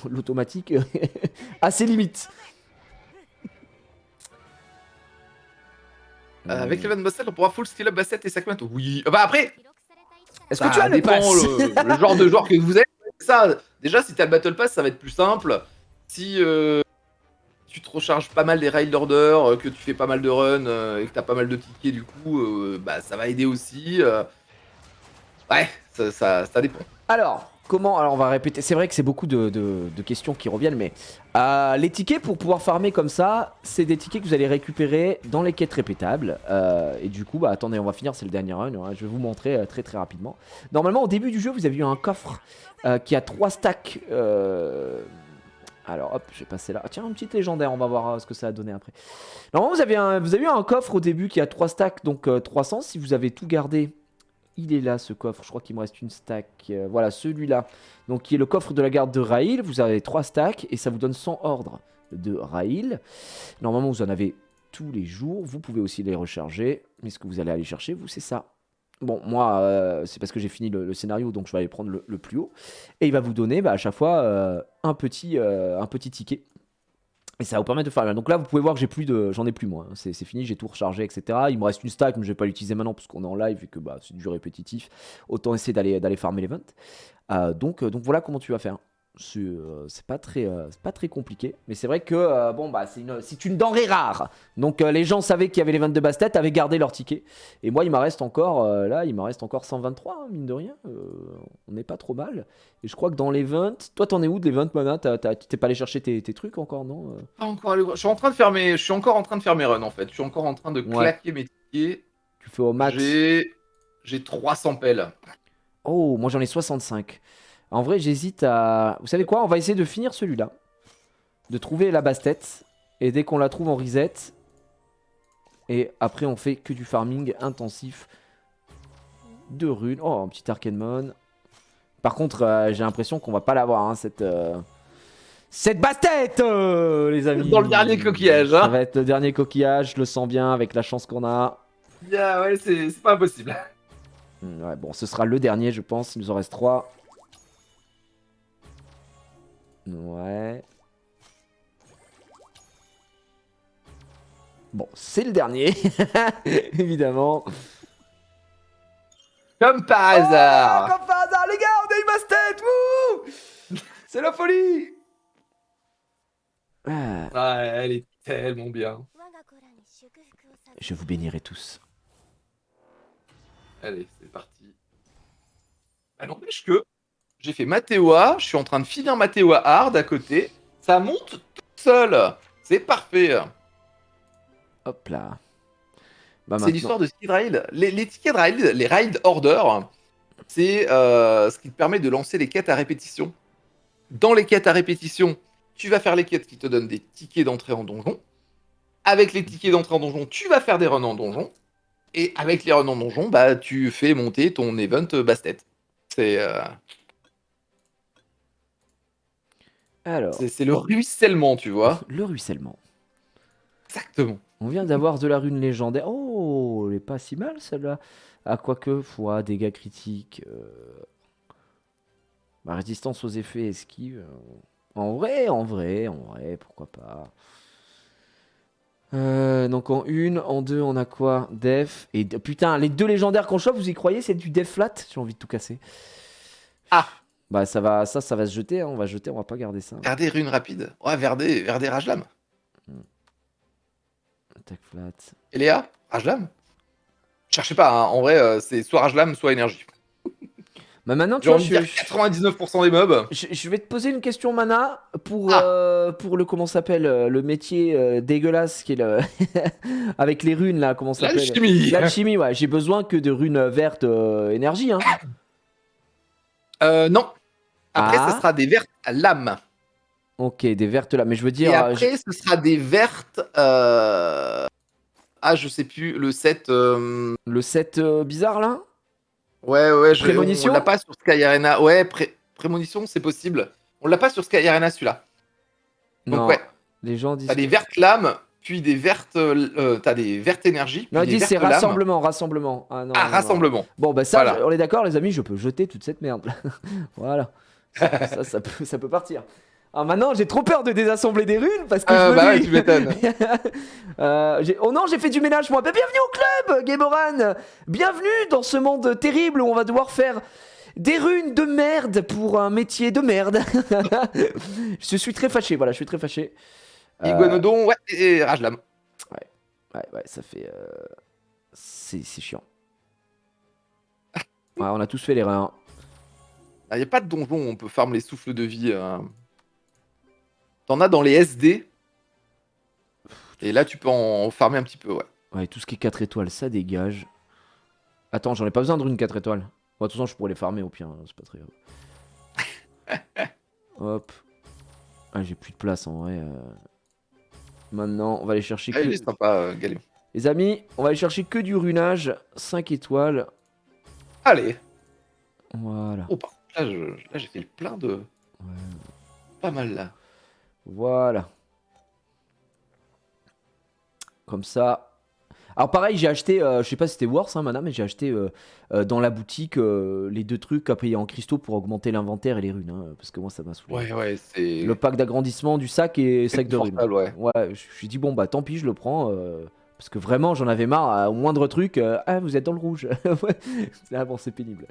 l'automatique a ses limites. Avec l'event Bastet, on pourra full skill up Bastet et Sakmat. Oui. Bah après, Est-ce que ça tu as le dépend pass? le genre de joueur que vous êtes. Ça, déjà, si t'as le Battle Pass, ça va être plus simple. Si tu te recharges pas mal des rail d'order, que tu fais pas mal de runs et que t'as pas mal de tickets, du coup, bah ça va aider aussi. Ouais, ça dépend. Alors, comment? Alors, on va répéter. C'est vrai que c'est beaucoup de questions qui reviennent, mais les tickets pour pouvoir farmer comme ça, c'est des tickets que vous allez récupérer dans les quêtes répétables. Et du coup, bah attendez, on va finir, c'est le dernier run. Hein, je vais vous montrer très très rapidement. Normalement, au début du jeu, vous avez eu un coffre qui a 3 stacks. Alors hop, je vais passer là. Ah, tiens, un petit légendaire, on va voir ce que ça a donné après. Normalement, vous avez eu un coffre au début qui a 3 stacks, donc 300. Si vous avez tout gardé, il est là ce coffre. Je crois qu'il me reste une stack. Voilà, celui-là. Donc, qui est le coffre de la garde de Raïl. Vous avez 3 stacks et ça vous donne 100 ordres de Raïl. Normalement, vous en avez tous les jours. Vous pouvez aussi les recharger. Mais ce que vous allez aller chercher, vous, c'est ça. Bon, moi, c'est parce que j'ai fini le scénario, donc je vais aller prendre le plus haut. Et il va vous donner à chaque fois un petit ticket. Et ça va vous permettre de faire. Donc là, vous pouvez voir que j'en ai plus moi. Hein. C'est fini, j'ai tout rechargé, etc. Il me reste une stack, mais je vais pas l'utiliser maintenant parce qu'on est en live et que bah, c'est du répétitif. Autant essayer d'aller farmer l'event. Donc voilà comment tu vas faire. C'est pas très compliqué, mais c'est vrai que bon bah c'est une denrée rare. Donc les gens savaient qu'il y avait les ventes de bastet, avaient gardé leur ticket. Et moi il m'en reste encore là, il m'en reste encore 123 hein, mine de rien. On n'est pas trop mal. Et je crois que dans les ventes, toi t'en es où de les ventes, Mana? T'es pas allé chercher tes trucs encore, non? Pas encore allé voir. Je suis encore en train de faire mes runs en fait. Je suis encore en train de Ouais. claquer mes tickets. Tu fais au max. J'ai 300 pelles. Oh, moi j'en ai 65. En vrai, j'hésite à. Vous savez quoi? On va essayer de finir celui-là. De trouver la bastet. Et dès qu'on la trouve, on reset. Et après, on fait que du farming intensif. De runes. Oh, un petit Arcanemon. Par contre, j'ai l'impression qu'on va pas l'avoir, hein, cette bastet, les amis. Dans le dernier coquillage, Ça hein. va être le dernier coquillage, je le sens bien avec la chance qu'on a. Yeah, ouais, c'est pas impossible. Ouais, bon, ce sera le dernier, je pense. Il nous en reste 3. Ouais. Bon, c'est le dernier, évidemment. Comme par hasard. Comme par hasard, les gars, on a une bastet. Wouh, c'est la folie. Ah, Ah, elle est tellement bien. je vous bénirai tous. Allez, c'est parti. Ah, n'empêche que j'ai fait Mathéoa, je suis en train de finir Mathéoa Hard à côté. Ça monte tout seul. C'est parfait. Hop là. C'est Bah, maintenant. l'histoire de Skid Rail. Les tickets de rail, les Raid Order, c'est ce qui te permet de lancer les quêtes à répétition. Dans les quêtes à répétition, tu vas faire les quêtes qui te donnent des tickets d'entrée en donjon. Avec les tickets d'entrée en donjon, tu vas faire des runs en donjon. Et avec les runs en donjon, bah, tu fais monter ton event Bastet. Alors, C'est le ruissellement, tu vois. le ruissellement. Exactement. On vient d'avoir de la rune légendaire. Oh, elle est pas si mal celle-là. Ah, quoique, foi, dégâts critiques. Bah, résistance aux effets, esquive. En vrai, pourquoi pas. Donc en 1, en 2, on a quoi? Def. Et putain, les 2 légendaires qu'on chope, vous y croyez? C'est du def flat? J'ai envie de tout casser. Ah. Bah ça va se jeter, hein. On va jeter, on va pas garder ça. Verdé, rune rapide. Ouais, Verdé, Rajlam. Attaque flat. Et Léa, Rajlam. Cherchez pas, hein. En vrai, c'est soit Rajlam, soit énergie. Bah maintenant, tu J'ai vois, envie de dire 99% des mobs. je vais te poser une question, Mana, pour le comment s'appelle le métier dégueulasse qui est le avec les runes là, comment ça s'appelle? L'alchimie. L'alchimie, ouais. J'ai besoin que de runes vertes énergie, hein. Non. Après, Ah. ce sera des vertes à lame. Ok, des vertes là, mais je veux dire. Et après, ce sera des vertes. Ah, je sais plus, le set. Le set bizarre là. Ouais, Prémonition on l'a pas sur Sky Arena. Ouais, Prémonition, c'est possible. On l'a pas sur Sky Arena celui-là. Donc, Non. ouais. Les gens disent. T'as des vertes lames, puis des vertes. T'as des vertes énergies. Puis Non, ils des disent c'est vertes lames. rassemblement. Ah non. Ah, non, non. rassemblement. Bon, bah ça, Voilà. on est d'accord, les amis, je peux jeter toute cette merde. Voilà. Ça peut partir. Alors maintenant, j'ai trop peur de désassembler des runes parce que je me Bah dis... ouais, tu m'étonnes. Oh non, j'ai fait du ménage moi. Bah, bienvenue au club, Gameoran. Bienvenue dans ce monde terrible où on va devoir faire des runes de merde pour un métier de merde. Je suis très fâché, voilà, je suis très fâché. Iguanodon, ouais, et Rajlam. Ouais, ça fait... C'est chiant. Ouais, on a tous fait l'erreur. Il n'y a pas de donjon où on peut farm les souffles de vie. T'en as dans les SD. Et là, tu peux en farmer un petit peu, ouais. Ouais, tout ce qui est 4 étoiles, ça dégage. Attends, j'en ai pas besoin de runes 4 étoiles. Bon, de toute façon, je pourrais les farmer au pire, hein, c'est pas très grave. Hop. Ah, j'ai plus de place en vrai. Maintenant, on va aller chercher Ah, il est sympa, Galéon. Les amis, on va aller chercher que du runage. 5 étoiles. Allez. Voilà. Oh, par contre, là, j'ai fait le plein de... Ouais. Pas mal, là. Voilà. Comme ça. Alors pareil, j'ai acheté, je sais pas si c'était Worth, hein, madame, mais j'ai acheté dans la boutique les 2 trucs à payer en cristaux pour augmenter l'inventaire et les runes, hein, parce que moi ça m'a saoulé. Ouais, c'est... Le pack d'agrandissement du sac et sac de runes. Ouais. Ouais, je me suis dit bon bah tant pis, je le prends parce que vraiment j'en avais marre au moindre truc. Ah, vous êtes dans le rouge. Ouais. Ah bon, c'est pénible.